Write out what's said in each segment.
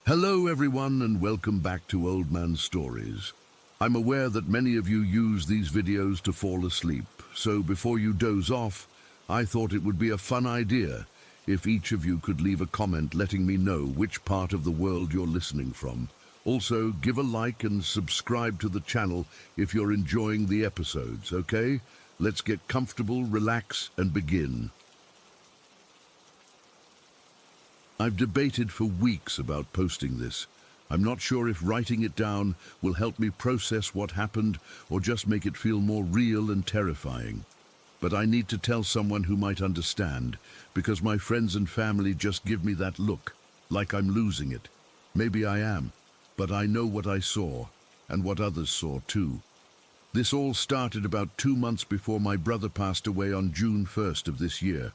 Hello everyone and welcome back to Old Man Stories. I'm aware that many of you use these videos to fall asleep, so before you doze off, I thought it would be a fun idea if each of you could leave a comment letting me know which part of the world you're listening from. Also, give a like and subscribe to the channel if you're enjoying the episodes, okay? Let's get comfortable, relax, and begin. I've debated for weeks about posting this. I'm not sure if writing it down will help me process what happened or just make it feel more real and terrifying. But I need to tell someone who might understand, because my friends and family just give me that look, like I'm losing it. Maybe I am, but I know what I saw, and what others saw too. This all started about 2 months before my brother passed away on June 1st of this year.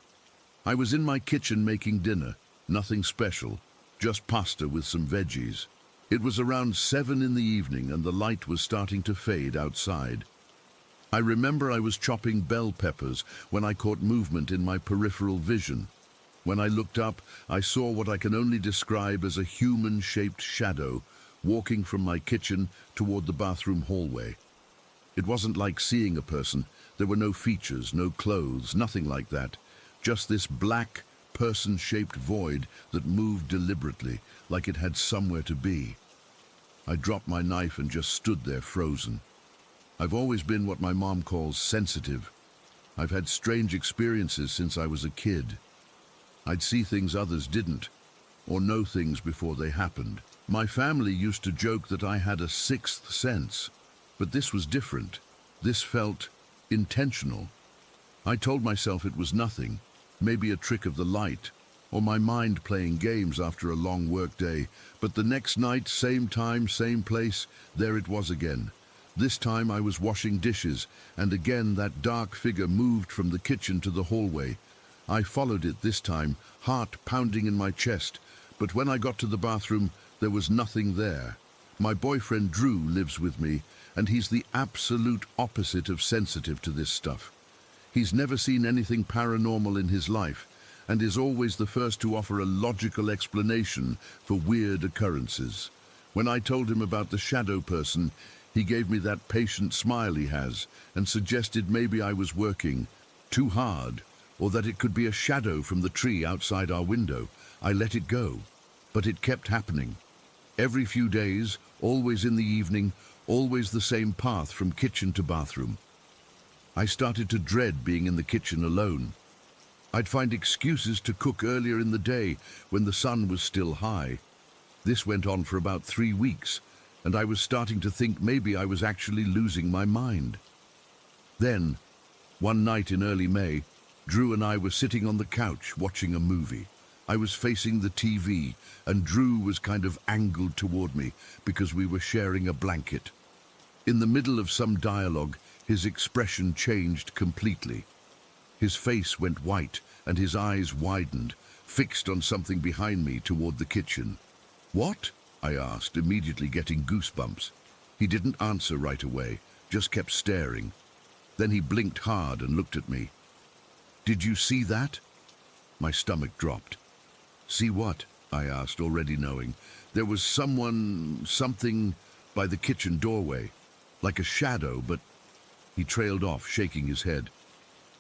I was in my kitchen making dinner. Nothing special, just pasta with some veggies. It was around 7 in the evening and the light was starting to fade outside. I remember I was chopping bell peppers when I caught movement in my peripheral vision. When I looked up, I saw what I can only describe as a human-shaped shadow walking from my kitchen toward the bathroom hallway. It wasn't like seeing a person. There were no features, no clothes, nothing like that. Just this black, person-shaped void that moved deliberately, like it had somewhere to be. I dropped my knife and just stood there frozen. I've always been what my mom calls sensitive. I've had strange experiences since I was a kid. I'd see things others didn't, or know things before they happened. My family used to joke that I had a sixth sense, but this was different. This felt intentional. I told myself it was nothing, maybe a trick of the light, or my mind playing games after a long workday. But the next night, same time, same place, there it was again. This time I was washing dishes, and again that dark figure moved from the kitchen to the hallway. I followed it this time, heart pounding in my chest, but when I got to the bathroom, there was nothing there. My boyfriend Drew lives with me, and he's the absolute opposite of sensitive to this stuff. He's never seen anything paranormal in his life and is always the first to offer a logical explanation for weird occurrences. When I told him about the shadow person, he gave me that patient smile he has and suggested maybe I was working too hard or that it could be a shadow from the tree outside our window. I let it go, but it kept happening. Every few days, always in the evening, always the same path from kitchen to bathroom. I started to dread being in the kitchen alone. I'd find excuses to cook earlier in the day when the sun was still high. This went on for about 3 weeks, and I was starting to think maybe I was actually losing my mind. Then, one night in early May, Drew and I were sitting on the couch watching a movie. I was facing the TV, and Drew was kind of angled toward me because we were sharing a blanket. In the middle of some dialogue, his expression changed completely. His face went white and his eyes widened, fixed on something behind me toward the kitchen. "What?" I asked, immediately getting goosebumps. He didn't answer right away, just kept staring. Then he blinked hard and looked at me. "Did you see that?" My stomach dropped. "See what?" I asked, already knowing. "There was something by the kitchen doorway, like a shadow, but..." He trailed off, shaking his head.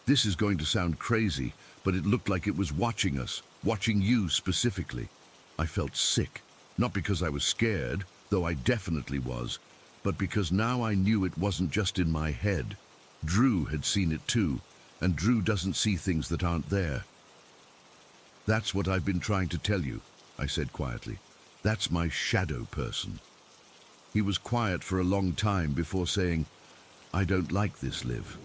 "This is going to sound crazy, but it looked like it was watching us, watching you specifically." I felt sick, not because I was scared, though I definitely was, but because now I knew it wasn't just in my head. Drew had seen it too, and Drew doesn't see things that aren't there. "That's what I've been trying to tell you," I said quietly. "That's my shadow person." He was quiet for a long time before saying, "I don't like this, Liv."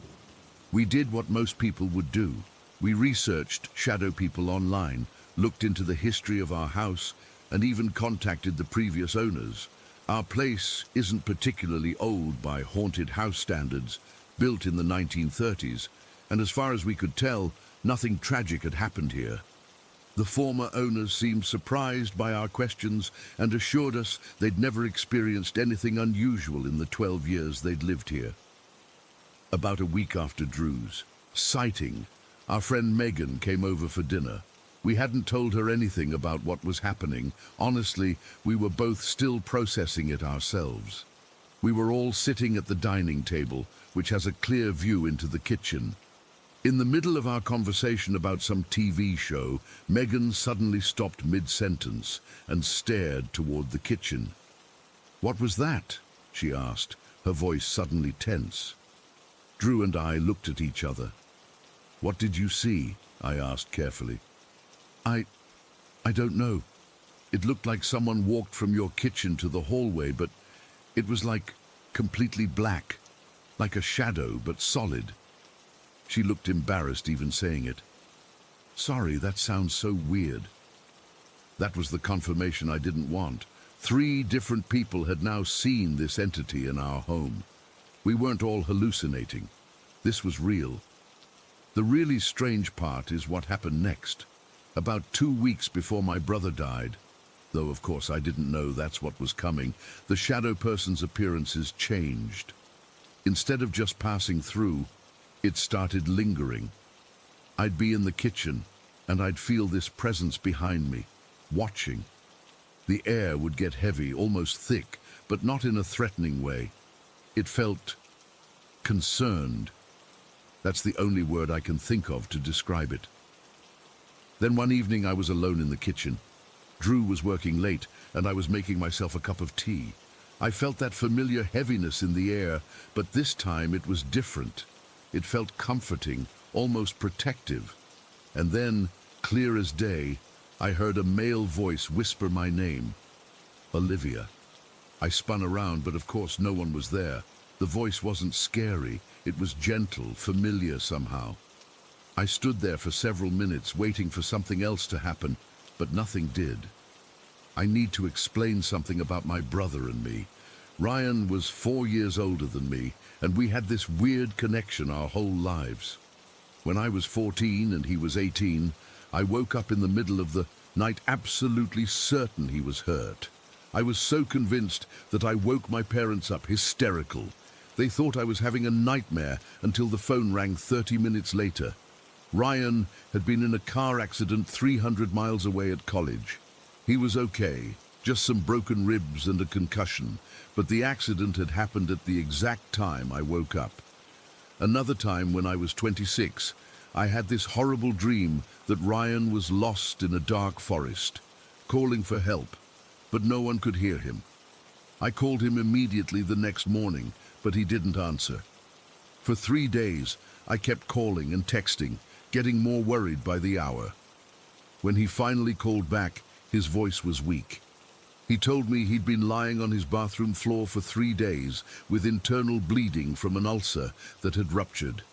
We did what most people would do. We researched shadow people online, looked into the history of our house, and even contacted the previous owners. Our place isn't particularly old by haunted house standards, built in the 1930s, and as far as we could tell, nothing tragic had happened here. The former owners seemed surprised by our questions and assured us they'd never experienced anything unusual in the 12 years they'd lived here. About a week after Drew's sighting, our friend Megan came over for dinner. We hadn't told her anything about what was happening. Honestly, we were both still processing it ourselves. We were all sitting at the dining table, which has a clear view into the kitchen. In the middle of our conversation about some TV show, Megan suddenly stopped mid-sentence and stared toward the kitchen. "What was that?" she asked, her voice suddenly tense. Drew and I looked at each other. "What did you see?" I asked carefully. I don't know. It looked like someone walked from your kitchen to the hallway, but it was like completely black, like a shadow, but solid." She looked embarrassed even saying it. "Sorry, that sounds so weird." That was the confirmation I didn't want. 3 different people had now seen this entity in our home. We weren't all hallucinating. This was real. The really strange part is what happened next. About 2 weeks before my brother died, though of course I didn't know that's what was coming, the shadow person's appearances changed. Instead of just passing through, it started lingering. I'd be in the kitchen, and I'd feel this presence behind me, watching. The air would get heavy, almost thick, but not in a threatening way. It felt concerned. That's the only word I can think of to describe it. Then one evening I was alone in the kitchen. Drew was working late, and I was making myself a cup of tea. I felt that familiar heaviness in the air, but this time it was different. It felt comforting, almost protective. And then, clear as day, I heard a male voice whisper my name. "Olivia." I spun around, but of course no one was there. The voice wasn't scary. It was gentle, familiar somehow. I stood there for several minutes, waiting for something else to happen, but nothing did. I need to explain something about my brother and me. Ryan was 4 years older than me, and we had this weird connection our whole lives. When I was 14 and he was 18, I woke up in the middle of the night absolutely certain he was hurt. I was so convinced that I woke my parents up hysterical. They thought I was having a nightmare until the phone rang 30 minutes later. Ryan had been in a car accident 300 miles away at college. He was okay, just some broken ribs and a concussion, but the accident had happened at the exact time I woke up. Another time, when I was 26, I had this horrible dream that Ryan was lost in a dark forest, calling for help, but no one could hear him. I called him immediately the next morning, but he didn't answer. For 3 days, I kept calling and texting, getting more worried by the hour. When he finally called back, his voice was weak. He told me he'd been lying on his bathroom floor for 3 days with internal bleeding from an ulcer that had ruptured.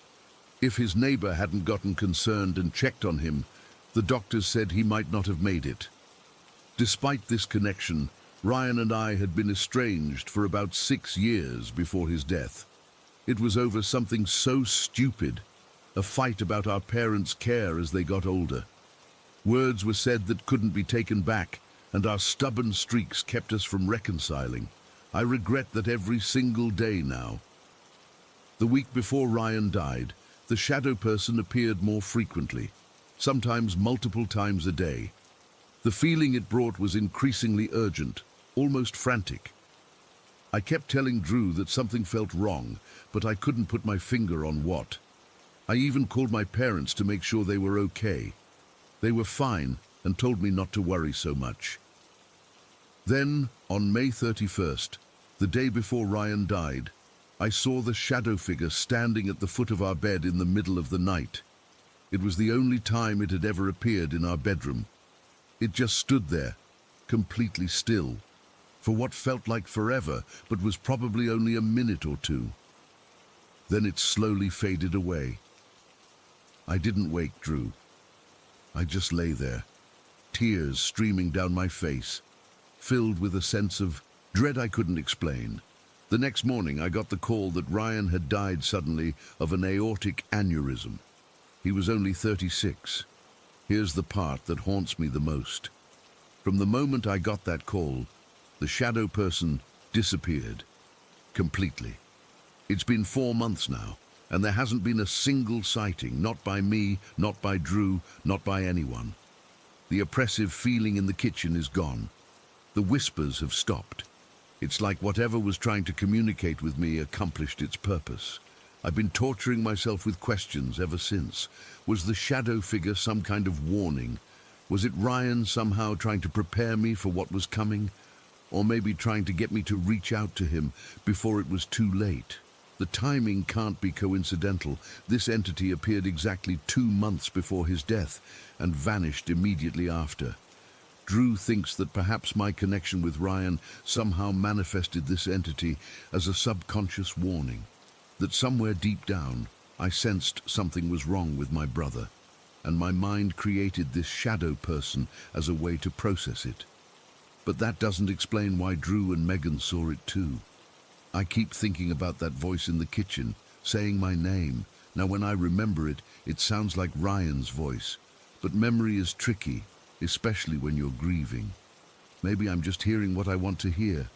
If his neighbor hadn't gotten concerned and checked on him, the doctors said he might not have made it. Despite this connection, Ryan and I had been estranged for about 6 years before his death. It was over something so stupid, a fight about our parents' care as they got older. Words were said that couldn't be taken back, and our stubborn streaks kept us from reconciling. I regret that every single day now. The week before Ryan died, the shadow person appeared more frequently, sometimes multiple times a day. The feeling it brought was increasingly urgent, almost frantic. I kept telling Drew that something felt wrong, but I couldn't put my finger on what. I even called my parents to make sure they were okay. They were fine and told me not to worry so much. Then, on May 31st, the day before Ryan died, I saw the shadow figure standing at the foot of our bed in the middle of the night. It was the only time it had ever appeared in our bedroom. It just stood there, completely still, for what felt like forever, but was probably only a minute or two. Then it slowly faded away. I didn't wake Drew. I just lay there, tears streaming down my face, filled with a sense of dread I couldn't explain. The next morning, I got the call that Ryan had died suddenly of an aortic aneurysm. He was only 36. Here's the part that haunts me the most. From the moment I got that call, the shadow person disappeared. Completely. It's been 4 months now, and there hasn't been a single sighting, not by me, not by Drew, not by anyone. The oppressive feeling in the kitchen is gone. The whispers have stopped. It's like whatever was trying to communicate with me accomplished its purpose. I've been torturing myself with questions ever since. Was the shadow figure some kind of warning? Was it Ryan somehow trying to prepare me for what was coming? Or maybe trying to get me to reach out to him before it was too late? The timing can't be coincidental. This entity appeared exactly 2 months before his death and vanished immediately after. Drew thinks that perhaps my connection with Ryan somehow manifested this entity as a subconscious warning, that somewhere deep down I sensed something was wrong with my brother, and my mind created this shadow person as a way to process it. But that doesn't explain why Drew and Megan saw it too. I keep thinking about that voice in the kitchen, saying my name. Now when I remember it, it sounds like Ryan's voice. But memory is tricky, especially when you're grieving. Maybe I'm just hearing what I want to hear.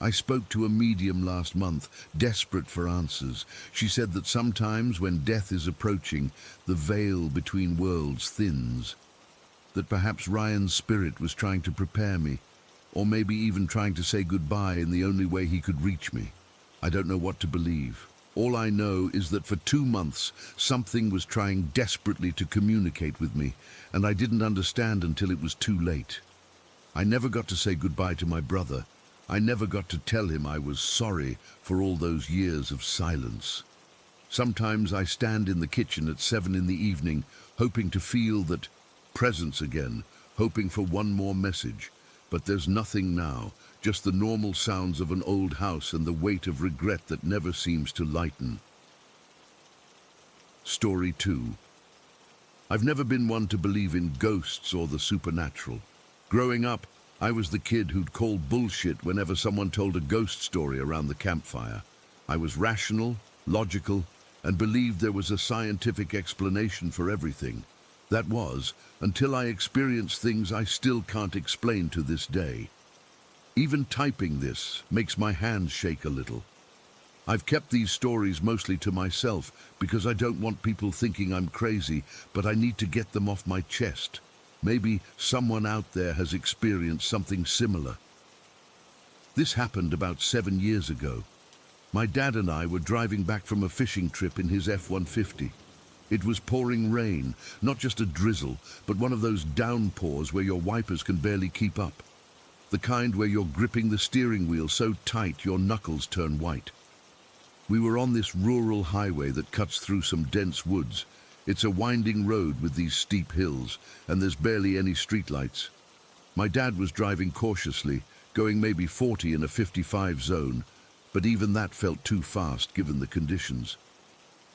I spoke to a medium last month, desperate for answers. She said that sometimes when death is approaching, the veil between worlds thins. That perhaps Ryan's spirit was trying to prepare me, or maybe even trying to say goodbye in the only way he could reach me. I don't know what to believe. All I know is that for 2 months, something was trying desperately to communicate with me, and I didn't understand until it was too late. I never got to say goodbye to my brother. I never got to tell him I was sorry for all those years of silence. Sometimes I stand in the kitchen at 7 in the evening, hoping to feel that presence again, hoping for one more message. But there's nothing now, just the normal sounds of an old house and the weight of regret that never seems to lighten. Story 2. I've never been one to believe in ghosts or the supernatural. Growing up, I was the kid who'd call bullshit whenever someone told a ghost story around the campfire. I was rational, logical, and believed there was a scientific explanation for everything. That was, until I experienced things I still can't explain to this day. Even typing this makes my hands shake a little. I've kept these stories mostly to myself because I don't want people thinking I'm crazy, but I need to get them off my chest. Maybe someone out there has experienced something similar. This happened about 7 years ago. My dad and I were driving back from a fishing trip in his F-150. It was pouring rain, not just a drizzle, but one of those downpours where your wipers can barely keep up. The kind where you're gripping the steering wheel so tight your knuckles turn white. We were on this rural highway that cuts through some dense woods. It's a winding road with these steep hills, and there's barely any streetlights. My dad was driving cautiously, going maybe 40 in a 55 zone, but even that felt too fast given the conditions.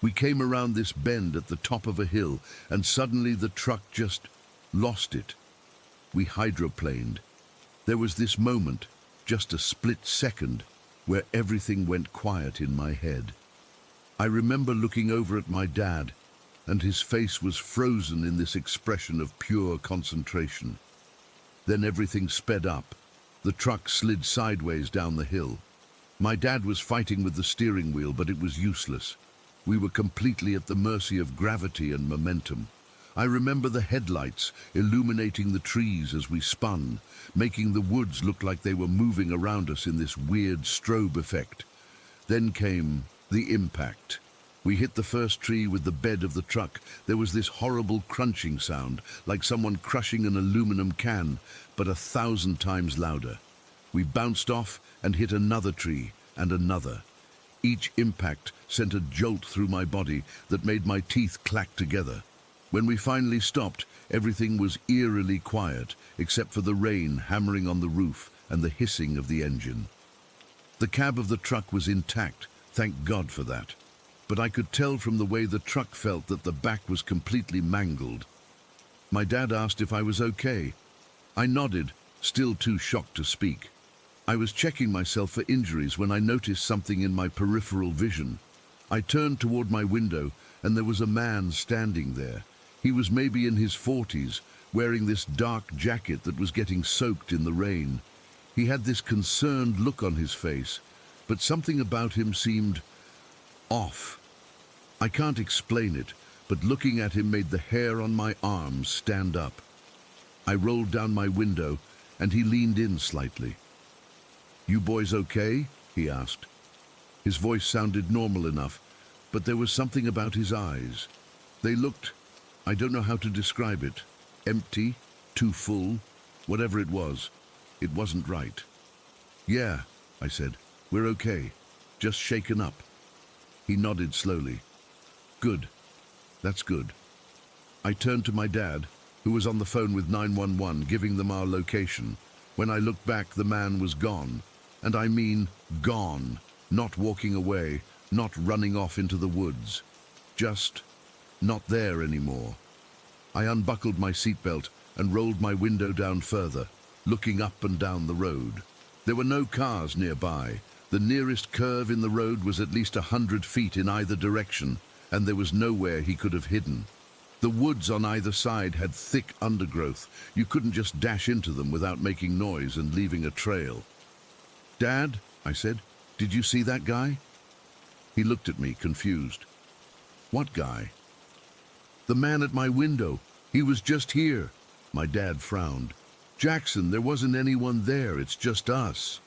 We came around this bend at the top of a hill, and suddenly the truck just lost it. We hydroplaned. There was this moment, just a split second, where everything went quiet in my head. I remember looking over at my dad, and his face was frozen in this expression of pure concentration. Then everything sped up. The truck slid sideways down the hill. My dad was fighting with the steering wheel, but it was useless. We were completely at the mercy of gravity and momentum. I remember the headlights illuminating the trees as we spun, making the woods look like they were moving around us in this weird strobe effect. Then came the impact. We hit the first tree with the bed of the truck. There was this horrible crunching sound, like someone crushing an aluminum can, but 1,000 times louder. We bounced off and hit another tree and another. Each impact sent a jolt through my body that made my teeth clack together. When we finally stopped, everything was eerily quiet, except for the rain hammering on the roof and the hissing of the engine. The cab of the truck was intact, thank God for that. But I could tell from the way the truck felt that the back was completely mangled. My dad asked if I was okay. I nodded, still too shocked to speak. I was checking myself for injuries when I noticed something in my peripheral vision. I turned toward my window, and there was a man standing there. He was maybe in his 40s, wearing this dark jacket that was getting soaked in the rain. He had this concerned look on his face, but something about him seemed off. I can't explain it, but looking at him made the hair on my arms stand up. I rolled down my window, and he leaned in slightly. "You boys okay?" he asked. His voice sounded normal enough, but there was something about his eyes. They looked, I don't know how to describe it, empty, too full, whatever it was. It wasn't right. "Yeah," I said, "we're okay. Just shaken up." He nodded slowly. "Good. That's good." I turned to my dad, who was on the phone with 911, giving them our location. When I looked back, the man was gone. And I mean gone. Not walking away, not running off into the woods. Just not there anymore. I unbuckled my seatbelt and rolled my window down further, looking up and down the road. There were no cars nearby. The nearest curve in the road was at least 100 feet in either direction, and there was nowhere he could have hidden. The woods on either side had thick undergrowth. You couldn't just dash into them without making noise and leaving a trail. "Dad," I said, "did you see that guy?" He looked at me, confused. "What guy?" "The man at my window. He was just here." My dad frowned. "Jackson, there wasn't anyone there. It's just us."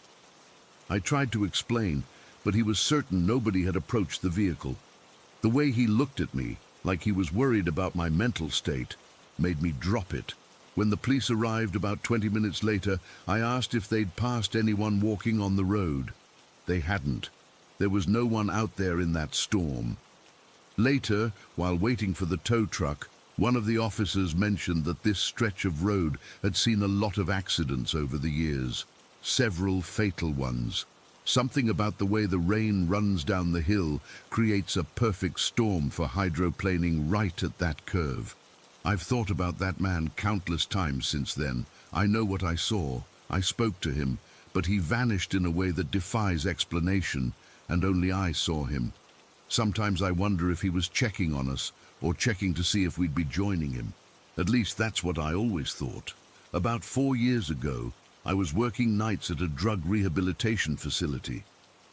I tried to explain, but he was certain nobody had approached the vehicle. The way he looked at me, like he was worried about my mental state, made me drop it. When the police arrived about 20 minutes later, I asked if they'd passed anyone walking on the road. They hadn't. There was no one out there in that storm. Later, while waiting for the tow truck, one of the officers mentioned that this stretch of road had seen a lot of accidents over the years, several fatal ones. Something about the way the rain runs down the hill creates a perfect storm for hydroplaning right at that curve. I've thought about that man countless times since then. I know what I saw. I spoke to him, but he vanished in a way that defies explanation, and only I saw him. Sometimes I wonder if he was checking on us, or checking to see if we'd be joining him. At least that's what I always thought. About 4 years ago, I was working nights at a drug rehabilitation facility.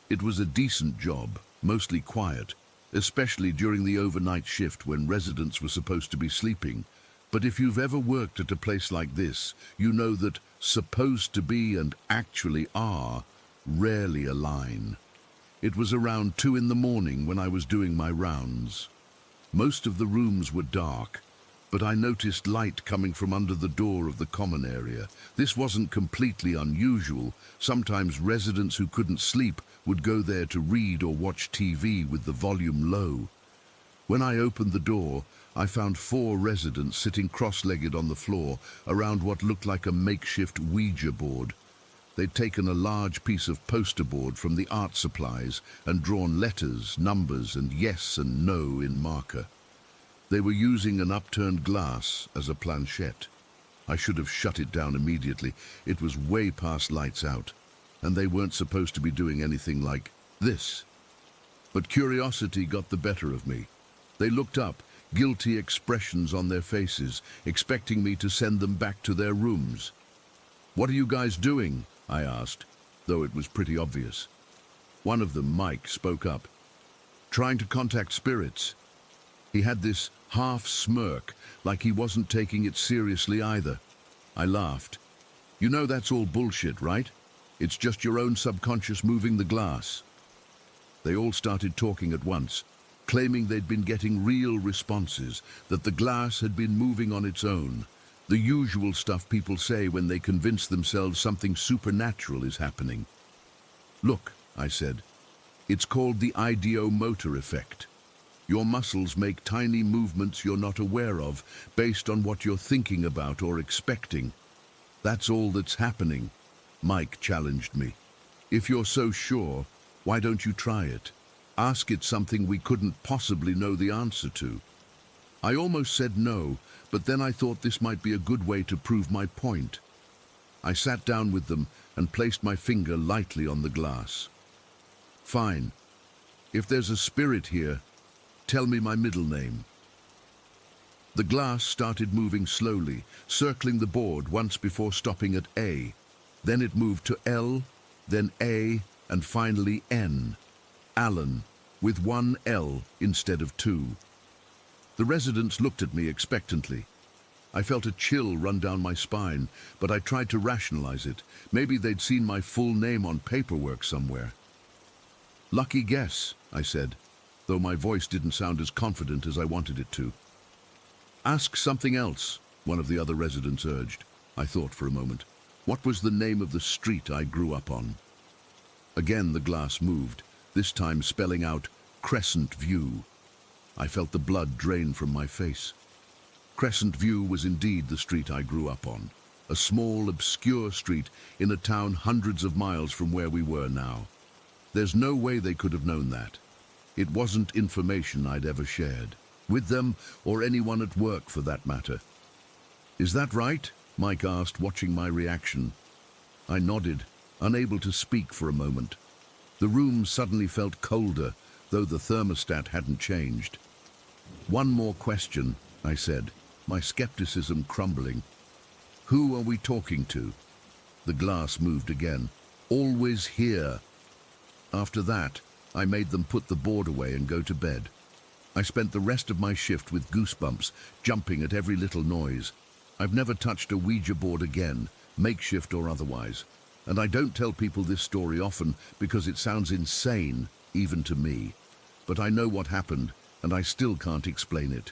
It was a decent job, mostly quiet, especially during the overnight shift when residents were supposed to be sleeping. But if you've ever worked at a place like this, you know that supposed to be and actually are rarely align. It was around 2 in the morning when I was doing my rounds. Most of the rooms were dark, but I noticed light coming from under the door of the common area. This wasn't completely unusual. Sometimes residents who couldn't sleep would go there to read or watch TV with the volume low. When I opened the door, I found 4 residents sitting cross-legged on the floor around what looked like a makeshift Ouija board. They'd taken a large piece of poster board from the art supplies and drawn letters, numbers, and yes and no in marker. They were using an upturned glass as a planchette. I should have shut it down immediately. It was way past lights out, and they weren't supposed to be doing anything like this. But curiosity got the better of me. They looked up, guilty expressions on their faces, expecting me to send them back to their rooms. "What are you guys doing?" I asked, though it was pretty obvious. One of them, Mike, spoke up. "Trying to contact spirits." He had this half smirk, like he wasn't taking it seriously either. I laughed. "You know that's all bullshit, right? It's just your own subconscious moving the glass." They all started talking at once, claiming they'd been getting real responses, that the glass had been moving on its own. The usual stuff people say when they convince themselves something supernatural is happening. "Look," I said, "it's called the ideomotor effect. Your muscles make tiny movements you're not aware of, based on what you're thinking about or expecting. That's all that's happening." Mike challenged me. "If you're so sure, why don't you try it? Ask it something we couldn't possibly know the answer to." I almost said no, but then I thought this might be a good way to prove my point. I sat down with them and placed my finger lightly on the glass. "Fine. If there's a spirit here, tell me my middle name." The glass started moving slowly, circling the board once before stopping at A. Then it moved to L, then A, and finally N. Alan, with 1 L instead of 2. The residents looked at me expectantly. I felt a chill run down my spine, but I tried to rationalize it. Maybe they'd seen my full name on paperwork somewhere. "Lucky guess," I said, though my voice didn't sound as confident as I wanted it to. "Ask something else," one of the other residents urged. I thought for a moment. What was the name of the street I grew up on? Again the glass moved, this time spelling out Crescent View. I felt the blood drain from my face. Crescent View was indeed the street I grew up on, a small, obscure street in a town hundreds of miles from where we were now. There's no way they could have known that. It wasn't information I'd ever shared, with them or anyone at work for that matter. "Is that right?" Mike asked, watching my reaction. I nodded, unable to speak for a moment. The room suddenly felt colder, though the thermostat hadn't changed. "One more question," I said, my skepticism crumbling. "Who are we talking to?" The glass moved again. "Always here." After that, I made them put the board away and go to bed. I spent the rest of my shift with goosebumps, jumping at every little noise. I've never touched a Ouija board again, makeshift or otherwise. And I don't tell people this story often because it sounds insane, even to me. But I know what happened, and I still can't explain it.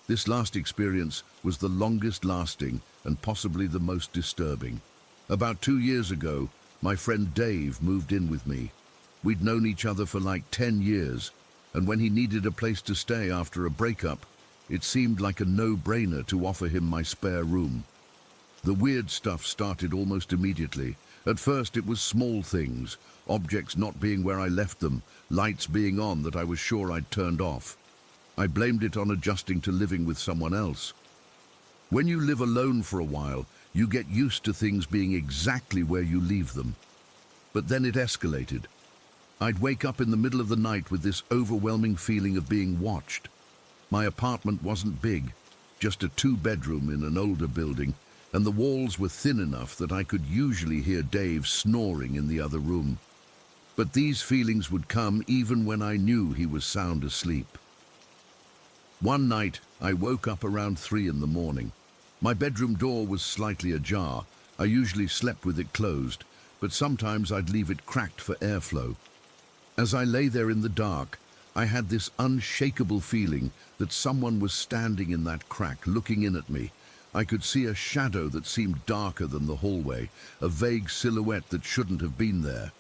This last experience was the longest lasting and possibly the most disturbing. About 2 years ago, my friend Dave moved in with me. We'd known each other for like 10 years, and when he needed a place to stay after a breakup, it seemed like a no-brainer to offer him my spare room. The weird stuff started almost immediately. At first it was small things, objects not being where I left them, lights being on that I was sure I'd turned off. I blamed it on adjusting to living with someone else. When you live alone for a while, you get used to things being exactly where you leave them. But then it escalated. I'd wake up in the middle of the night with this overwhelming feeling of being watched. My apartment wasn't big, just a 2-bedroom in an older building, and the walls were thin enough that I could usually hear Dave snoring in the other room. But these feelings would come even when I knew he was sound asleep. One night, I woke up around 3 in the morning. My bedroom door was slightly ajar. I usually slept with it closed, but sometimes I'd leave it cracked for airflow. As I lay there in the dark, I had this unshakable feeling that someone was standing in that crack, looking in at me. I could see a shadow that seemed darker than the hallway, a vague silhouette that shouldn't have been there.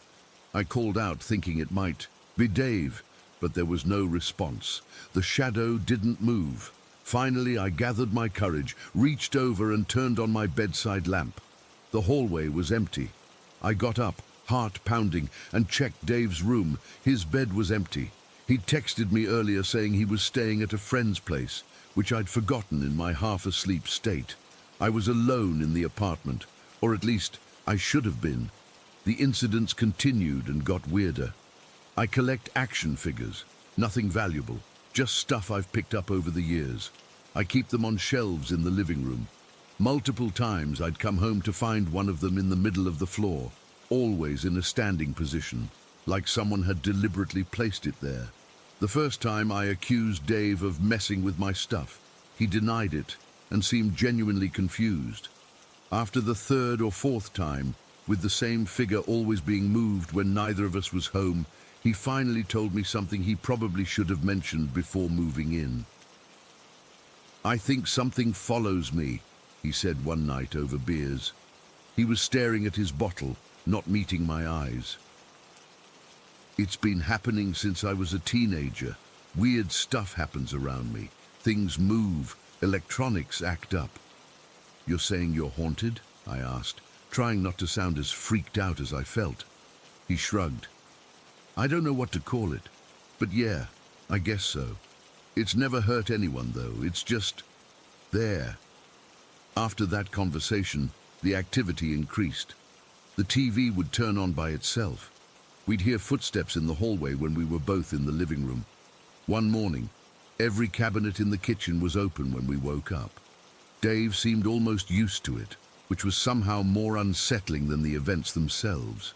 I called out, thinking it might be Dave, but there was no response. The shadow didn't move. Finally, I gathered my courage, reached over and turned on my bedside lamp. The hallway was empty. I got up, heart pounding, and checked Dave's room. His bed was empty. He'd texted me earlier saying he was staying at a friend's place, which I'd forgotten in my half-asleep state. I was alone in the apartment, or at least I should have been. The incidents continued and got weirder. I collect action figures, nothing valuable, just stuff I've picked up over the years. I keep them on shelves in the living room. Multiple times I'd come home to find one of them in the middle of the floor, always in a standing position, like someone had deliberately placed it there. The first time I accused Dave of messing with my stuff. He denied it and seemed genuinely confused. After the 3rd or 4th time, with the same figure always being moved when neither of us was home, he finally told me something he probably should have mentioned before moving in. "I think something follows me," he said one night over beers. He was staring at his bottle, not meeting my eyes. "It's been happening since I was a teenager. Weird stuff happens around me. Things move, electronics act up." "You're saying you're haunted?" I asked, trying not to sound as freaked out as I felt. He shrugged. "I don't know what to call it, but yeah, I guess so. It's never hurt anyone, though. It's just there." After that conversation, the activity increased. The TV would turn on by itself. We'd hear footsteps in the hallway when we were both in the living room. One morning, every cabinet in the kitchen was open when we woke up. Dave seemed almost used to it, which was somehow more unsettling than the events themselves.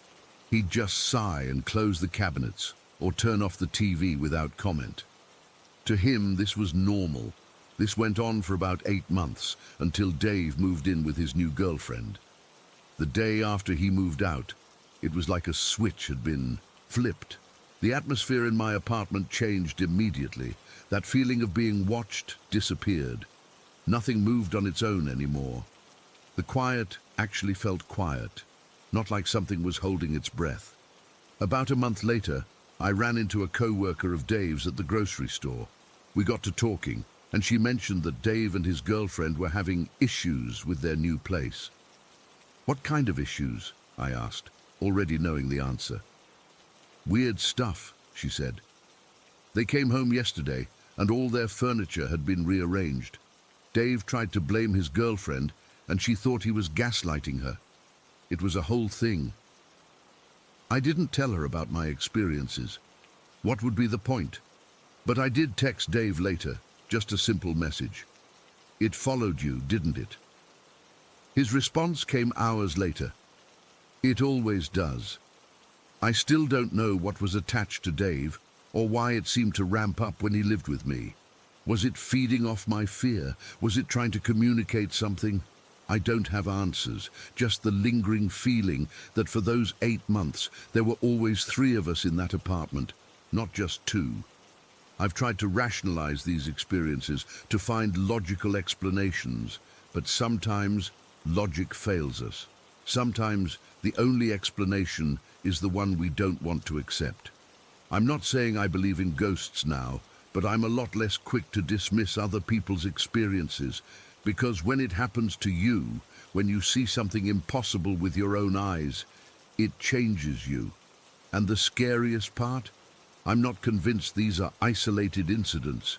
He'd just sigh and close the cabinets, or turn off the TV without comment. To him, this was normal. This went on for about 8 months, until Dave moved in with his new girlfriend. The day after he moved out, it was like a switch had been flipped. The atmosphere in my apartment changed immediately. That feeling of being watched disappeared. Nothing moved on its own anymore. The quiet actually felt quiet, not like something was holding its breath. About a month later, I ran into a co-worker of Dave's at the grocery store. We got to talking, and she mentioned that Dave and his girlfriend were having issues with their new place. "What kind of issues?" I asked, already knowing the answer. "Weird stuff," she said. "They came home yesterday, and all their furniture had been rearranged. Dave tried to blame his girlfriend, and she thought he was gaslighting her. It was a whole thing." I didn't tell her about my experiences. What would be the point? But I did text Dave later, just a simple message. "It followed you, didn't it?" His response came hours later. "It always does." I still don't know what was attached to Dave, or why it seemed to ramp up when he lived with me. Was it feeding off my fear? Was it trying to communicate something? I don't have answers, just the lingering feeling that for those 8 months there were always 3 of us in that apartment, not just 2. I've tried to rationalize these experiences, to find logical explanations, but sometimes logic fails us. Sometimes the only explanation is the one we don't want to accept. I'm not saying I believe in ghosts now, but I'm a lot less quick to dismiss other people's experiences, because when it happens to you, when you see something impossible with your own eyes, it changes you. And the scariest part? I'm not convinced these are isolated incidents.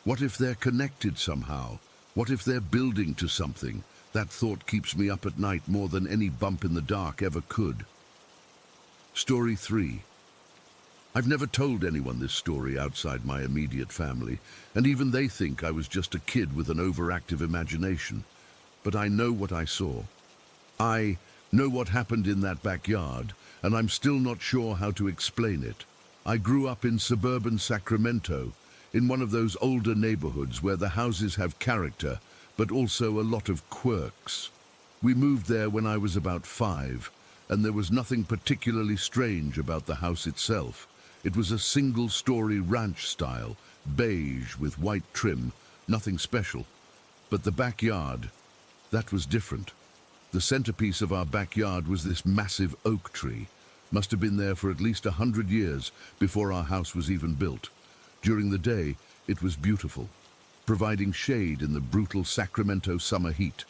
What if they're connected somehow? What if they're building to something? That thought keeps me up at night more than any bump in the dark ever could. Story 3. I've never told anyone this story outside my immediate family, and even they think I was just a kid with an overactive imagination. But I know what I saw. I know what happened in that backyard, and I'm still not sure how to explain it. I grew up in suburban Sacramento, in one of those older neighborhoods where the houses have character, but also a lot of quirks. We moved there when I was about 5, and there was nothing particularly strange about the house itself. It was a single-story ranch style, beige with white trim, nothing special. But the backyard, that was different. The centerpiece of our backyard was this massive oak tree. Must have been there for at least 100 years before our house was even built. During the day, it was beautiful, providing shade in the brutal Sacramento summer heat,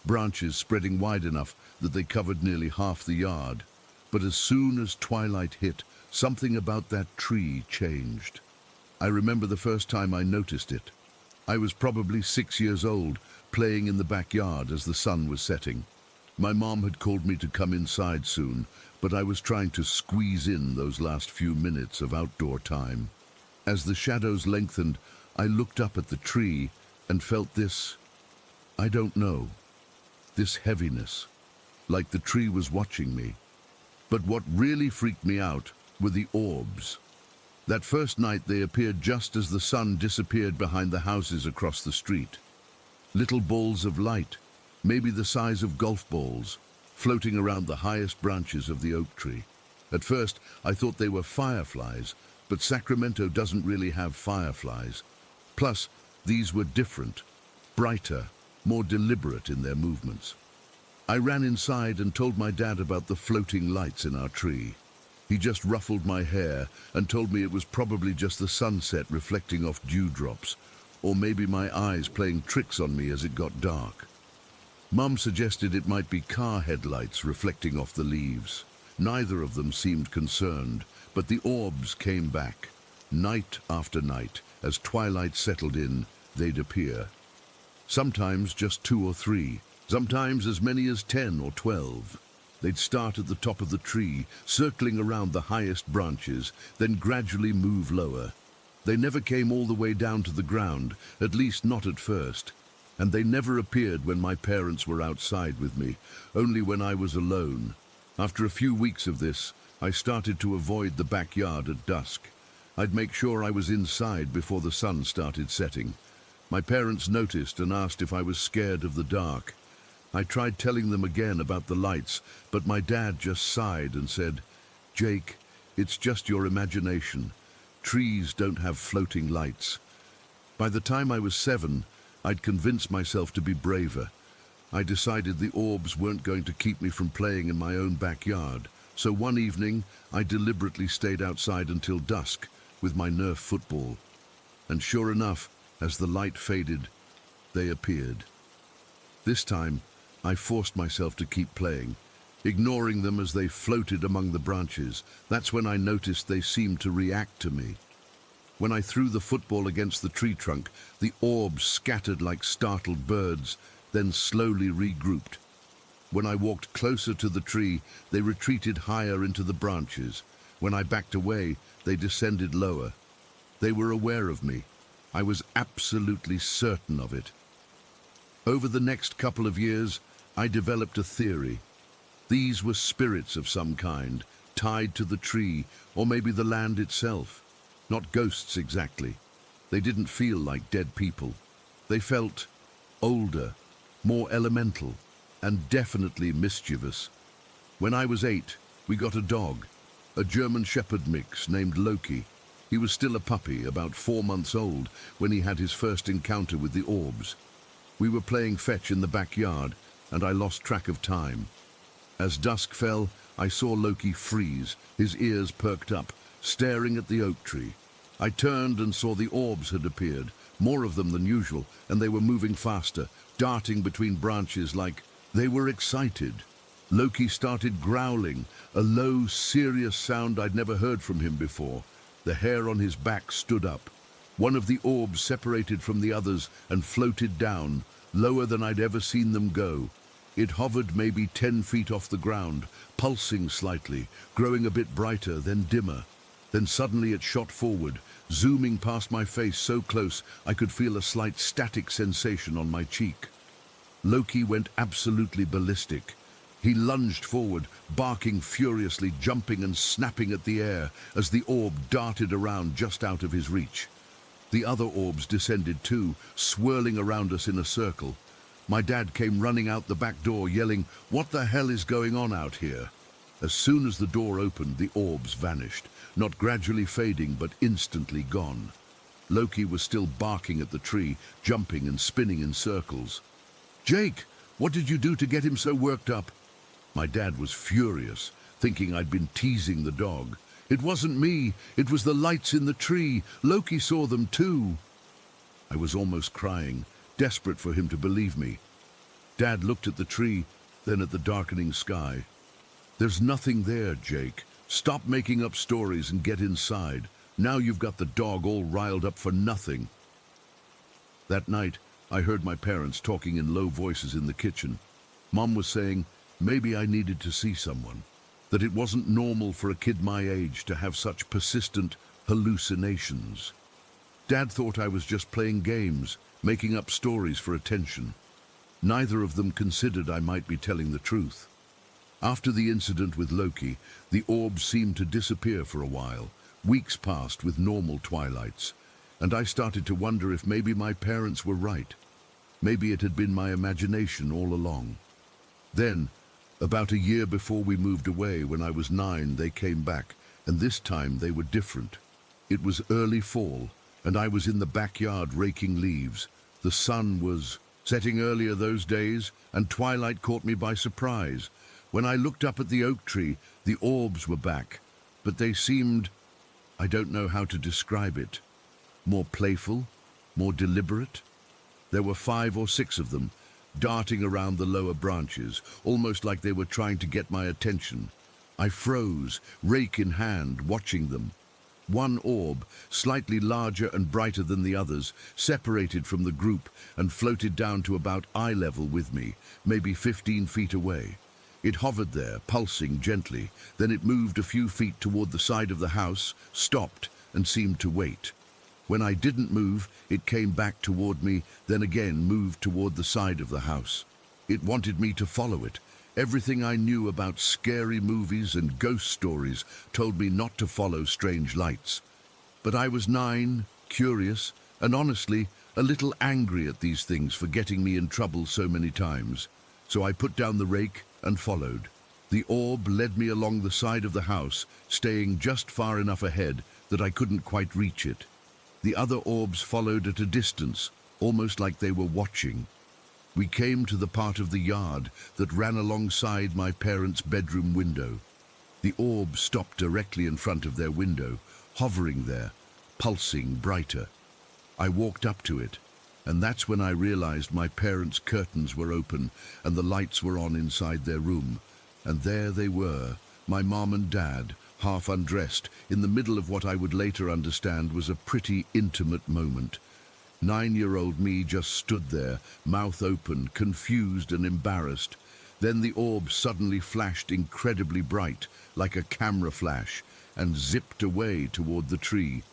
branches spreading wide enough that they covered nearly half the yard. But as soon as twilight hit, something about that tree changed. I remember the first time I noticed it. I was probably 6 years old, playing in the backyard as the sun was setting. My mom had called me to come inside soon, but I was trying to squeeze in those last few minutes of outdoor time. As the shadows lengthened, I looked up at the tree and felt this, I don't know, this heaviness, like the tree was watching me. But what really freaked me out were the orbs. That first night they appeared just as the sun disappeared behind the houses across the street. Little balls of light, maybe the size of golf balls, floating around the highest branches of the oak tree. At first, I thought they were fireflies, but Sacramento doesn't really have fireflies. Plus, these were different, brighter, more deliberate in their movements. I ran inside and told my dad about the floating lights in our tree. He just ruffled my hair and told me it was probably just the sunset reflecting off dewdrops, or maybe my eyes playing tricks on me as it got dark. Mum suggested it might be car headlights reflecting off the leaves. Neither of them seemed concerned, but the orbs came back. Night after night, as twilight settled in, they'd appear. Sometimes just 2 or 3, sometimes as many as 10 or 12. They'd start at the top of the tree, circling around the highest branches, then gradually move lower. They never came all the way down to the ground, at least not at first. And they never appeared when my parents were outside with me, only when I was alone. After a few weeks of this, I started to avoid the backyard at dusk. I'd make sure I was inside before the sun started setting. My parents noticed and asked if I was scared of the dark. I tried telling them again about the lights, but my dad just sighed and said, "Jake, it's just your imagination. Trees don't have floating lights." By the time I was 7, I'd convinced myself to be braver. I decided the orbs weren't going to keep me from playing in my own backyard. So one evening, I deliberately stayed outside until dusk with my Nerf football. And sure enough, as the light faded, they appeared. This time, I forced myself to keep playing, ignoring them as they floated among the branches. That's when I noticed they seemed to react to me. When I threw the football against the tree trunk, the orbs scattered like startled birds, then slowly regrouped. When I walked closer to the tree, they retreated higher into the branches. When I backed away, they descended lower. They were aware of me. I was absolutely certain of it. Over the next couple of years, I developed a theory. These were spirits of some kind, tied to the tree, or maybe the land itself. Not ghosts exactly. They didn't feel like dead people. They felt older, more elemental, and definitely mischievous. When I was 8, we got a dog, a German Shepherd mix named Loki. He was still a puppy, about 4 months old, when he had his first encounter with the orbs. We were playing fetch in the backyard, and I lost track of time. As dusk fell, I saw Loki freeze, his ears perked up, staring at the oak tree. I turned and saw the orbs had appeared, more of them than usual, and they were moving faster, darting between branches like they were excited. Loki started growling, a low, serious sound I'd never heard from him before. The hair on his back stood up. One of the orbs separated from the others and floated down, lower than I'd ever seen them go. It hovered maybe 10 feet off the ground, pulsing slightly, growing a bit brighter, then dimmer. Then suddenly it shot forward, zooming past my face so close I could feel a slight static sensation on my cheek. Loki went absolutely ballistic. He lunged forward, barking furiously, jumping and snapping at the air as the orb darted around just out of his reach. The other orbs descended too, swirling around us in a circle. My dad came running out the back door, yelling, "What the hell is going on out here?" As soon as the door opened, the orbs vanished, not gradually fading, but instantly gone. Loki was still barking at the tree, jumping and spinning in circles. "Jake, what did you do to get him so worked up?" My dad was furious, thinking I'd been teasing the dog. "It wasn't me, it was the lights in the tree. Loki saw them too." I was almost crying, desperate for him to believe me. Dad looked at the tree, then at the darkening sky. "There's nothing there, Jake. Stop making up stories and get inside. Now you've got the dog all riled up for nothing." That night, I heard my parents talking in low voices in the kitchen. Mom was saying maybe I needed to see someone, that it wasn't normal for a kid my age to have such persistent hallucinations. Dad thought I was just playing games, making up stories for attention. Neither of them considered I might be telling the truth. After the incident with Loki, the orbs seemed to disappear for a while. Weeks passed with normal twilights, and I started to wonder if maybe my parents were right. Maybe it had been my imagination all along. Then, about a year before we moved away, when I was 9, they came back, and this time they were different. It was early fall, and I was in the backyard raking leaves. The sun was setting earlier those days, and twilight caught me by surprise. When I looked up at the oak tree, the orbs were back, but they seemed, I don't know how to describe it, more playful, more deliberate. There were 5 or 6 of them, darting around the lower branches, almost like they were trying to get my attention. I froze, rake in hand, watching them. One orb, slightly larger and brighter than the others, separated from the group and floated down to about eye level with me, maybe 15 feet away. It hovered there, pulsing gently. Then it moved a few feet toward the side of the house, stopped, and seemed to wait. When I didn't move, it came back toward me, then again moved toward the side of the house. It wanted me to follow it. Everything I knew about scary movies and ghost stories told me not to follow strange lights. But I was 9, curious, and honestly, a little angry at these things for getting me in trouble so many times. So I put down the rake and followed. The orb led me along the side of the house, staying just far enough ahead that I couldn't quite reach it. The other orbs followed at a distance, almost like they were watching. We came to the part of the yard that ran alongside my parents' bedroom window. The orb stopped directly in front of their window, hovering there, pulsing brighter. I walked up to it, and that's when I realized my parents' curtains were open and the lights were on inside their room. And there they were, my mom and dad, half undressed, in the middle of what I would later understand was a pretty intimate moment. 9-year-old me just stood there, mouth open, confused and embarrassed. Then the orb suddenly flashed incredibly bright, like a camera flash, and zipped away toward the tree.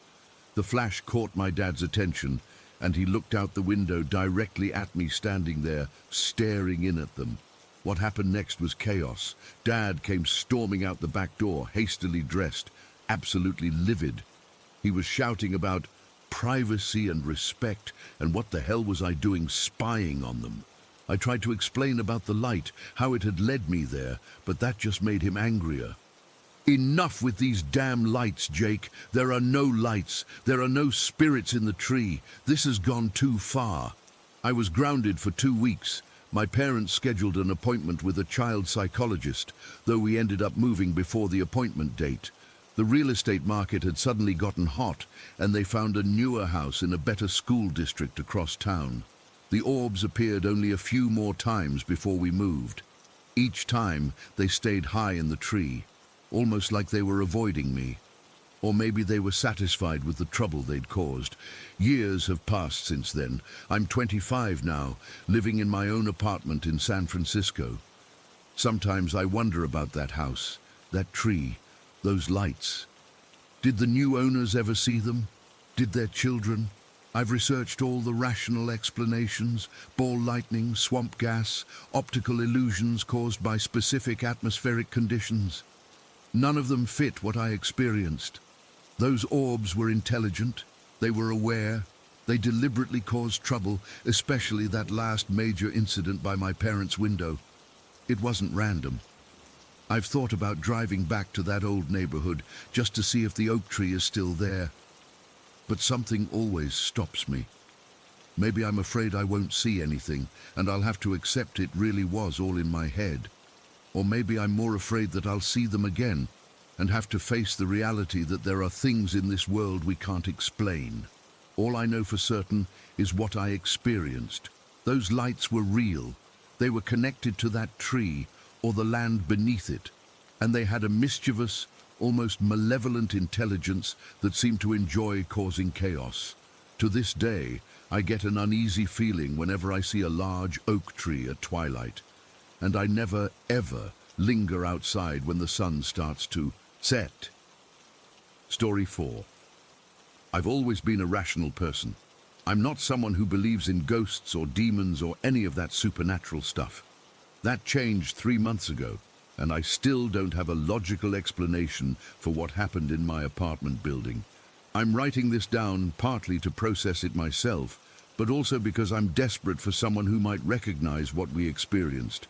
The flash caught my dad's attention, and he looked out the window directly at me standing there, staring in at them. What happened next was chaos. Dad came storming out the back door, hastily dressed, absolutely livid. He was shouting about privacy and respect, and what the hell was I doing spying on them? I tried to explain about the light, how it had led me there, but that just made him angrier. Enough with these damn lights, Jake. There are no lights. There are no spirits in the tree. This has gone too far. I was grounded for 2 weeks. My parents scheduled an appointment with a child psychologist, though we ended up moving before the appointment date. The real estate market had suddenly gotten hot, and they found a newer house in a better school district across town. The orbs appeared only a few more times before we moved. Each time, they stayed high in the tree, almost like they were avoiding me. Or maybe they were satisfied with the trouble they'd caused. Years have passed since then. I'm 25 now, living in my own apartment in San Francisco. Sometimes I wonder about that house, that tree, those lights. Did the new owners ever see them? Did their children? I've researched all the rational explanations: ball lightning, swamp gas, optical illusions caused by specific atmospheric conditions. None of them fit what I experienced. Those orbs were intelligent, they were aware, they deliberately caused trouble, especially that last major incident by my parents' window. It wasn't random. I've thought about driving back to that old neighborhood just to see if the oak tree is still there. But something always stops me. Maybe I'm afraid I won't see anything, and I'll have to accept it really was all in my head. Or maybe I'm more afraid that I'll see them again, and have to face the reality that there are things in this world we can't explain. All I know for certain is what I experienced. Those lights were real. They were connected to that tree, or the land beneath it, and they had a mischievous, almost malevolent intelligence that seemed to enjoy causing chaos. To this day, I get an uneasy feeling whenever I see a large oak tree at twilight, and I never, ever linger outside when the sun starts to set. Story 4. I've always been a rational person. I'm not someone who believes in ghosts or demons or any of that supernatural stuff. That changed 3 months ago, and I still don't have a logical explanation for what happened in my apartment building. I'm writing this down partly to process it myself, but also because I'm desperate for someone who might recognize what we experienced.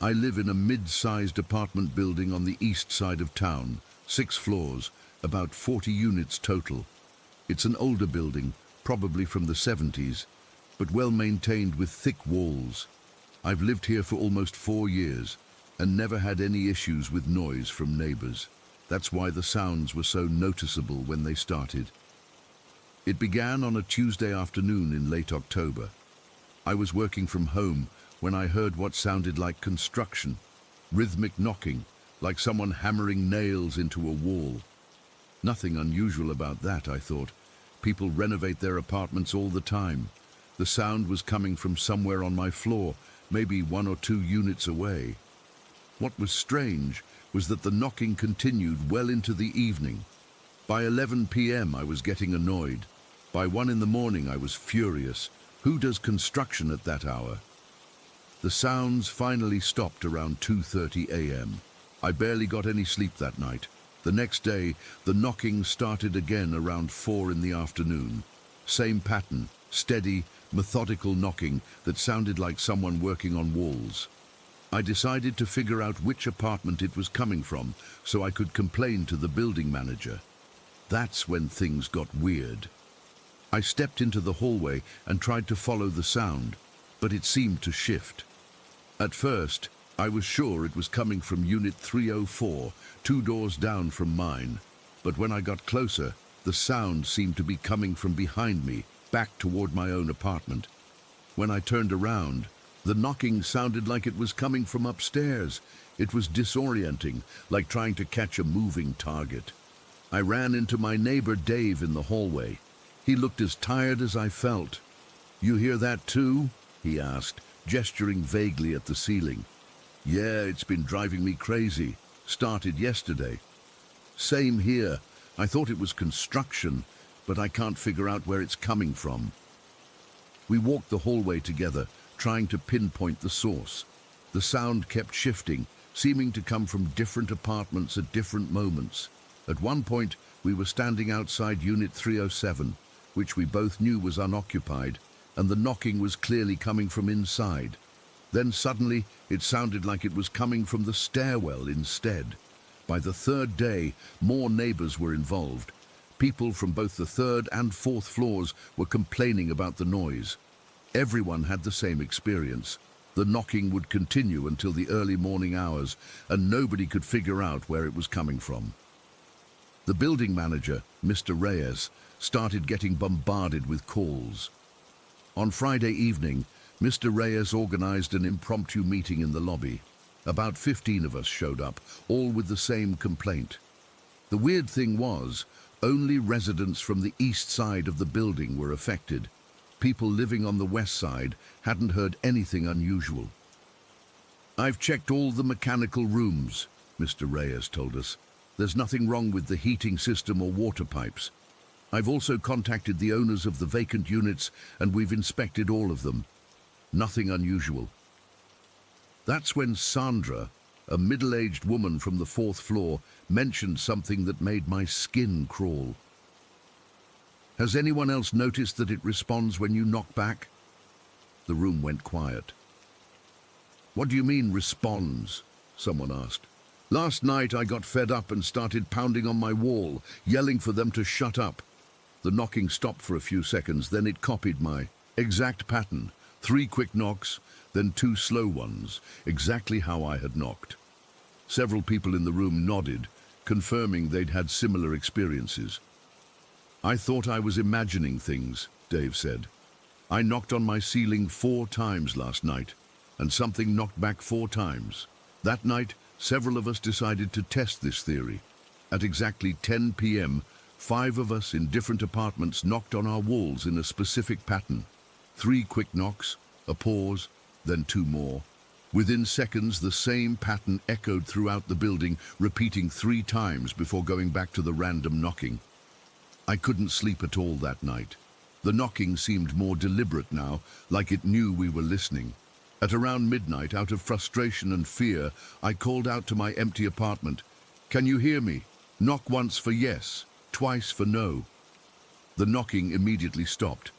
I live in a mid-sized apartment building on the east side of town, 6 floors, about 40 units total. It's an older building, probably from the 70s, but well maintained with thick walls. I've lived here for almost 4 years and never had any issues with noise from neighbors. That's why the sounds were so noticeable when they started. It began on a Tuesday afternoon in late October. I was working from home when I heard what sounded like construction, rhythmic knocking, like someone hammering nails into a wall. Nothing unusual about that, I thought. People renovate their apartments all the time. The sound was coming from somewhere on my floor, maybe 1 or 2 units away. What was strange was that the knocking continued well into the evening. By 11 p.m. I was getting annoyed. By 1 in the morning I was furious. Who does construction at that hour? The sounds finally stopped around 2:30 a.m. I barely got any sleep that night. The next day, the knocking started again around 4 in the afternoon. Same pattern, steady, methodical knocking that sounded like someone working on walls. I decided to figure out which apartment it was coming from so I could complain to the building manager. That's when things got weird. I stepped into the hallway and tried to follow the sound, but it seemed to shift. At first, I was sure it was coming from Unit 304, 2 doors down from mine. But when I got closer, the sound seemed to be coming from behind me, back toward my own apartment. When I turned around, the knocking sounded like it was coming from upstairs. It was disorienting, like trying to catch a moving target. I ran into my neighbor Dave in the hallway. He looked as tired as I felt. "You hear that too?" he asked, gesturing vaguely at the ceiling. "Yeah, it's been driving me crazy. Started yesterday." "Same here. I thought it was construction, but I can't figure out where it's coming from." We walked the hallway together, trying to pinpoint the source. The sound kept shifting, seeming to come from different apartments at different moments. At one point, we were standing outside Unit 307, which we both knew was unoccupied, and the knocking was clearly coming from inside. Then suddenly, it sounded like it was coming from the stairwell instead. By the third day, more neighbors were involved. People from both the third and fourth floors were complaining about the noise. Everyone had the same experience. The knocking would continue until the early morning hours, and nobody could figure out where it was coming from. The building manager, Mr. Reyes, started getting bombarded with calls. On Friday evening, Mr. Reyes organized an impromptu meeting in the lobby. About 15 of us showed up, all with the same complaint. The weird thing was, only residents from the east side of the building were affected. People living on the west side hadn't heard anything unusual. "I've checked all the mechanical rooms," Mr. Reyes told us. "There's nothing wrong with the heating system or water pipes. I've also contacted the owners of the vacant units and we've inspected all of them. Nothing unusual." That's when Sandra, a middle-aged woman from the 4th floor, mentioned something that made my skin crawl. "Has anyone else noticed that it responds when you knock back?" The room went quiet. "What do you mean, responds?" someone asked. "Last night I got fed up and started pounding on my wall, yelling for them to shut up. The knocking stopped for a few seconds, then it copied my exact pattern. 3 quick knocks, then 2 slow ones, exactly how I had knocked." Several people in the room nodded, confirming they'd had similar experiences. "I thought I was imagining things," Dave said. "I knocked on my ceiling 4 times last night, and something knocked back 4 times. That night, several of us decided to test this theory. At exactly 10 p.m., 5 of us in different apartments knocked on our walls in a specific pattern. 3 quick knocks, a pause, then 2 more. Within seconds, the same pattern echoed throughout the building, repeating 3 times before going back to the random knocking. I couldn't sleep at all that night. The knocking seemed more deliberate now, like it knew we were listening. At around midnight, out of frustration and fear, I called out to my empty apartment, "Can you hear me? Knock once for yes, twice for no." The knocking immediately stopped.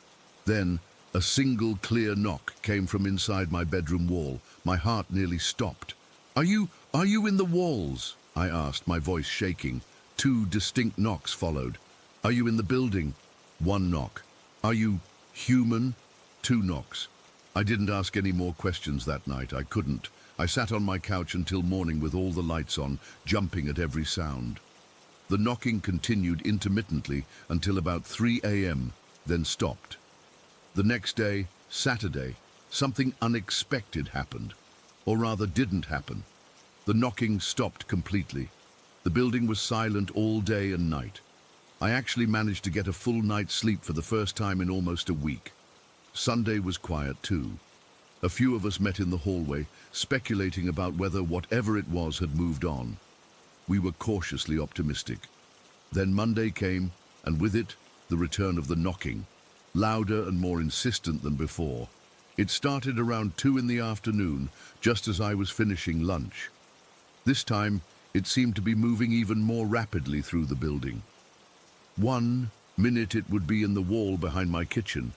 Then, a single clear knock came from inside my bedroom wall. My heart nearly stopped. Are you in the walls?" I asked, my voice shaking. 2 distinct knocks followed. "Are you in the building?" 1 knock. "Are you human?" 2 knocks. I didn't ask any more questions that night. I couldn't. I sat on my couch until morning with all the lights on, jumping at every sound. The knocking continued intermittently until about 3 a.m., then stopped. The next day, Saturday, something unexpected happened. Or rather, didn't happen. The knocking stopped completely. The building was silent all day and night. I actually managed to get a full night's sleep for the first time in almost a week. Sunday was quiet too. A few of us met in the hallway, speculating about whether whatever it was had moved on. We were cautiously optimistic. Then Monday came, and with it, the return of the knocking, louder and more insistent than before. It started around 2 in the afternoon, just as I was finishing lunch. This time, it seemed to be moving even more rapidly through the building. 1 minute it would be in the wall behind my kitchen.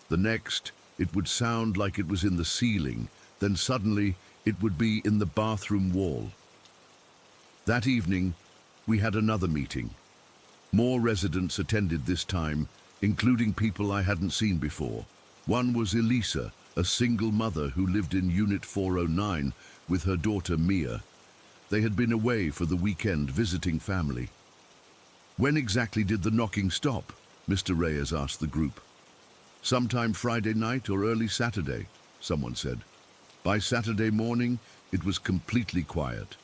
The next, it would sound like it was in the ceiling, then suddenly it would be in the bathroom wall. That evening, we had another meeting. More residents attended this time, including people I hadn't seen before. One was Elisa, a single mother who lived in Unit 409 with her daughter Mia. They had been away for the weekend visiting family. "When exactly did the knocking stop?" Mr. Reyes asked the group. "Sometime Friday night or early Saturday," someone said. "By Saturday morning, it was completely quiet."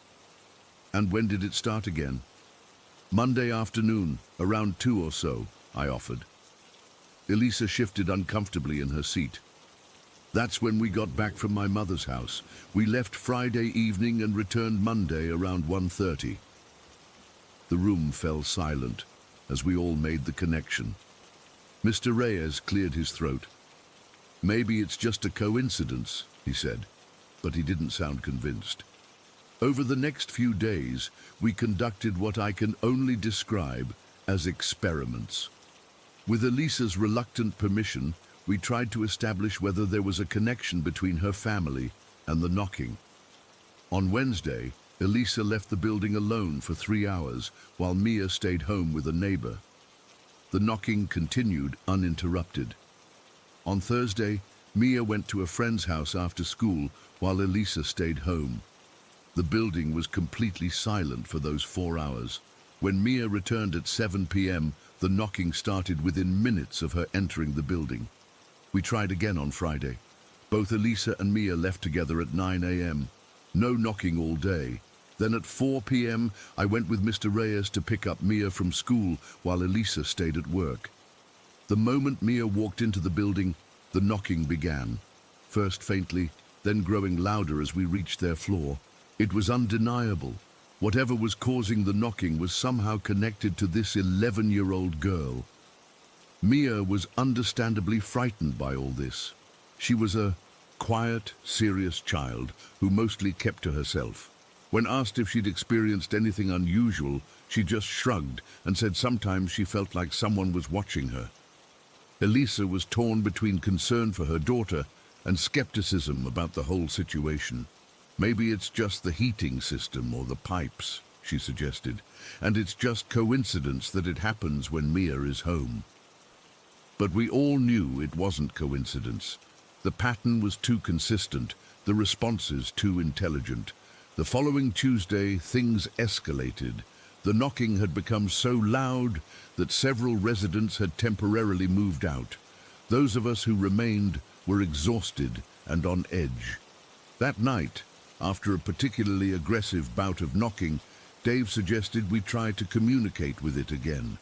"And when did it start again?" "Monday afternoon, around 2 or so," I offered. Elisa shifted uncomfortably in her seat. "That's when we got back from my mother's house. We left Friday evening and returned Monday around 1:30. The room fell silent as we all made the connection. Mr. Reyes cleared his throat. "Maybe it's just a coincidence," he said, but he didn't sound convinced. Over the next few days, we conducted what I can only describe as experiments. With Elisa's reluctant permission, we tried to establish whether there was a connection between her family and the knocking. On Wednesday, Elisa left the building alone for 3 hours, while Mia stayed home with a neighbor. The knocking continued uninterrupted. On Thursday, Mia went to a friend's house after school, while Elisa stayed home. The building was completely silent for those 4 hours. When Mia returned at 7 p.m., the knocking started within minutes of her entering the building. We tried again on Friday. Both Elisa and Mia left together at 9 a.m. No knocking all day. Then at 4 p.m., I went with Mr. Reyes to pick up Mia from school while Elisa stayed at work. The moment Mia walked into the building, the knocking began. First faintly, then growing louder as we reached their floor. It was undeniable. Whatever was causing the knocking was somehow connected to this 11-year-old girl. Mia was understandably frightened by all this. She was a quiet, serious child who mostly kept to herself. When asked if she'd experienced anything unusual, she just shrugged and said sometimes she felt like someone was watching her. Elisa was torn between concern for her daughter and skepticism about the whole situation. "Maybe it's just the heating system or the pipes," she suggested, "and it's just coincidence that it happens when Mia is home." But we all knew it wasn't coincidence. The pattern was too consistent, the responses too intelligent. The following Tuesday, things escalated. The knocking had become so loud that several residents had temporarily moved out. Those of us who remained were exhausted and on edge. That night, after a particularly aggressive bout of knocking, Dave suggested we try to communicate with it again.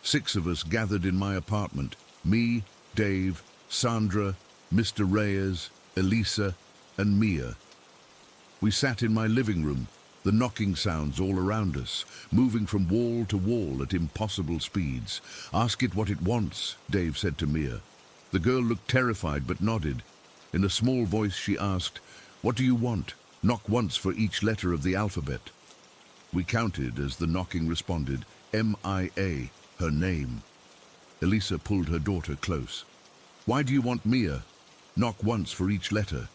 6 of us gathered in my apartment: me, Dave, Sandra, Mr. Reyes, Elisa, and Mia. We sat in my living room, the knocking sounds all around us, moving from wall to wall at impossible speeds. "Ask it what it wants," Dave said to Mia. The girl looked terrified but nodded. In a small voice she asked, "What do you want? Knock once for each letter of the alphabet." We counted as the knocking responded, M-I-A, her name. Elisa pulled her daughter close. "Why do you want Mia? Knock once for each letter."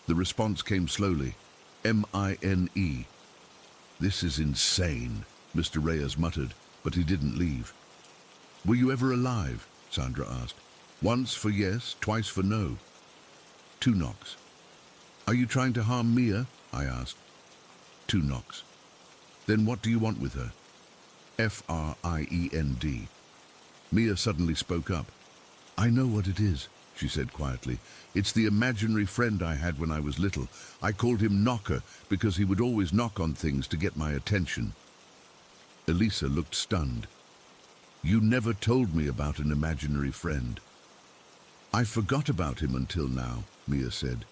The response came slowly, M-I-N-E. "This is insane," Mr. Reyes muttered, but he didn't leave. "Were you ever alive?" Sandra asked. "Once for yes, twice for no." 2 knocks. "Are you trying to harm Mia?" I asked. 2 knocks. "Then what do you want with her?" F-R-I-E-N-D. Mia suddenly spoke up. "I know what it is," she said quietly. "It's the imaginary friend I had when I was little. I called him Knocker because he would always knock on things to get my attention." Elisa looked stunned. "You never told me about an imaginary friend." "I forgot about him until now," Mia said.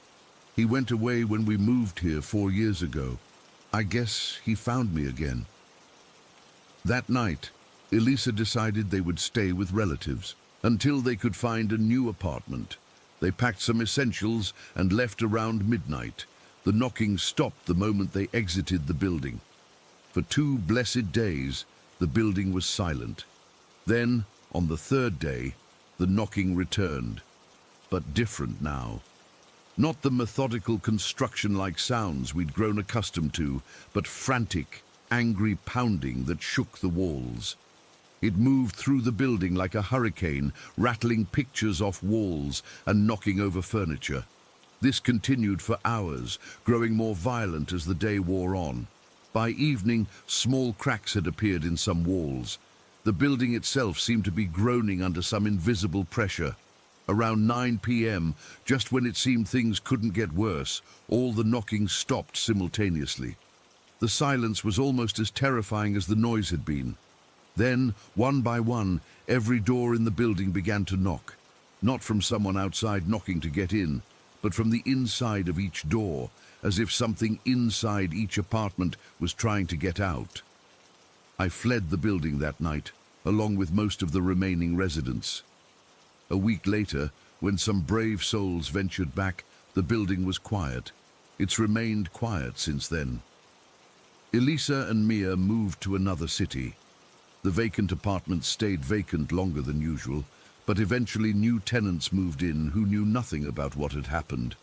"He went away when we moved here 4 years ago. I guess he found me again." That night, Elisa decided they would stay with relatives until they could find a new apartment. They packed some essentials and left around midnight. The knocking stopped the moment they exited the building. For 2 blessed days, the building was silent. Then, on the 3rd day, The knocking returned, but different now. Not the methodical construction-like sounds we'd grown accustomed to, but frantic, angry pounding that shook the walls. It moved through the building like a hurricane, rattling pictures off walls and knocking over furniture. This continued for hours, growing more violent as the day wore on. By evening, small cracks had appeared in some walls. The building itself seemed to be groaning under some invisible pressure. Around 9 p.m., just when it seemed things couldn't get worse, all the knocking stopped simultaneously. The silence was almost as terrifying as the noise had been. Then, one by one, every door in the building began to knock. Not from someone outside knocking to get in, but from the inside of each door, as if something inside each apartment was trying to get out. I fled the building that night, along with most of the remaining residents. A week later, when some brave souls ventured back, the building was quiet. It's remained quiet since then. Elisa and Mia moved to another city. The vacant apartment stayed vacant longer than usual, but eventually new tenants moved in who knew nothing about what had happened.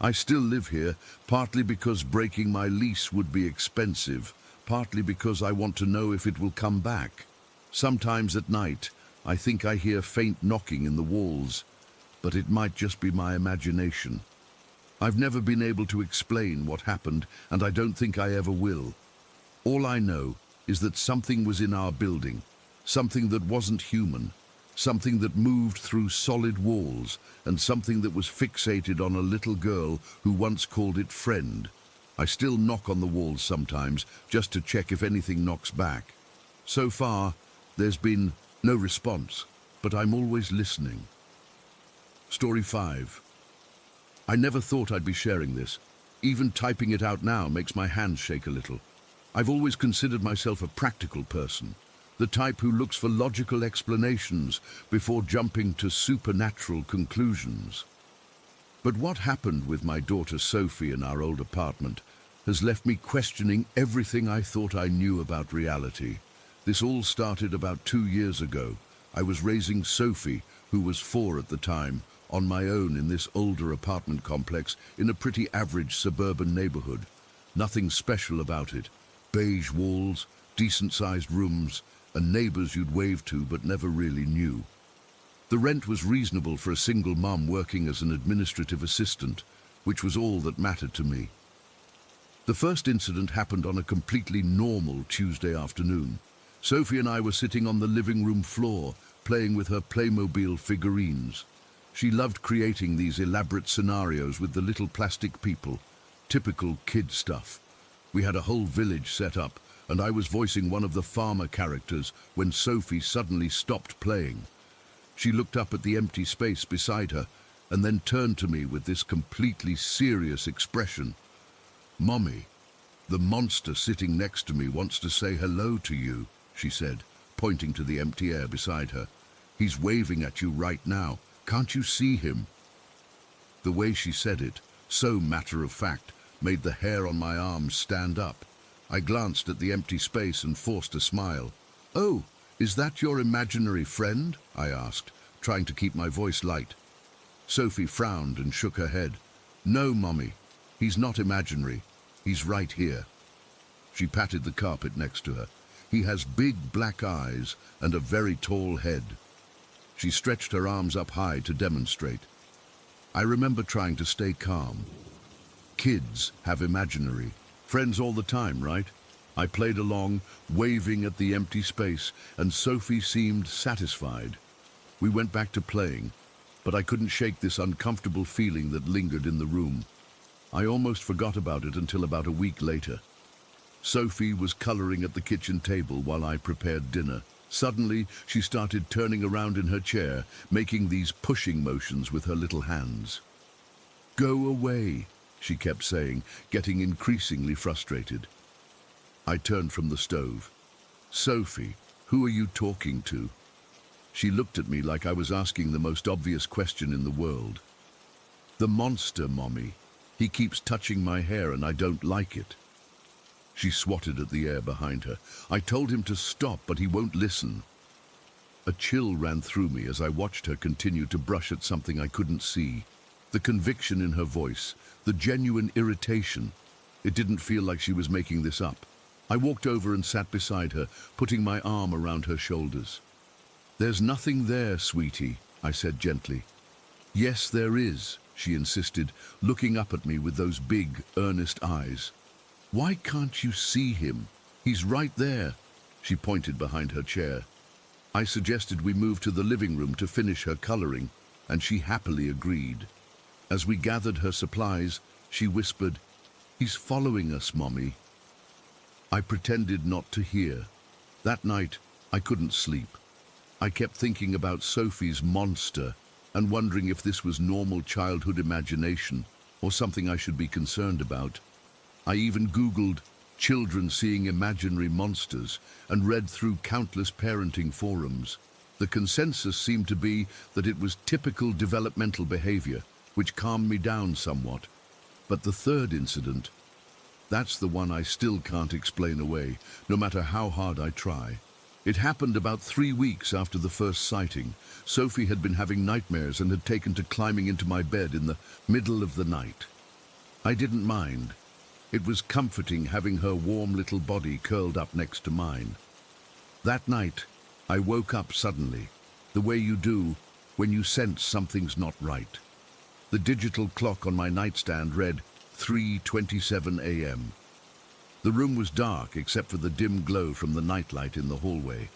I still live here, partly because breaking my lease would be expensive, partly because I want to know if it will come back. Sometimes at night, I think I hear faint knocking in the walls, but it might just be my imagination. I've never been able to explain what happened, and I don't think I ever will. All I know is that something was in our building, something that wasn't human, something that moved through solid walls, and something that was fixated on a little girl who once called it friend. I still knock on the walls sometimes, just to check if anything knocks back. So far, there's been no response, but I'm always listening. Story 5. I never thought I'd be sharing this. Even typing it out now makes my hands shake a little. I've always considered myself a practical person, the type who looks for logical explanations before jumping to supernatural conclusions. But what happened with my daughter Sophie in our old apartment has left me questioning everything I thought I knew about reality. This all started about 2 years ago. I was raising Sophie, who was 4 at the time, on my own in this older apartment complex in a pretty average suburban neighborhood. Nothing special about it. Beige walls, decent-sized rooms, and neighbors you'd wave to but never really knew. The rent was reasonable for a single mum working as an administrative assistant, which was all that mattered to me. The first incident happened on a completely normal Tuesday afternoon. Sophie and I were sitting on the living room floor, playing with her Playmobil figurines. She loved creating these elaborate scenarios with the little plastic people, typical kid stuff. We had a whole village set up, and I was voicing one of the farmer characters when Sophie suddenly stopped playing. She looked up at the empty space beside her, and then turned to me with this completely serious expression. "Mommy, the monster sitting next to me wants to say hello to you," she said, pointing to the empty air beside her. "He's waving at you right now. Can't you see him?" The way she said it, so matter-of-fact, made the hair on my arms stand up. I glanced at the empty space and forced a smile. "Oh, is that your imaginary friend?" I asked, trying to keep my voice light. Sophie frowned and shook her head. "No, Mommy, he's not imaginary. He's right here." She patted the carpet next to her. "He has big black eyes and a very tall head." She stretched her arms up high to demonstrate. I remember trying to stay calm. Kids have imaginary friends all the time, right? I played along, waving at the empty space, and Sophie seemed satisfied. We went back to playing, but I couldn't shake this uncomfortable feeling that lingered in the room. I almost forgot about it until about a week later. Sophie was coloring at the kitchen table while I prepared dinner. Suddenly, she started turning around in her chair, making these pushing motions with her little hands. "Go away," she kept saying, getting increasingly frustrated. I turned from the stove. "Sophie, who are you talking to?" She looked at me like I was asking the most obvious question in the world. "The monster, Mommy. He keeps touching my hair and I don't like it." She swatted at the air behind her. "I told him to stop, but he won't listen." A chill ran through me as I watched her continue to brush at something I couldn't see. The conviction in her voice, the genuine irritation. It didn't feel like she was making this up. I walked over and sat beside her, putting my arm around her shoulders. "There's nothing there, sweetie," I said gently. "Yes, there is," she insisted, looking up at me with those big, earnest eyes. "Why can't you see him? He's right there." She pointed behind her chair. I suggested we move to the living room to finish her coloring, and she happily agreed. As we gathered her supplies, she whispered, "He's following us, Mommy." I pretended not to hear. That night, I couldn't sleep. I kept thinking about Sophie's monster and wondering if this was normal childhood imagination or something I should be concerned about. I even Googled children seeing imaginary monsters and read through countless parenting forums. The consensus seemed to be that it was typical developmental behavior, which calmed me down somewhat. But the third incident, that's the one I still can't explain away, no matter how hard I try. It happened about 3 weeks after the first sighting. Sophie had been having nightmares and had taken to climbing into my bed in the middle of the night. I didn't mind. It was comforting having her warm little body curled up next to mine. That night, I woke up suddenly, the way you do when you sense something's not right. The digital clock on my nightstand read 3:27 a.m. The room was dark except for the dim glow from the nightlight in the hallway.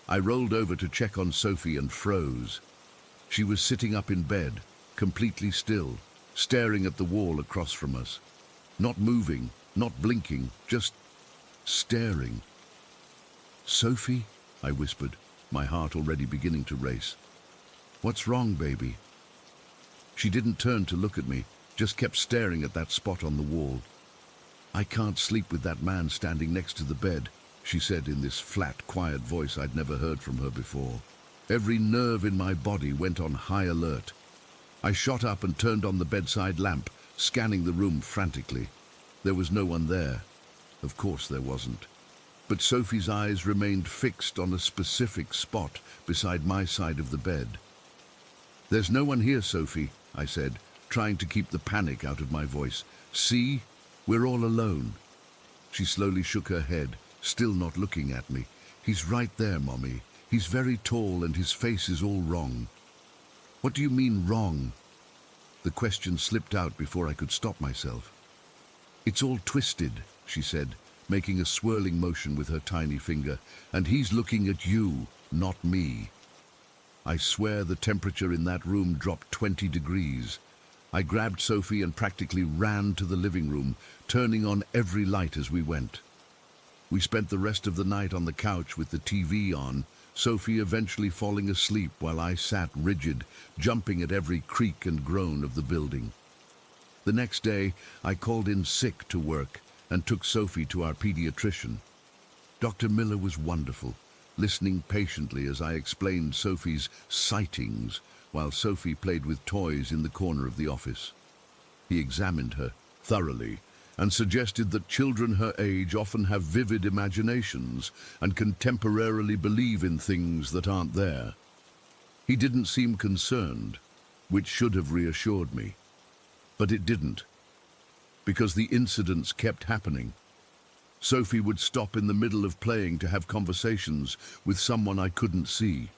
I rolled over to check on Sophie and froze. She was sitting up in bed, completely still, staring at the wall across from us. Not moving, not blinking, just staring. "Sophie?" I whispered, my heart already beginning to race. "What's wrong, baby?" She didn't turn to look at me, just kept staring at that spot on the wall. "I can't sleep with that man standing next to the bed," she said in this flat, quiet voice I'd never heard from her before. Every nerve in my body went on high alert. I shot up and turned on the bedside lamp, scanning the room frantically. There was no one there. Of course there wasn't. But Sophie's eyes remained fixed on a specific spot beside my side of the bed. "There's no one here, Sophie," I said, trying to keep the panic out of my voice. "See? We're all alone." She slowly shook her head, still not looking at me. "He's right there, Mommy. He's very tall and his face is all wrong." "What do you mean, wrong?" The question slipped out before I could stop myself. "It's all twisted," she said, making a swirling motion with her tiny finger. "And he's looking at you, not me." I swear the temperature in that room dropped 20 degrees. I grabbed Sophie and practically ran to the living room, turning on every light as we went. We spent the rest of the night on the couch with the TV on, Sophie eventually falling asleep while I sat rigid, jumping at every creak and groan of the building. The next day, I called in sick to work and took Sophie to our pediatrician. Dr. Miller was wonderful, listening patiently as I explained Sophie's sightings, while Sophie played with toys in the corner of the office. He examined her thoroughly and suggested that children her age often have vivid imaginations and can temporarily believe in things that aren't there. He didn't seem concerned, which should have reassured me. But it didn't, because the incidents kept happening. Sophie would stop in the middle of playing to have conversations with someone I couldn't see.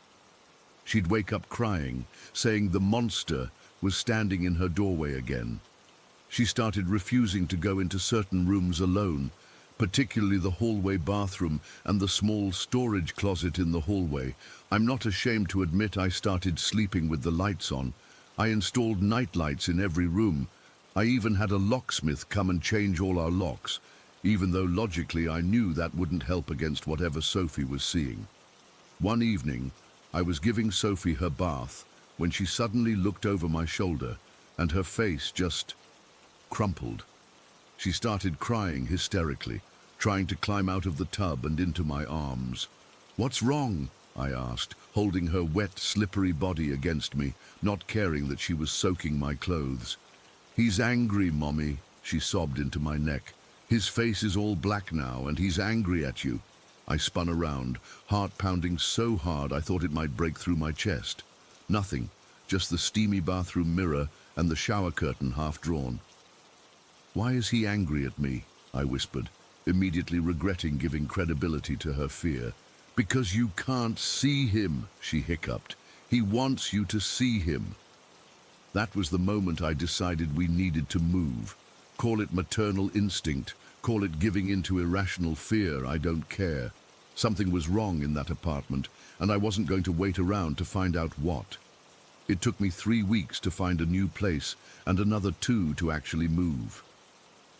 She'd wake up crying, saying the monster was standing in her doorway again. She started refusing to go into certain rooms alone, particularly the hallway bathroom and the small storage closet in the hallway. I'm not ashamed to admit I started sleeping with the lights on. I installed night lights in every room. I even had a locksmith come and change all our locks, even though logically I knew that wouldn't help against whatever Sophie was seeing. One evening, I was giving Sophie her bath when she suddenly looked over my shoulder and her face just crumpled. She started crying hysterically, trying to climb out of the tub and into my arms. "What's wrong?" I asked, holding her wet, slippery body against me, not caring that she was soaking my clothes. "He's angry, Mommy," she sobbed into my neck. "His face is all black now and he's angry at you." I spun around, heart pounding so hard I thought it might break through my chest. Nothing, just the steamy bathroom mirror and the shower curtain half drawn. "Why is he angry at me?" I whispered, immediately regretting giving credibility to her fear. "Because you can't see him," she hiccuped. "He wants you to see him." That was the moment I decided we needed to move. Call it maternal instinct, call it giving into irrational fear, I don't care. Something was wrong in that apartment, and I wasn't going to wait around to find out what. It took me 3 weeks to find a new place and another 2 to actually move.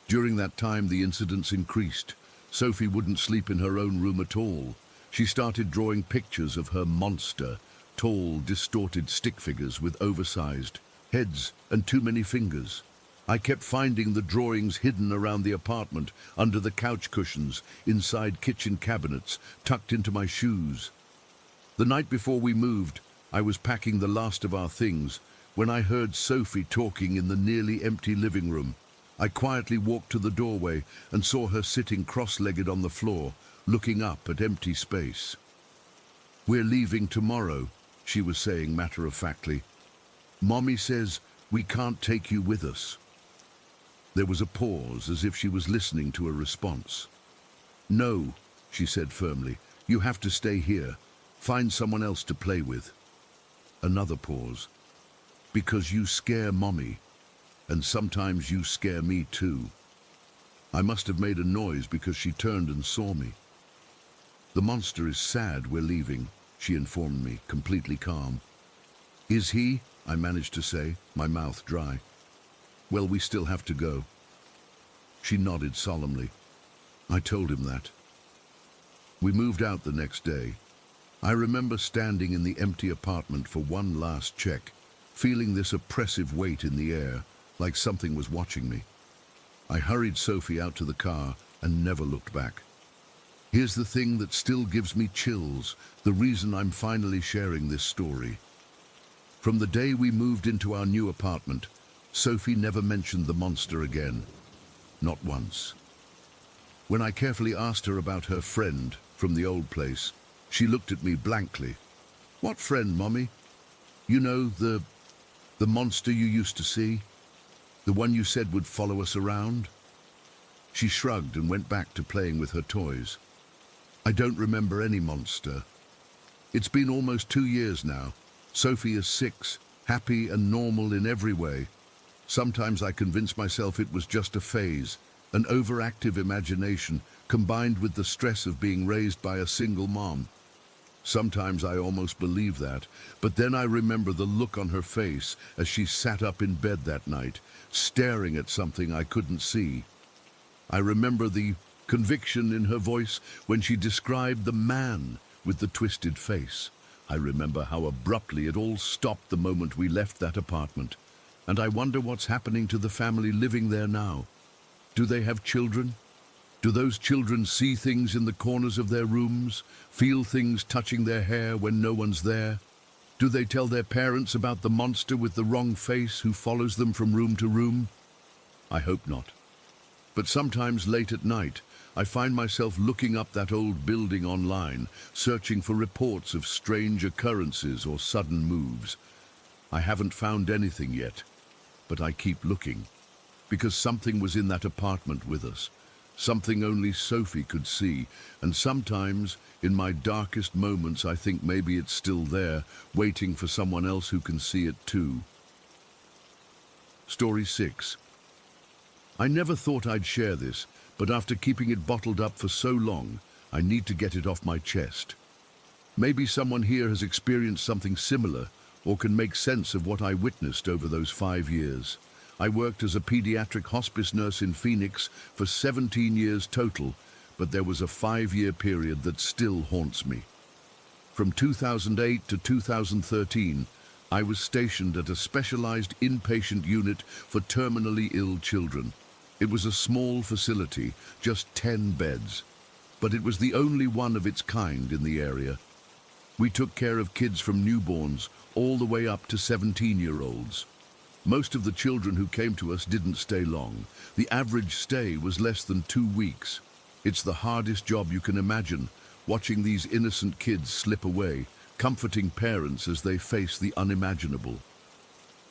During that time, the incidents increased. Sophie wouldn't sleep in her own room at all. She started drawing pictures of her monster, tall, distorted stick figures with oversized heads and too many fingers. I kept finding the drawings hidden around the apartment, under the couch cushions, inside kitchen cabinets, tucked into my shoes. The night before we moved, I was packing the last of our things when I heard Sophie talking in the nearly empty living room. I quietly walked to the doorway and saw her sitting cross-legged on the floor, looking up at empty space. "We're leaving tomorrow," she was saying matter-of-factly. "Mommy says we can't take you with us." There was a pause, as if she was listening to a response. "No," she said firmly, "you have to stay here. Find someone else to play with." Another pause. "Because you scare Mommy, and sometimes you scare me too." I must have made a noise because she turned and saw me. "The monster is sad we're leaving," she informed me, completely calm. "Is he?" I managed to say, my mouth dry. "Well, we still have to go." She nodded solemnly. I told him that. We moved out the next day. I remember standing in the empty apartment for one last check, feeling this oppressive weight in the air, like something was watching me. I hurried Sophie out to the car and never looked back. Here's the thing that still gives me chills, the reason I'm finally sharing this story. From the day we moved into our new apartment, Sophie never mentioned the monster again. Not once. When I carefully asked her about her friend from the old place, she looked at me blankly. "What friend, Mommy? You know, the monster you used to see? The one you said would follow us around?" She shrugged and went back to playing with her toys. "I don't remember any monster. It's been almost 2 years now. Sophie is 6, happy and normal in every way. Sometimes I convince myself it was just a phase, an overactive imagination combined with the stress of being raised by a single mom. Sometimes I almost believe that, but then I remember the look on her face as she sat up in bed that night, staring at something I couldn't see. I remember the conviction in her voice when she described the man with the twisted face. I remember how abruptly it all stopped the moment we left that apartment. And I wonder what's happening to the family living there now. Do they have children? Do those children see things in the corners of their rooms, feel things touching their hair when no one's there? Do they tell their parents about the monster with the wrong face who follows them from room to room? I hope not. But sometimes late at night, I find myself looking up that old building online, searching for reports of strange occurrences or sudden moves. I haven't found anything yet, but I keep looking, because something was in that apartment with us, something only Sophie could see, and sometimes, in my darkest moments, I think maybe it's still there, waiting for someone else who can see it too. Story 6. I never thought I'd share this, but after keeping it bottled up for so long, I need to get it off my chest. Maybe someone here has experienced something similar, or can make sense of what I witnessed over those 5 years. I worked as a pediatric hospice nurse in Phoenix for 17 years total, but there was a 5-year period that still haunts me. From 2008 to 2013, I was stationed at a specialized inpatient unit for terminally ill children. It was a small facility, just 10 beds, but it was the only one of its kind in the area. We took care of kids from newborns all the way up to 17-year-olds. Most of the children who came to us didn't stay long. The average stay was less than 2 weeks. It's the hardest job you can imagine, watching these innocent kids slip away, comforting parents as they face the unimaginable.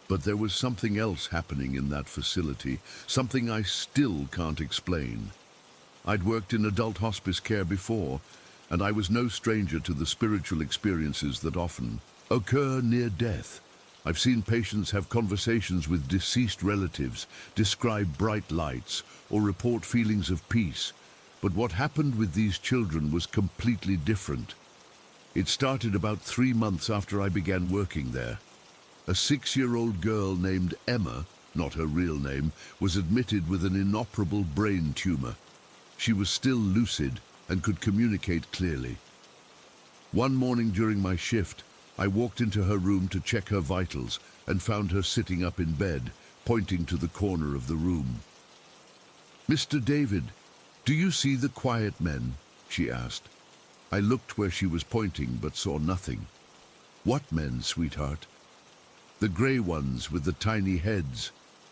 But there was something else happening in that facility, something I still can't explain. I'd worked in adult hospice care before, and I was no stranger to the spiritual experiences that often occur near death. I've seen patients have conversations with deceased relatives, describe bright lights, or report feelings of peace. But what happened with these children was completely different. It started about 3 months after I began working there. A 6-year-old girl named Emma, not her real name, was admitted with an inoperable brain tumor. She was still lucid and could communicate clearly. One morning during my shift, I walked into her room to check her vitals and found her sitting up in bed, pointing to the corner of the room. "Mr. David, do you see the quiet men?" she asked. I looked where she was pointing but saw nothing. "What men, sweetheart?" "The grey ones with the tiny heads.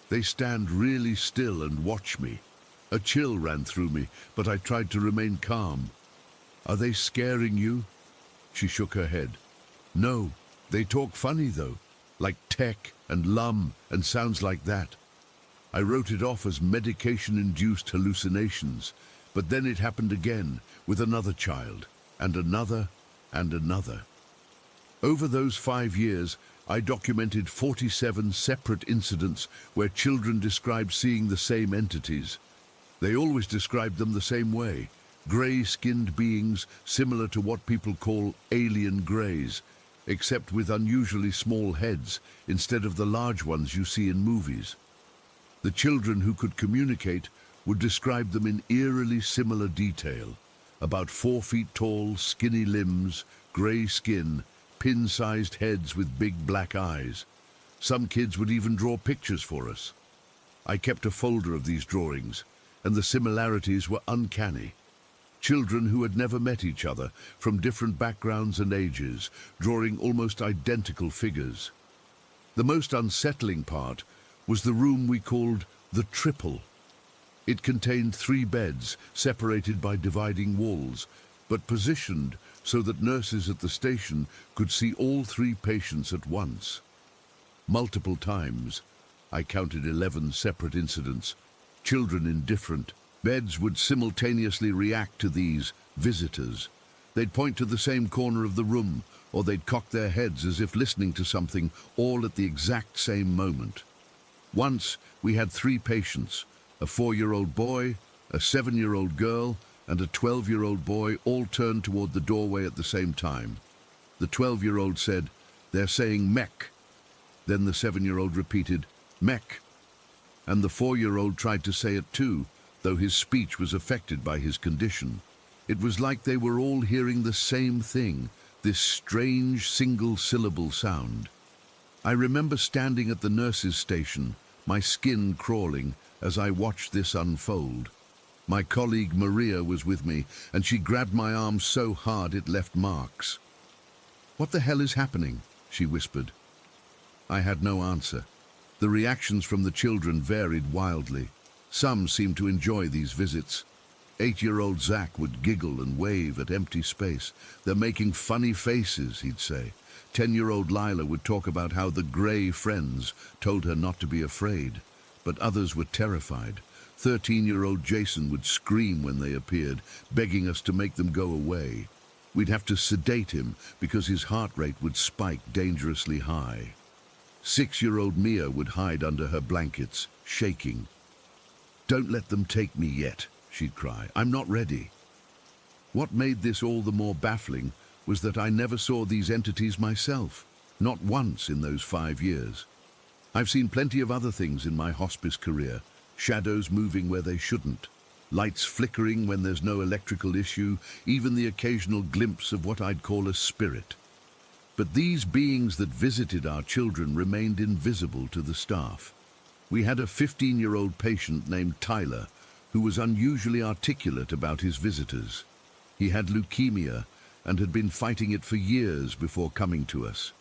They stand really still and watch me." A chill ran through me, but I tried to remain calm. "Are they scaring you?" She shook her head. "No, they talk funny though, like tech and lum and sounds like that." I wrote it off as medication-induced hallucinations, but then it happened again with another child, and another, and another. Over those 5 years, I documented 47 separate incidents where children described seeing the same entities. They always described them the same way, grey-skinned beings similar to what people call alien greys, except with unusually small heads instead of the large ones you see in movies. The children who could communicate would describe them in eerily similar detail, about 4 feet tall, skinny limbs, grey skin, pin-sized heads with big black eyes. Some kids would even draw pictures for us. I kept a folder of these drawings, and the similarities were uncanny. Children who had never met each other, from different backgrounds and ages, drawing almost identical figures. The most unsettling part was the room we called the triple. It contained 3 beds, separated by dividing walls, but positioned so that nurses at the station could see all 3 patients at once. Multiple times, I counted 11 separate incidents, children in different beds would simultaneously react to these visitors. They'd point to the same corner of the room, or they'd cock their heads as if listening to something, all at the exact same moment. Once, we had 3 patients, a 4-year-old boy, a 7-year-old girl, and a 12-year-old boy, all turned toward the doorway at the same time. The 12-year-old said, "They're saying mech." Then the 7-year-old repeated, "Mech." And the 4-year-old tried to say it too, though his speech was affected by his condition. It was like they were all hearing the same thing, this strange single-syllable sound. I remember standing at the nurse's station, my skin crawling, as I watched this unfold. My colleague Maria was with me, and she grabbed my arm so hard it left marks. "What the hell is happening?" she whispered. I had no answer. The reactions from the children varied wildly. Some seemed to enjoy these visits. 8-year-old Zach would giggle and wave at empty space. "They're making funny faces," he'd say. 10-year-old Lila would talk about how the grey friends told her not to be afraid, but others were terrified. 13-year-old Jason would scream when they appeared, begging us to make them go away. We'd have to sedate him because his heart rate would spike dangerously high. 6-year-old Mia would hide under her blankets, shaking. "Don't let them take me yet," she'd cry. "I'm not ready." What made this all the more baffling was that I never saw these entities myself, not once in those 5 years. I've seen plenty of other things in my hospice career, shadows moving where they shouldn't, lights flickering when there's no electrical issue, even the occasional glimpse of what I'd call a spirit. But these beings that visited our children remained invisible to the staff. We had a 15-year-old patient named Tyler, who was unusually articulate about his visitors. He had leukemia and had been fighting it for years before coming to us.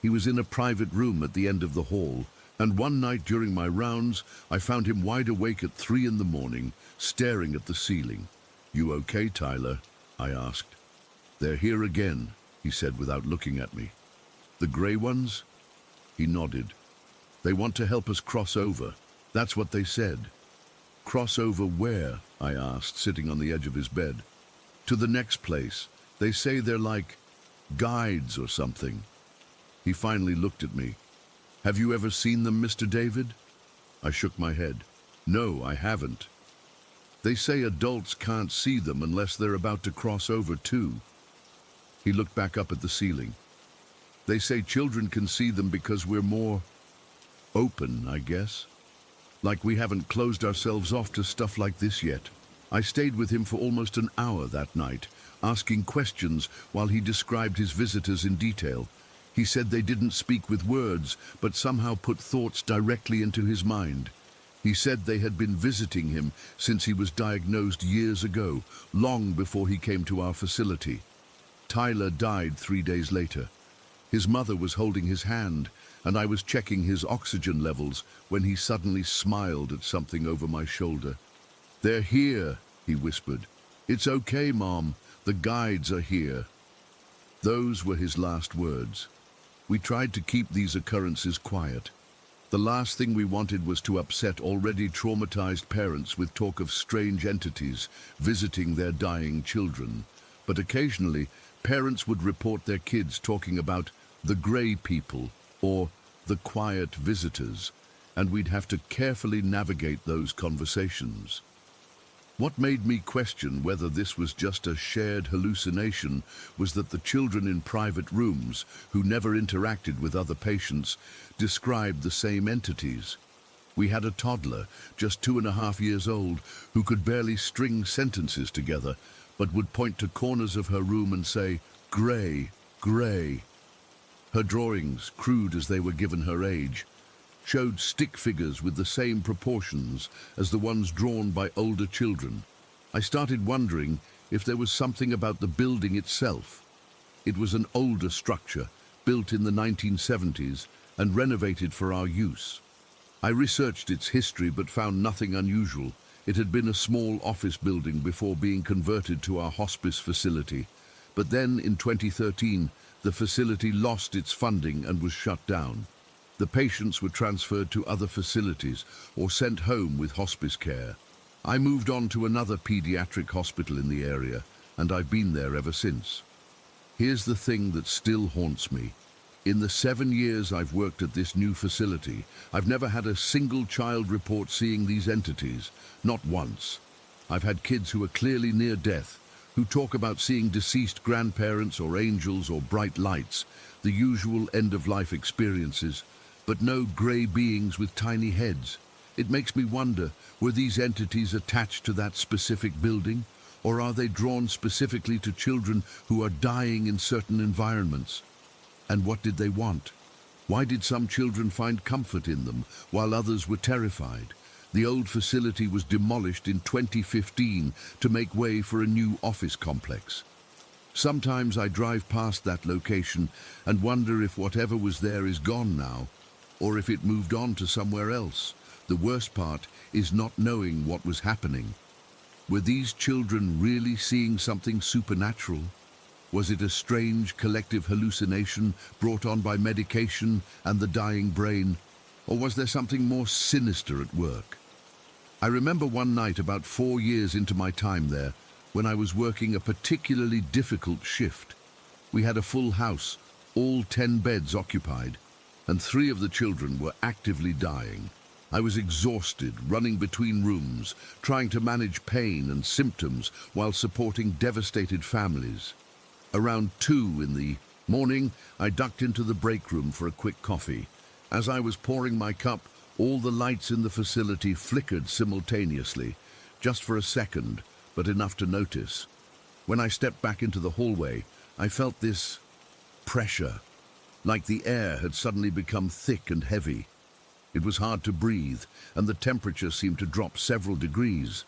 He was in a private room at the end of the hall, and one night during my rounds, I found him wide awake at 3 in the morning, staring at the ceiling. "You okay, Tyler?" I asked. "They're here again," he said without looking at me. "The grey ones?" He nodded. "They want to help us cross over. That's what they said." "Cross over where?" I asked, sitting on the edge of his bed. "To the next place. They say they're like guides or something." He finally looked at me. "Have you ever seen them, Mr. David?" I shook my head. "No, I haven't." "They say adults can't see them unless they're about to cross over too." He looked back up at the ceiling. "They say children can see them because we're more open, I guess. Like we haven't closed ourselves off to stuff like this yet." I stayed with him for almost an hour that night, asking questions while he described his visitors in detail. He said they didn't speak with words, but somehow put thoughts directly into his mind. He said they had been visiting him since he was diagnosed years ago, long before he came to our facility. Tyler died 3 days later. His mother was holding his hand, and I was checking his oxygen levels when he suddenly smiled at something over my shoulder. "They're here," he whispered. "It's okay, Mom. The guides are here." Those were his last words. We tried to keep these occurrences quiet. The last thing we wanted was to upset already traumatized parents with talk of strange entities visiting their dying children. But occasionally, parents would report their kids talking about the grey people or the quiet visitors, and we'd have to carefully navigate those conversations. What made me question whether this was just a shared hallucination was that the children in private rooms, who never interacted with other patients, described the same entities. We had a toddler, just 2.5 years old, who could barely string sentences together, but would point to corners of her room and say, "Grey, grey." Her drawings, crude as they were given her age, showed stick figures with the same proportions as the ones drawn by older children. I started wondering if there was something about the building itself. It was an older structure, built in the 1970s and renovated for our use. I researched its history but found nothing unusual. It had been a small office building before being converted to our hospice facility. But then, in 2013, the facility lost its funding and was shut down. The patients were transferred to other facilities or sent home with hospice care. I moved on to another pediatric hospital in the area, and I've been there ever since. Here's the thing that still haunts me. In the 7 years I've worked at this new facility, I've never had a single child report seeing these entities, not once. I've had kids who are clearly near death, who talk about seeing deceased grandparents or angels or bright lights, the usual end-of-life experiences, but no grey beings with tiny heads. It makes me wonder, were these entities attached to that specific building, or are they drawn specifically to children who are dying in certain environments? And what did they want? Why did some children find comfort in them, while others were terrified? The old facility was demolished in 2015 to make way for a new office complex. Sometimes I drive past that location and wonder if whatever was there is gone now, or if it moved on to somewhere else. The worst part is not knowing what was happening. Were these children really seeing something supernatural? Was it a strange collective hallucination brought on by medication and the dying brain? Or was there something more sinister at work? I remember one night about 4 years into my time there, when I was working a particularly difficult shift. We had a full house, all 10 beds occupied, and 3 of the children were actively dying. I was exhausted, running between rooms, trying to manage pain and symptoms while supporting devastated families. Around 2 in the morning, I ducked into the break room for a quick coffee. As I was pouring my cup, all the lights in the facility flickered simultaneously, just for a second, but enough to notice. When I stepped back into the hallway, I felt this pressure, like the air had suddenly become thick and heavy. It was hard to breathe, and the temperature seemed to drop several degrees.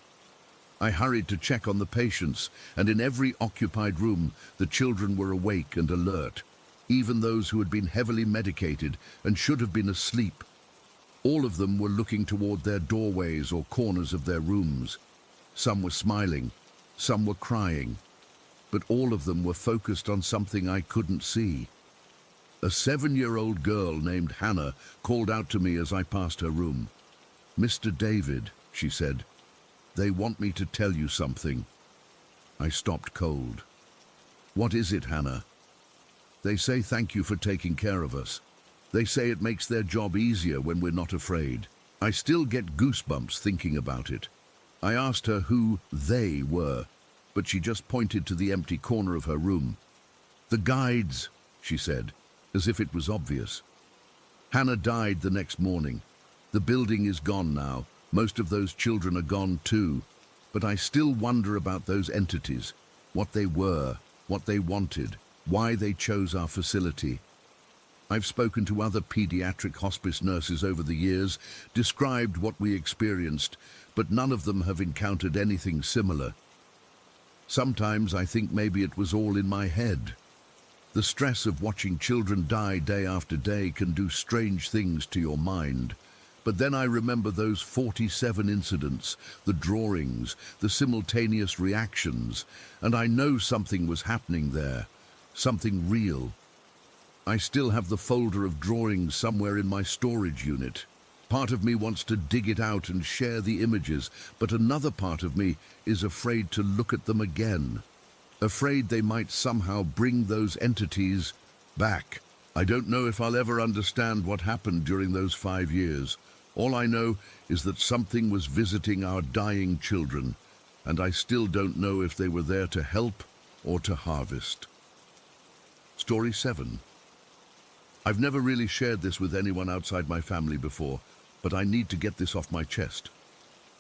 I hurried to check on the patients, and in every occupied room, the children were awake and alert, even those who had been heavily medicated and should have been asleep. All of them were looking toward their doorways or corners of their rooms. Some were smiling, some were crying. but all of them were focused on something I couldn't see. A 7-year-old girl named Hannah called out to me as I passed her room. "Mr. David," she said, "they want me to tell you something." I stopped cold. "What is it, Hannah?" "They say thank you for taking care of us. They say it makes their job easier when we're not afraid." I still get goosebumps thinking about it. I asked her who they were, but she just pointed to the empty corner of her room. "The guides," she said, as if it was obvious. Hannah died the next morning. The building is gone now. Most of those children are gone too. But I still wonder about those entities, what they were, what they wanted, why they chose our facility. I've spoken to other pediatric hospice nurses over the years, described what we experienced, but none of them have encountered anything similar. Sometimes I think maybe it was all in my head. The stress of watching children die day after day can do strange things to your mind. But then I remember those 47 incidents, the drawings, the simultaneous reactions, and I know something was happening there, something real. I still have the folder of drawings somewhere in my storage unit. Part of me wants to dig it out and share the images, but another part of me is afraid to look at them again. Afraid they might somehow bring those entities back. I don't know if I'll ever understand what happened during those 5 years. All I know is that something was visiting our dying children, and I still don't know if they were there to help or to harvest. Story 7. I've never really shared this with anyone outside my family before, but I need to get this off my chest.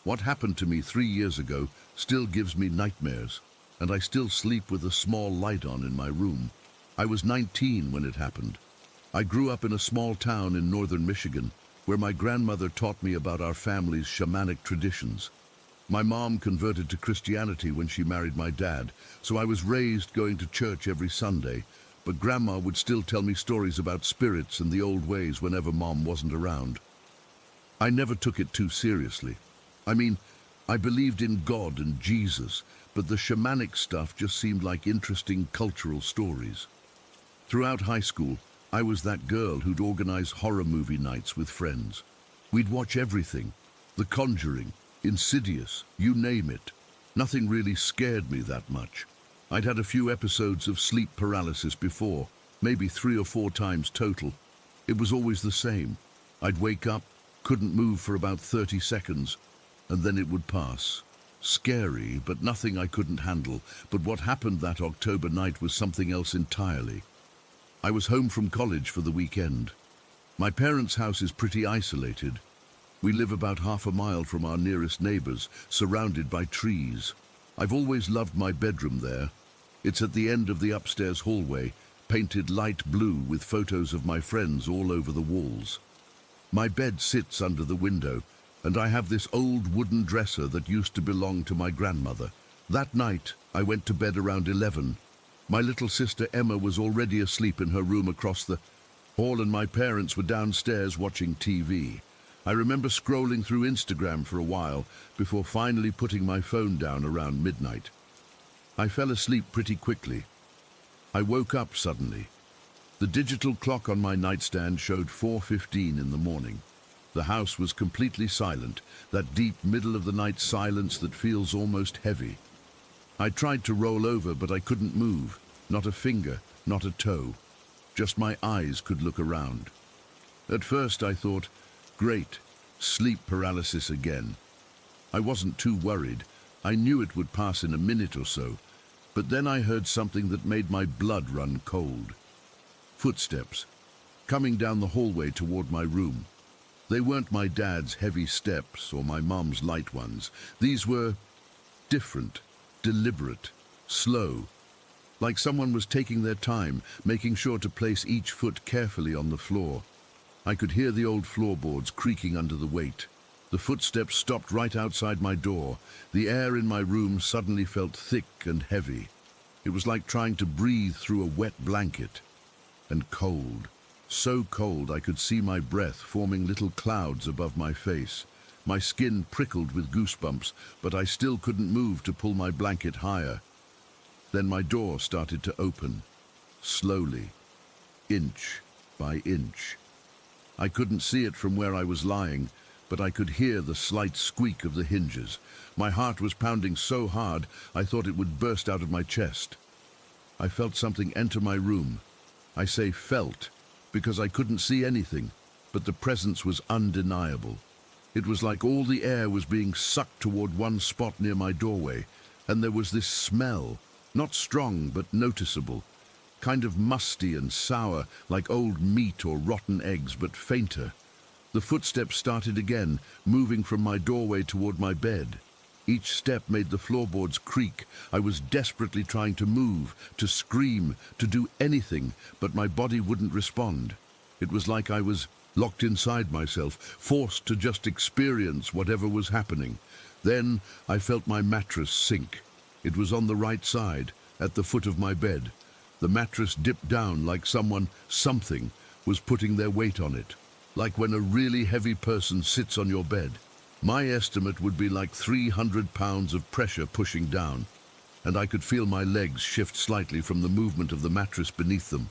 What happened to me 3 years ago still gives me nightmares, and I still sleep with a small light on in my room. I was 19 when it happened. I grew up in a small town in northern Michigan, where my grandmother taught me about our family's shamanic traditions. My mom converted to Christianity when she married my dad, so I was raised going to church every Sunday, but Grandma would still tell me stories about spirits and the old ways whenever Mom wasn't around. I never took it too seriously. I mean, I believed in God and Jesus, but the shamanic stuff just seemed like interesting cultural stories. Throughout high school, I was that girl who'd organize horror movie nights with friends. We'd watch everything, The Conjuring, Insidious, you name it. Nothing really scared me that much. I'd had a few episodes of sleep paralysis before, maybe 3 or 4 times total. It was always the same. I'd wake up, couldn't move for about 30 seconds, and then it would pass. Scary, but nothing I couldn't handle. But what happened that October night was something else entirely. I was home from college for the weekend. My parents' house is pretty isolated. We live about half a mile from our nearest neighbors, surrounded by trees. I've always loved my bedroom there. It's at the end of the upstairs hallway, painted light blue with photos of my friends all over the walls. My bed sits under the window, and I have this old wooden dresser that used to belong to my grandmother. That night, I went to bed around 11. My little sister Emma was already asleep in her room across the hall, and my parents were downstairs watching TV. I remember scrolling through Instagram for a while before finally putting my phone down around midnight. I fell asleep pretty quickly. I woke up suddenly. The digital clock on my nightstand showed 4:15 in the morning. The house was completely silent, that deep middle-of-the-night silence that feels almost heavy. I tried to roll over, but I couldn't move. Not a finger, not a toe. Just my eyes could look around. At first I thought, great, sleep paralysis again. I wasn't too worried. I knew it would pass in a minute or so. But then I heard something that made my blood run cold. Footsteps, coming down the hallway toward my room. They weren't my dad's heavy steps or my mom's light ones. These were different, deliberate, slow, like someone was taking their time, making sure to place each foot carefully on the floor. I could hear the old floorboards creaking under the weight. The footsteps stopped right outside my door. The air in my room suddenly felt thick and heavy. It was like trying to breathe through a wet blanket. And cold. So cold I could see my breath forming little clouds above my face. My skin prickled with goosebumps, but I still couldn't move to pull my blanket higher. Then my door started to open, slowly, inch by inch. I couldn't see it from where I was lying, but I could hear the slight squeak of the hinges. My heart was pounding so hard I thought it would burst out of my chest. I felt something enter my room. I say felt because I couldn't see anything, but the presence was undeniable. It was like all the air was being sucked toward one spot near my doorway, and there was this smell, not strong but noticeable, kind of musty and sour, like old meat or rotten eggs, but fainter. The footsteps started again, moving from my doorway toward my bed. Each step made the floorboards creak. I was desperately trying to move, to scream, to do anything, but my body wouldn't respond. It was like I was locked inside myself, forced to just experience whatever was happening. Then I felt my mattress sink. It was on the right side, at the foot of my bed. The mattress dipped down like something was putting their weight on it, like when a really heavy person sits on your bed. My estimate would be like 300 pounds of pressure pushing down, and I could feel my legs shift slightly from the movement of the mattress beneath them.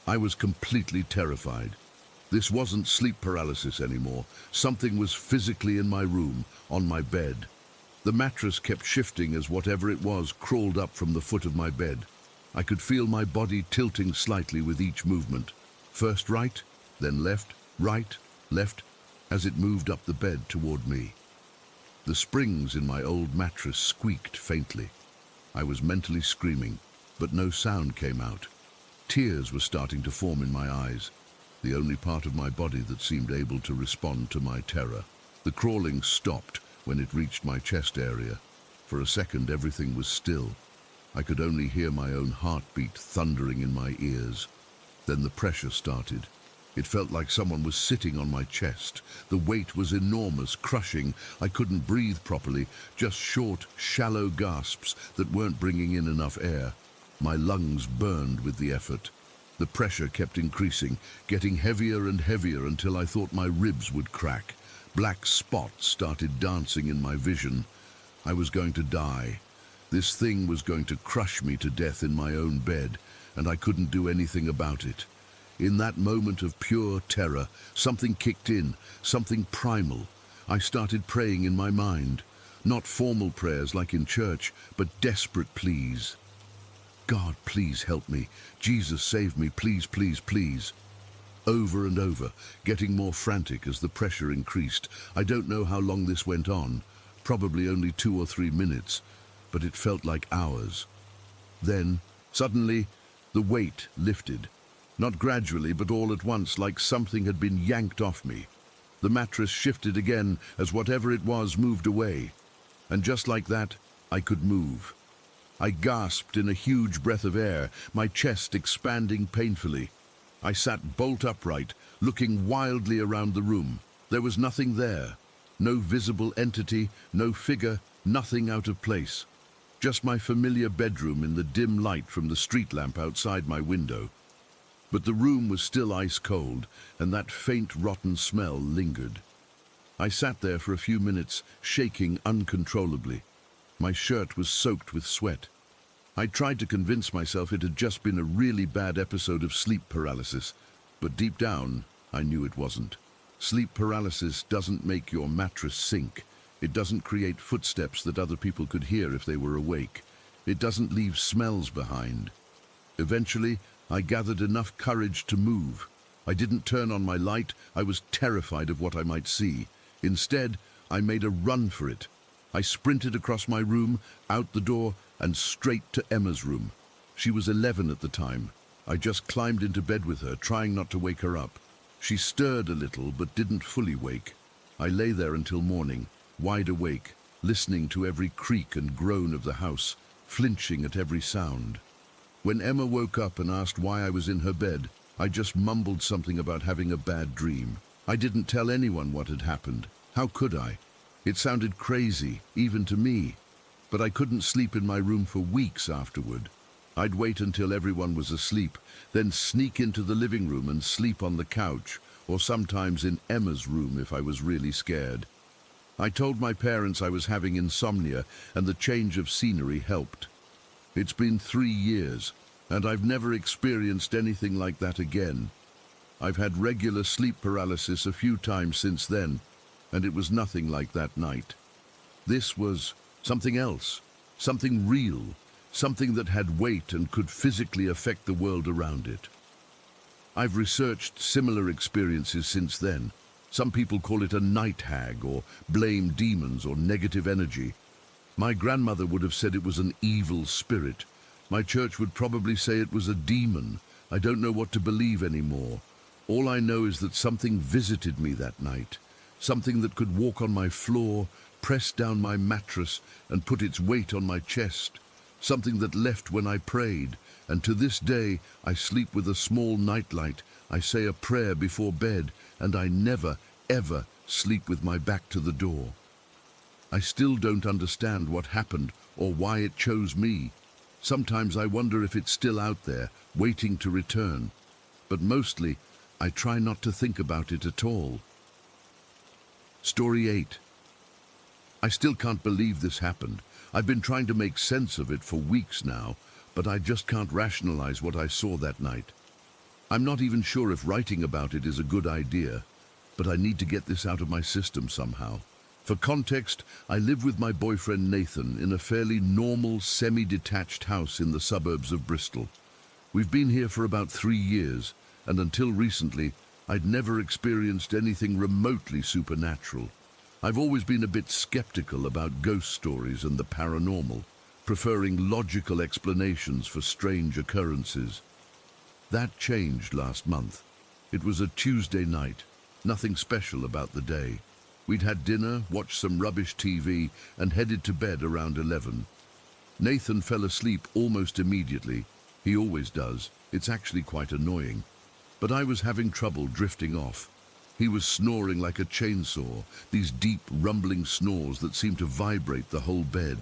I was completely terrified. This wasn't sleep paralysis anymore. Something was physically in my room, on my bed. The mattress kept shifting as whatever it was crawled up from the foot of my bed. I could feel my body tilting slightly with each movement. First right, then left, right, left, as it moved up the bed toward me. The springs in my old mattress squeaked faintly. I was mentally screaming, but no sound came out. Tears were starting to form in my eyes, the only part of my body that seemed able to respond to my terror. The crawling stopped when it reached my chest area. For a second, everything was still. I could only hear my own heartbeat thundering in my ears. Then the pressure started. It felt like someone was sitting on my chest. The weight was enormous, crushing. I couldn't breathe properly, just short, shallow gasps that weren't bringing in enough air. My lungs burned with the effort. The pressure kept increasing, getting heavier and heavier until I thought my ribs would crack. Black spots started dancing in my vision. I was going to die. This thing was going to crush me to death in my own bed, and I couldn't do anything about it. In that moment of pure terror, something kicked in, something primal. I started praying in my mind, not formal prayers like in church, but desperate pleas. God, please help me. Jesus, save me, please, please, please. Over and over, getting more frantic as the pressure increased. I don't know how long this went on, probably only 2 or 3 minutes, but it felt like hours. Then, suddenly, the weight lifted. Not gradually, but all at once, like something had been yanked off me. The mattress shifted again as whatever it was moved away. And just like that, I could move. I gasped in a huge breath of air, my chest expanding painfully. I sat bolt upright, looking wildly around the room. There was nothing there. No visible entity, no figure, nothing out of place. Just my familiar bedroom in the dim light from the street lamp outside my window. But the room was still ice cold, and that faint, rotten smell lingered. I sat there for a few minutes, shaking uncontrollably. My shirt was soaked with sweat. I tried to convince myself it had just been a really bad episode of sleep paralysis, but deep down, I knew it wasn't. Sleep paralysis doesn't make your mattress sink. It doesn't create footsteps that other people could hear if they were awake. It doesn't leave smells behind. Eventually, I gathered enough courage to move. I didn't turn on my light. I was terrified of what I might see. Instead, I made a run for it. I sprinted across my room, out the door, and straight to Emma's room. She was 11 at the time. I just climbed into bed with her, trying not to wake her up. She stirred a little, but didn't fully wake. I lay there until morning, wide awake, listening to every creak and groan of the house, flinching at every sound. When Emma woke up and asked why I was in her bed, I just mumbled something about having a bad dream. I didn't tell anyone what had happened. How could I? It sounded crazy, even to me. But I couldn't sleep in my room for weeks afterward. I'd wait until everyone was asleep, then sneak into the living room and sleep on the couch, or sometimes in Emma's room if I was really scared. I told my parents I was having insomnia, and the change of scenery helped. It's been 3 years, and I've never experienced anything like that again. I've had regular sleep paralysis a few times since then, and it was nothing like that night. This was something else, something real, something that had weight and could physically affect the world around it. I've researched similar experiences since then. Some people call it a night hag or blame demons or negative energy. My grandmother would have said it was an evil spirit. My church would probably say it was a demon. I don't know what to believe anymore. All I know is that something visited me that night. Something that could walk on my floor, press down my mattress, and put its weight on my chest. Something that left when I prayed, and to this day I sleep with a small nightlight. I say a prayer before bed, and I never, ever sleep with my back to the door. I still don't understand what happened or why it chose me. Sometimes I wonder if it's still out there, waiting to return. But mostly, I try not to think about it at all. Story 8. I still can't believe this happened. I've been trying to make sense of it for weeks now, but I just can't rationalize what I saw that night. I'm not even sure if writing about it is a good idea, but I need to get this out of my system somehow. For context, I live with my boyfriend Nathan in a fairly normal, semi-detached house in the suburbs of Bristol. We've been here for about 3 years, and until recently, I'd never experienced anything remotely supernatural. I've always been a bit skeptical about ghost stories and the paranormal, preferring logical explanations for strange occurrences. That changed last month. It was a Tuesday night, nothing special about the day. We'd had dinner, watched some rubbish TV, and headed to bed around 11. Nathan fell asleep almost immediately. He always does. It's actually quite annoying. But I was having trouble drifting off. He was snoring like a chainsaw, these deep, rumbling snores that seemed to vibrate the whole bed.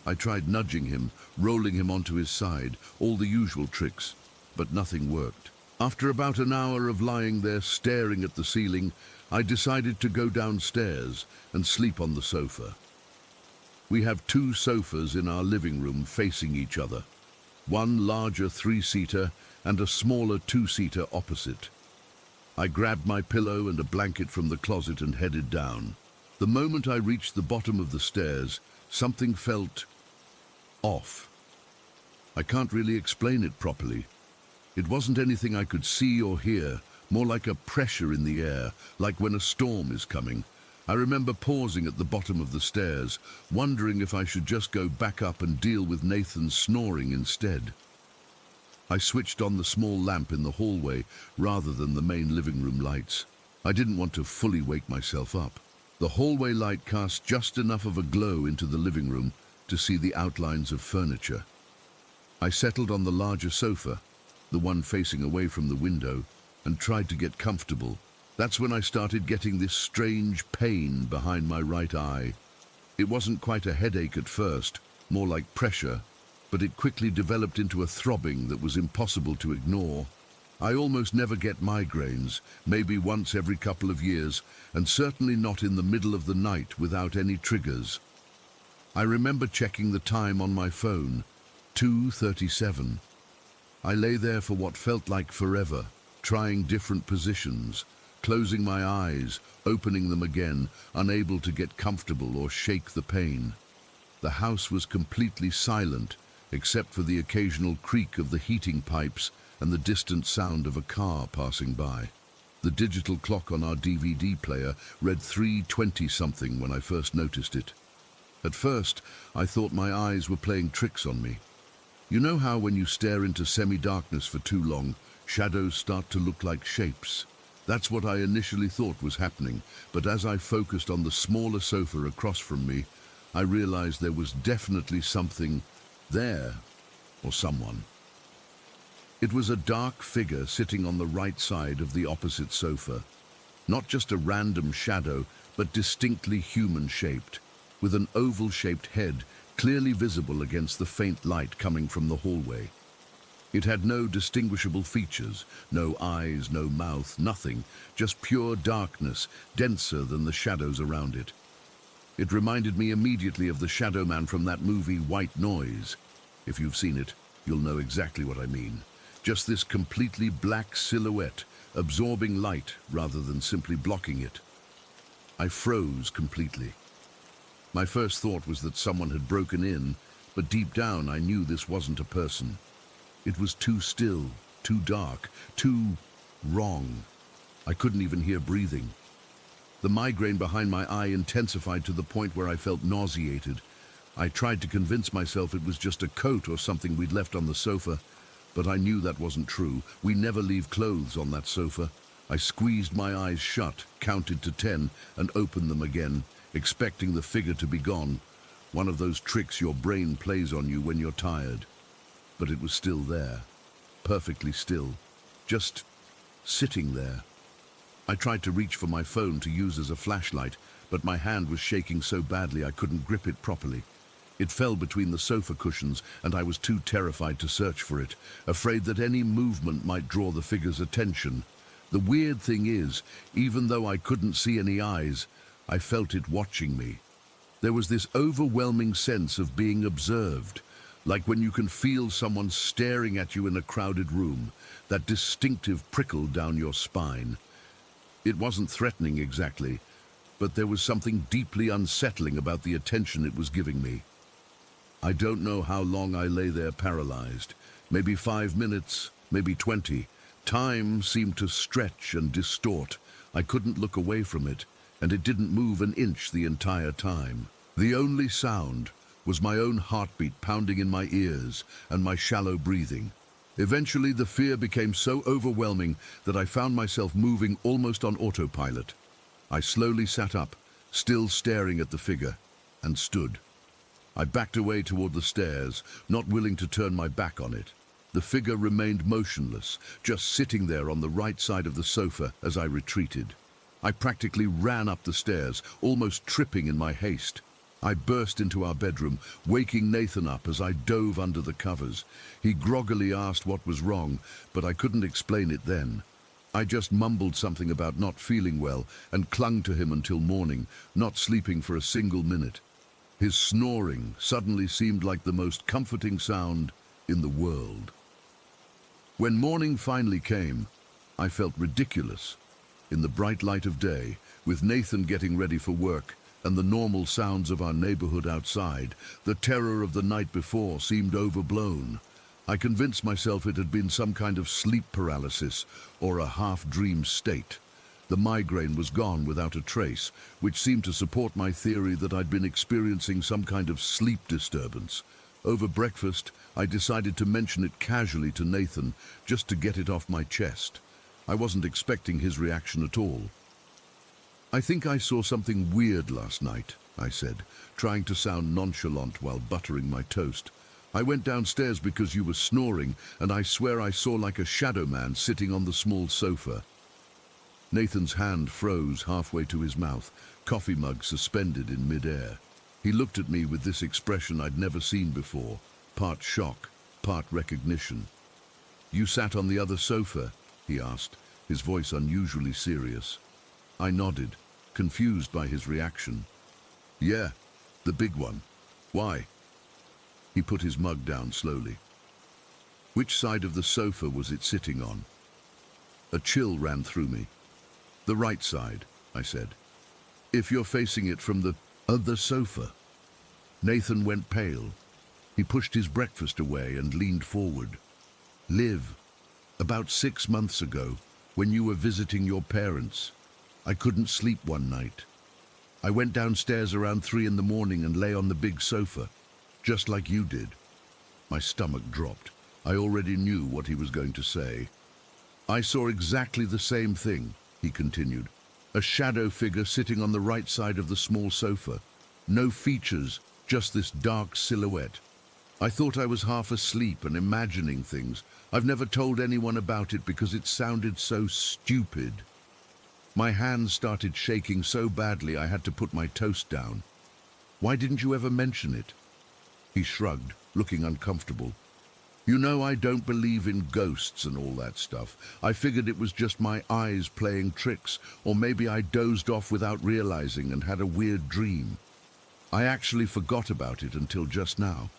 I tried nudging him, rolling him onto his side, all the usual tricks, but nothing worked. After about an hour of lying there staring at the ceiling, I decided to go downstairs and sleep on the sofa. We have 2 sofas in our living room facing each other. One larger 3-seater and a smaller 2-seater opposite. I grabbed my pillow and a blanket from the closet and headed down. The moment I reached the bottom of the stairs, something felt off. I can't really explain it properly. It wasn't anything I could see or hear, more like a pressure in the air, like when a storm is coming. I remember pausing at the bottom of the stairs, wondering if I should just go back up and deal with Nathan's snoring instead. I switched on the small lamp in the hallway rather than the main living room lights. I didn't want to fully wake myself up. The hallway light cast just enough of a glow into the living room to see the outlines of furniture. I settled on the larger sofa, the one facing away from the window, and tried to get comfortable. That's when I started getting this strange pain behind my right eye. It wasn't quite a headache at first, more like pressure, but it quickly developed into a throbbing that was impossible to ignore. I almost never get migraines, maybe once every couple of years, and certainly not in the middle of the night without any triggers. I remember checking the time on my phone, 2:37. I lay there for what felt like forever, trying different positions, closing my eyes, opening them again, unable to get comfortable or shake the pain. The house was completely silent, except for the occasional creak of the heating pipes and the distant sound of a car passing by. The digital clock on our DVD player read 3:20-something when I first noticed it. At first, I thought my eyes were playing tricks on me. You know how when you stare into semi-darkness for too long, shadows start to look like shapes? That's what I initially thought was happening, but as I focused on the smaller sofa across from me, I realized there was definitely something there, or someone. It was a dark figure sitting on the right side of the opposite sofa. Not just a random shadow, but distinctly human-shaped, with an oval-shaped head clearly visible against the faint light coming from the hallway. It had no distinguishable features, no eyes, no mouth, nothing, just pure darkness, denser than the shadows around it. It reminded me immediately of the shadow man from that movie White Noise. If you've seen it, you'll know exactly what I mean. Just this completely black silhouette, absorbing light rather than simply blocking it. I froze completely. My first thought was that someone had broken in, but deep down I knew this wasn't a person. It was too still, too dark, too wrong. I couldn't even hear breathing. The migraine behind my eye intensified to the point where I felt nauseated. I tried to convince myself it was just a coat or something we'd left on the sofa, but I knew that wasn't true. We never leave clothes on that sofa. I squeezed my eyes shut, counted to 10, and opened them again, expecting the figure to be gone. One of those tricks your brain plays on you when you're tired. But it was still there, perfectly still, just sitting there. I tried to reach for my phone to use as a flashlight, but my hand was shaking so badly I couldn't grip it properly. It fell between the sofa cushions, and I was too terrified to search for it, afraid that any movement might draw the figure's attention. The weird thing is, even though I couldn't see any eyes, I felt it watching me. There was this overwhelming sense of being observed, like when you can feel someone staring at you in a crowded room, that distinctive prickle down your spine. It wasn't threatening exactly, but there was something deeply unsettling about the attention it was giving me. I don't know how long I lay there paralyzed. Maybe 5 minutes, maybe 20. Time seemed to stretch and distort. I couldn't look away from it, and it didn't move an inch the entire time. The only sound was my own heartbeat pounding in my ears and my shallow breathing. Eventually, the fear became so overwhelming that I found myself moving almost on autopilot. I slowly sat up, still staring at the figure, and stood. I backed away toward the stairs, not willing to turn my back on it. The figure remained motionless, just sitting there on the right side of the sofa as I retreated. I practically ran up the stairs, almost tripping in my haste. I burst into our bedroom, waking Nathan up as I dove under the covers. He groggily asked what was wrong, but I couldn't explain it then. I just mumbled something about not feeling well and clung to him until morning, not sleeping for a single minute. His snoring suddenly seemed like the most comforting sound in the world. When morning finally came, I felt ridiculous. In the bright light of day, with Nathan getting ready for work and the normal sounds of our neighborhood outside, the terror of the night before seemed overblown. I convinced myself it had been some kind of sleep paralysis or a half-dream state. The migraine was gone without a trace, which seemed to support my theory that I'd been experiencing some kind of sleep disturbance. Over breakfast, I decided to mention it casually to Nathan, just to get it off my chest. I wasn't expecting his reaction at all. "I think I saw something weird last night," I said, trying to sound nonchalant while buttering my toast. "I went downstairs because you were snoring, and I swear I saw like a shadow man sitting on the small sofa." Nathan's hand froze halfway to his mouth, coffee mug suspended in midair. He looked at me with this expression I'd never seen before, part shock, part recognition. "You sat on the other sofa?" he asked, his voice unusually serious. I nodded, confused by his reaction. "Yeah, the big one. Why?" He put his mug down slowly. "Which side of the sofa was it sitting on?" A chill ran through me. "The right side," I said. "If you're facing it from the other sofa." Nathan went pale. He pushed his breakfast away and leaned forward. "Liv, about 6 months ago, when you were visiting your parents, I couldn't sleep one night. I went downstairs around 3 in the morning and lay on the big sofa, just like you did." My stomach dropped. I already knew what he was going to say. "I saw exactly the same thing," he continued. "A shadow figure sitting on the right side of the small sofa. No features, just this dark silhouette. I thought I was half asleep and imagining things. I've never told anyone about it because it sounded so stupid." My hands started shaking so badly I had to put my toast down. "Why didn't you ever mention it?" He shrugged, looking uncomfortable. "You know I don't believe in ghosts and all that stuff. I figured it was just my eyes playing tricks, or maybe I dozed off without realizing and had a weird dream. I actually forgot about it until just now."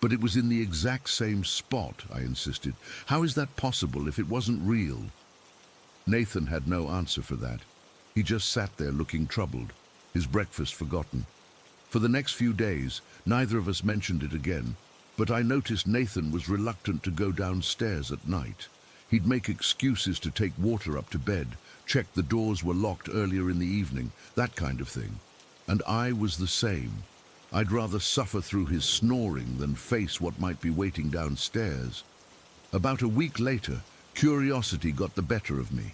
But it was in the exact same spot, I insisted. How is that possible if it wasn't real? Nathan had no answer for that. He just sat there looking troubled, his breakfast forgotten. For the next few days, neither of us mentioned it again, but I noticed Nathan was reluctant to go downstairs at night. He'd make excuses to take water up to bed, check the doors were locked earlier in the evening, that kind of thing. And I was the same. I'd rather suffer through his snoring than face what might be waiting downstairs. About a week later, curiosity got the better of me.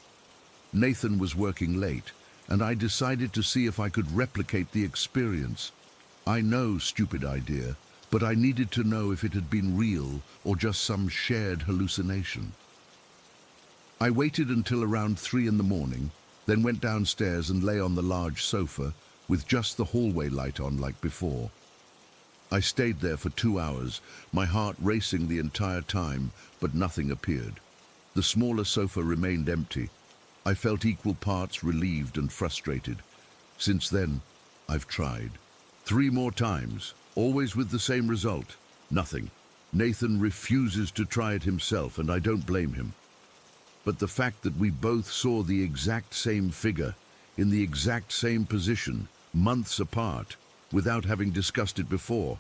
Nathan was working late, and I decided to see if I could replicate the experience. I know, stupid idea, but I needed to know if it had been real or just some shared hallucination. I waited until around 3 in the morning, then went downstairs and lay on the large sofa with just the hallway light on like before. I stayed there for 2 hours, my heart racing the entire time, but nothing appeared. The smaller sofa remained empty. I felt equal parts relieved and frustrated. Since then, I've tried. 3 more times, always with the same result. Nothing. Nathan refuses to try it himself, and I don't blame him. But the fact that we both saw the exact same figure, in the exact same position, months apart, without having discussed it before,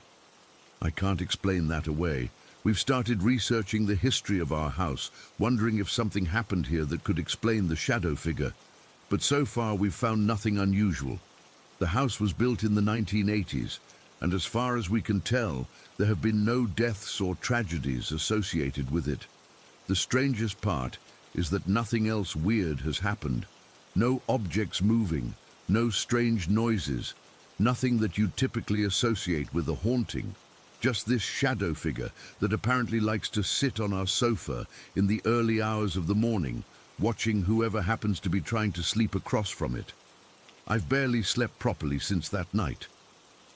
I can't explain that away. We've started researching the history of our house, wondering if something happened here that could explain the shadow figure. But so far we've found nothing unusual. The house was built in the 1980s, and as far as we can tell, there have been no deaths or tragedies associated with it. The strangest part is that nothing else weird has happened. No objects moving, no strange noises, nothing that you'd typically associate with a haunting. Just this shadow figure that apparently likes to sit on our sofa in the early hours of the morning, watching whoever happens to be trying to sleep across from it. I've barely slept properly since that night.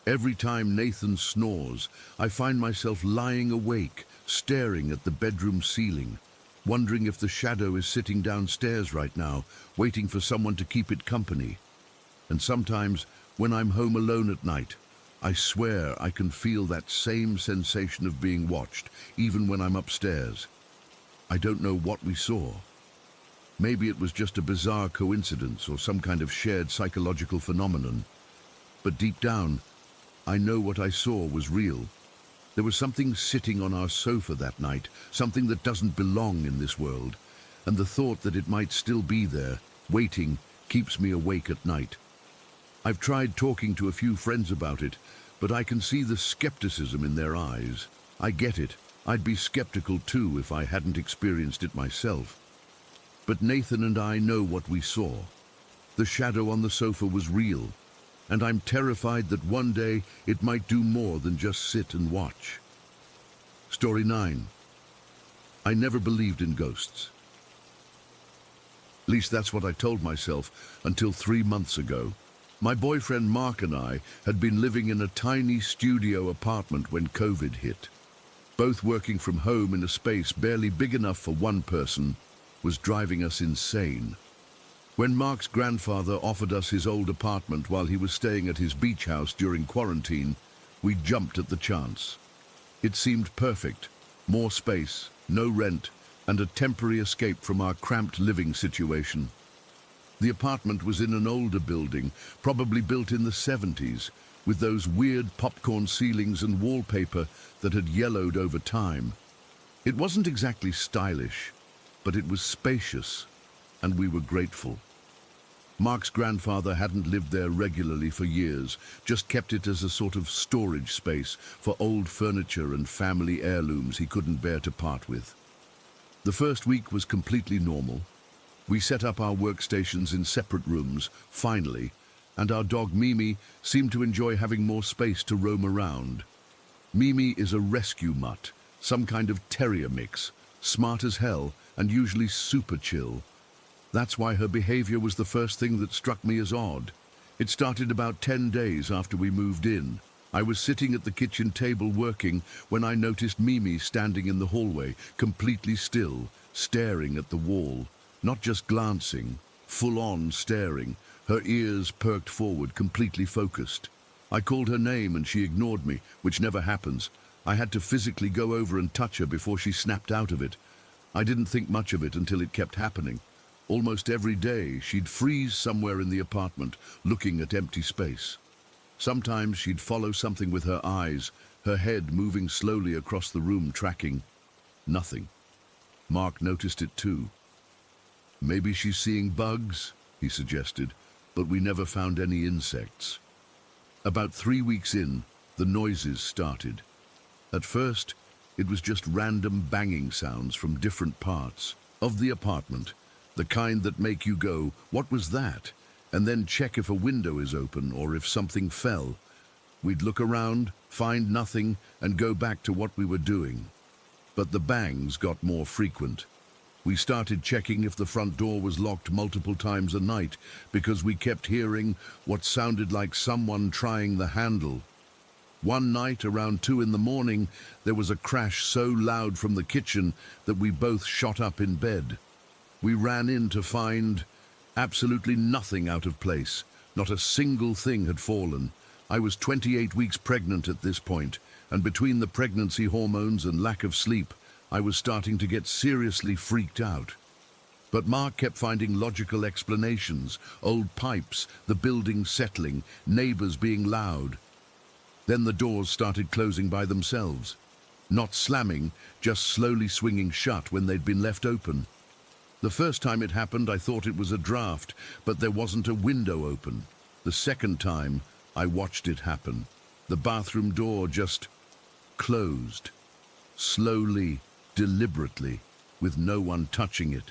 Every time Nathan snores, I find myself lying awake, staring at the bedroom ceiling, wondering if the shadow is sitting downstairs right now, waiting for someone to keep it company. And sometimes, when I'm home alone at night, I swear I can feel that same sensation of being watched, even when I'm upstairs. I don't know what we saw. Maybe it was just a bizarre coincidence or some kind of shared psychological phenomenon. But deep down, I know what I saw was real. There was something sitting on our sofa that night, something that doesn't belong in this world, and the thought that it might still be there, waiting, keeps me awake at night. I've tried talking to a few friends about it, but I can see the skepticism in their eyes. I get it. I'd be skeptical too if I hadn't experienced it myself. But Nathan and I know what we saw. The shadow on the sofa was real, and I'm terrified that one day it might do more than just sit and watch. Story 9. I never believed in ghosts. At least that's what I told myself until 3 months ago. My boyfriend Mark and I had been living in a tiny studio apartment when COVID hit. Both working from home in a space barely big enough for one person was driving us insane. When Mark's grandfather offered us his old apartment while he was staying at his beach house during quarantine, we jumped at the chance. It seemed perfect. More space, no rent, and a temporary escape from our cramped living situation. The apartment was in an older building, probably built in the 70s, with those weird popcorn ceilings and wallpaper that had yellowed over time. It wasn't exactly stylish, but it was spacious, and we were grateful. Mark's grandfather hadn't lived there regularly for years, just kept it as a sort of storage space for old furniture and family heirlooms he couldn't bear to part with. The first week was completely normal. We set up our workstations in separate rooms, finally, and our dog Mimi seemed to enjoy having more space to roam around. Mimi is a rescue mutt, some kind of terrier mix, smart as hell and usually super chill. That's why her behavior was the first thing that struck me as odd. It started about 10 days after we moved in. I was sitting at the kitchen table working when I noticed Mimi standing in the hallway, completely still, staring at the wall. Not just glancing, full-on staring, her ears perked forward, completely focused. I called her name and she ignored me, which never happens, I had to physically go over and touch her before she snapped out of it. I didn't think much of it until it kept happening. Almost every day, she'd freeze somewhere in the apartment, looking at empty space. Sometimes she'd follow something with her eyes, her head moving slowly across the room, tracking nothing. Mark noticed it too. Maybe she's seeing bugs, he suggested, but we never found any insects. About 3 weeks in, the noises started. At first, it was just random banging sounds from different parts of the apartment, the kind that make you go, "What was that?" and then check if a window is open or if something fell. We'd look around, find nothing, and go back to what we were doing. But the bangs got more frequent. We started checking if the front door was locked multiple times a night because we kept hearing what sounded like someone trying the handle. One night, around 2 in the morning, there was a crash so loud from the kitchen that we both shot up in bed. We ran in to find absolutely nothing out of place. Not a single thing had fallen. I was 28 weeks pregnant at this point, and between the pregnancy hormones and lack of sleep, I was starting to get seriously freaked out. But Mark kept finding logical explanations: old pipes, the building settling, neighbors being loud. Then the doors started closing by themselves. Not slamming, just slowly swinging shut when they'd been left open. The first time it happened, I thought it was a draft, but there wasn't a window open. The second time, I watched it happen. The bathroom door just closed. Slowly, deliberately, with no one touching it.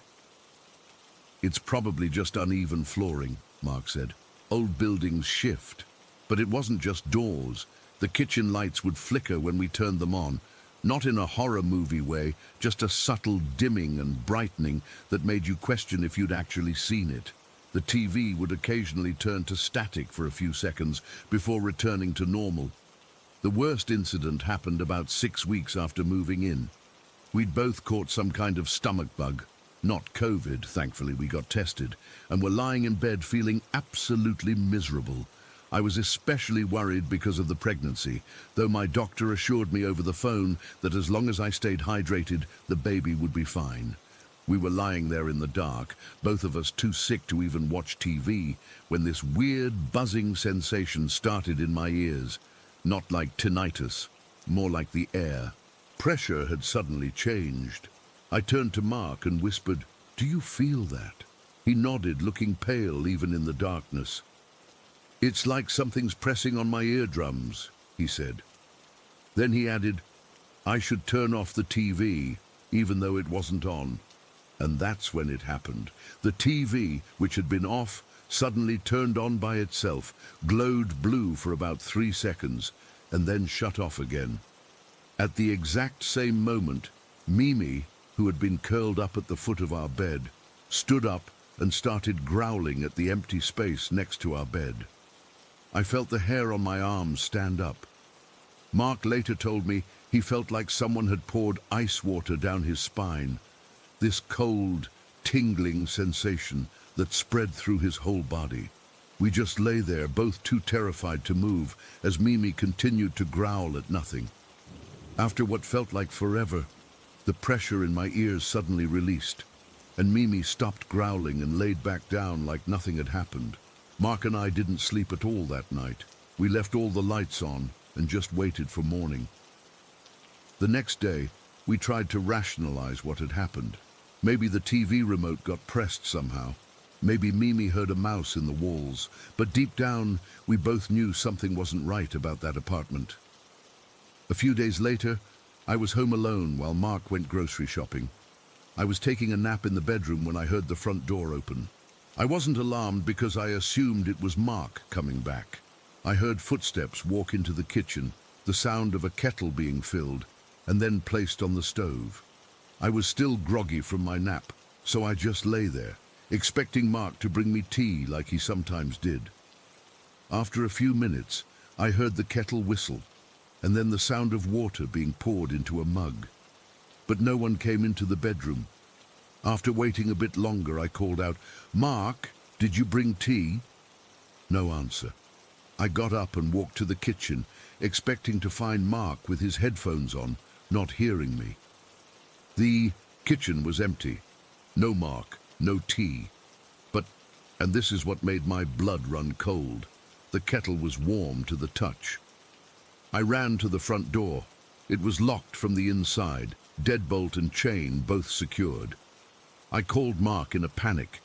"It's probably just uneven flooring," Mark said. "Old buildings shift." But it wasn't just doors. The kitchen lights would flicker when we turned them on. Not in a horror movie way, just a subtle dimming and brightening that made you question if you'd actually seen it. The TV would occasionally turn to static for a few seconds before returning to normal. The worst incident happened about 6 weeks after moving in. We'd both caught some kind of stomach bug. Not COVID, thankfully we got tested, and were lying in bed feeling absolutely miserable. I was especially worried because of the pregnancy, though my doctor assured me over the phone that as long as I stayed hydrated, the baby would be fine. We were lying there in the dark, both of us too sick to even watch TV, when this weird buzzing sensation started in my ears. Not like tinnitus, more like the air. Pressure had suddenly changed. I turned to Mark and whispered, "Do you feel that?" He nodded, looking pale even in the darkness. "It's like something's pressing on my eardrums," he said. Then he added, "I should turn off the TV, even though it wasn't on." And that's when it happened. The TV, which had been off, suddenly turned on by itself, glowed blue for about 3 seconds, and then shut off again. At the exact same moment, Mimi, who had been curled up at the foot of our bed, stood up and started growling at the empty space next to our bed. I felt the hair on my arms stand up. Mark later told me he felt like someone had poured ice water down his spine. This cold, tingling sensation that spread through his whole body. We just lay there, both too terrified to move, as Mimi continued to growl at nothing. After what felt like forever, the pressure in my ears suddenly released, and Mimi stopped growling and laid back down like nothing had happened. Mark and I didn't sleep at all that night. We left all the lights on and just waited for morning. The next day, we tried to rationalize what had happened. Maybe the TV remote got pressed somehow. Maybe Mimi heard a mouse in the walls. But deep down, we both knew something wasn't right about that apartment. A few days later, I was home alone while Mark went grocery shopping. I was taking a nap in the bedroom when I heard the front door open. I wasn't alarmed because I assumed it was Mark coming back. I heard footsteps walk into the kitchen, the sound of a kettle being filled, and then placed on the stove. I was still groggy from my nap, so I just lay there, expecting Mark to bring me tea like he sometimes did. After a few minutes, I heard the kettle whistle, and then the sound of water being poured into a mug. But no one came into the bedroom. After waiting a bit longer, I called out, "Mark, did you bring tea?" No answer. I got up and walked to the kitchen, expecting to find Mark with his headphones on, not hearing me. The kitchen was empty. No Mark, no tea. But, and this is what made my blood run cold, the kettle was warm to the touch. I ran to the front door. It was locked from the inside, deadbolt and chain both secured. I called Mark in a panic.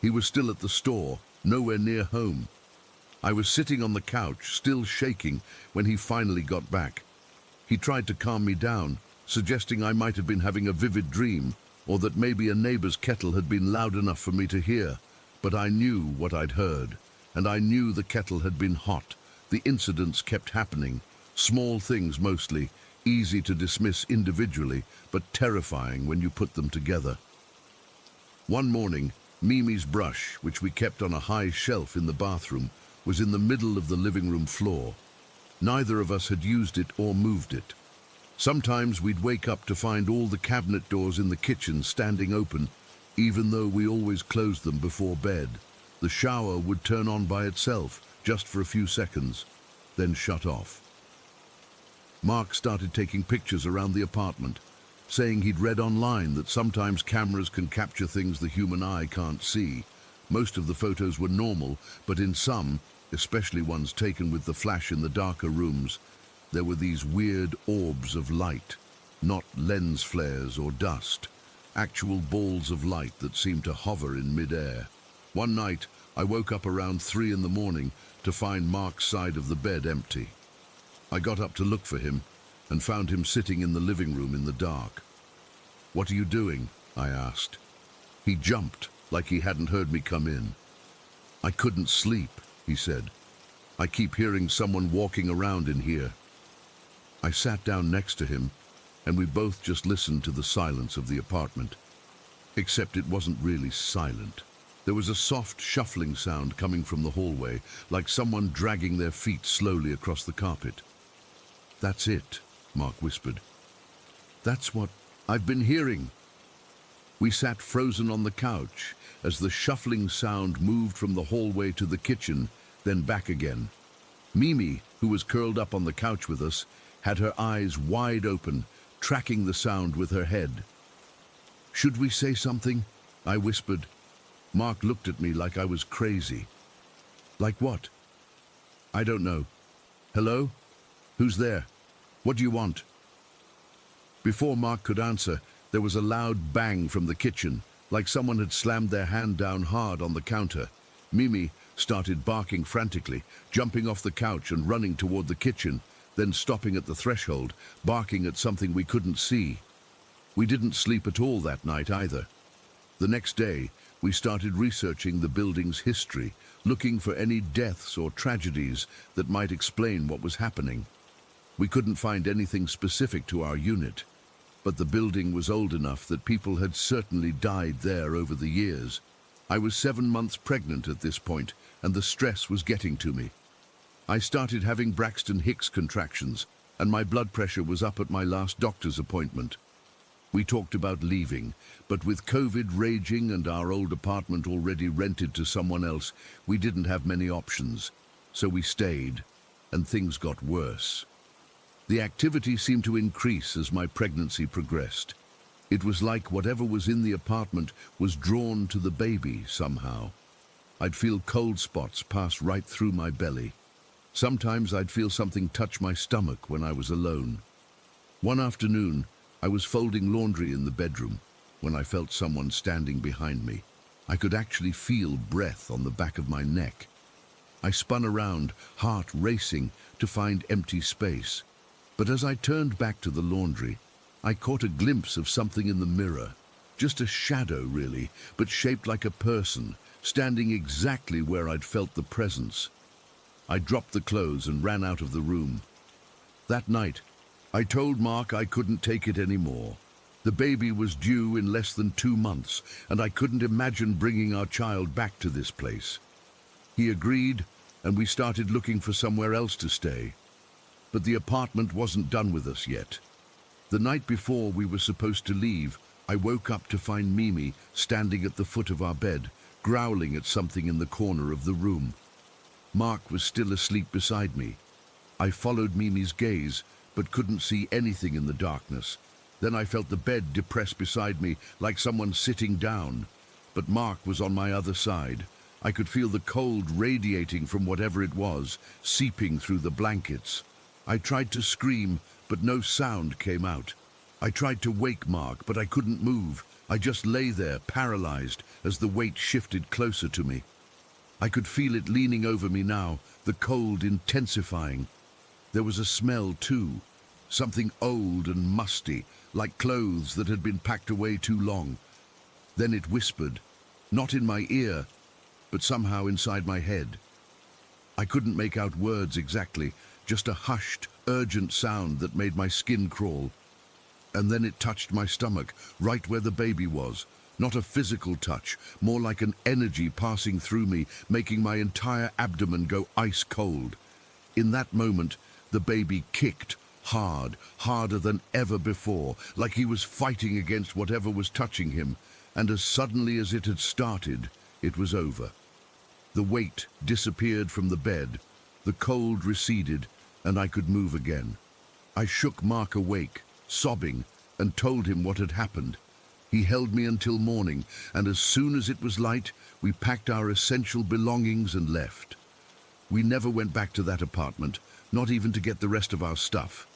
He was still at the store, nowhere near home. I was sitting on the couch, still shaking, when he finally got back. He tried to calm me down, suggesting I might have been having a vivid dream, or that maybe a neighbor's kettle had been loud enough for me to hear. But I knew what I'd heard, and I knew the kettle had been hot. The incidents kept happening, small things mostly, easy to dismiss individually, but terrifying when you put them together. One morning, Mimi's brush, which we kept on a high shelf in the bathroom, was in the middle of the living room floor. Neither of us had used it or moved it. Sometimes we'd wake up to find all the cabinet doors in the kitchen standing open, even though we always closed them before bed. The shower would turn on by itself, just for a few seconds, then shut off. Mark started taking pictures around the apartment, saying he'd read online that sometimes cameras can capture things the human eye can't see. Most of the photos were normal, but in some, especially ones taken with the flash in the darker rooms, there were these weird orbs of light, not lens flares or dust, actual balls of light that seemed to hover in midair. One night, I woke up around 3 in the morning to find Mark's side of the bed empty. I got up to look for him and found him sitting in the living room in the dark. "What are you doing?" I asked. He jumped, like he hadn't heard me come in. "I couldn't sleep," he said. "I keep hearing someone walking around in here." I sat down next to him, and we both just listened to the silence of the apartment. Except it wasn't really silent. There was a soft shuffling sound coming from the hallway, like someone dragging their feet slowly across the carpet. "That's it," Mark whispered. "That's what I've been hearing." We sat frozen on the couch as the shuffling sound moved from the hallway to the kitchen, then back again. Mimi, who was curled up on the couch with us, had her eyes wide open, tracking the sound with her head. "Should we say something?" I whispered. Mark looked at me like I was crazy. "Like what?" "I don't know." "Hello? Who's there? What do you want?" Before Mark could answer, there was a loud bang from the kitchen, like someone had slammed their hand down hard on the counter. Mimi started barking frantically, jumping off the couch and running toward the kitchen, then stopping at the threshold, barking at something we couldn't see. We didn't sleep at all that night either. The next day, we started researching the building's history, looking for any deaths or tragedies that might explain what was happening. We couldn't find anything specific to our unit, but the building was old enough that people had certainly died there over the years. I was 7 months pregnant at this point, and the stress was getting to me. I started having Braxton Hicks contractions, and my blood pressure was up at my last doctor's appointment. We talked about leaving, but with COVID raging and our old apartment already rented to someone else, we didn't have many options. So we stayed, and things got worse. The activity seemed to increase as my pregnancy progressed. It was like whatever was in the apartment was drawn to the baby somehow. I'd feel cold spots pass right through my belly. Sometimes I'd feel something touch my stomach when I was alone. One afternoon, I was folding laundry in the bedroom when I felt someone standing behind me. I could actually feel breath on the back of my neck. I spun around, heart racing, to find empty space. But as I turned back to the laundry, I caught a glimpse of something in the mirror. Just a shadow, really, but shaped like a person, standing exactly where I'd felt the presence. I dropped the clothes and ran out of the room. That night, I told Mark I couldn't take it anymore. The baby was due in less than 2 months, and I couldn't imagine bringing our child back to this place. He agreed, and we started looking for somewhere else to stay. But the apartment wasn't done with us yet. The night before we were supposed to leave, I woke up to find Mimi standing at the foot of our bed, growling at something in the corner of the room. Mark was still asleep beside me. I followed Mimi's gaze, but couldn't see anything in the darkness. Then I felt the bed depress beside me, like someone sitting down. But Mark was on my other side. I could feel the cold radiating from whatever it was, seeping through the blankets. I tried to scream, but no sound came out. I tried to wake Mark, but I couldn't move. I just lay there, paralyzed, as the weight shifted closer to me. I could feel it leaning over me now, the cold intensifying. There was a smell too, something old and musty, like clothes that had been packed away too long. Then it whispered, not in my ear, but somehow inside my head. I couldn't make out words exactly, just a hushed, urgent sound that made my skin crawl. And then it touched my stomach, right where the baby was. Not a physical touch, more like an energy passing through me, making my entire abdomen go ice cold. In that moment, the baby kicked hard, harder than ever before, like he was fighting against whatever was touching him. And as suddenly as it had started, it was over. The weight disappeared from the bed, the cold receded, and I could move again. I shook Mark awake, sobbing, and told him what had happened. He held me until morning, and as soon as it was light, we packed our essential belongings and left. We never went back to that apartment, not even to get the rest of our stuff.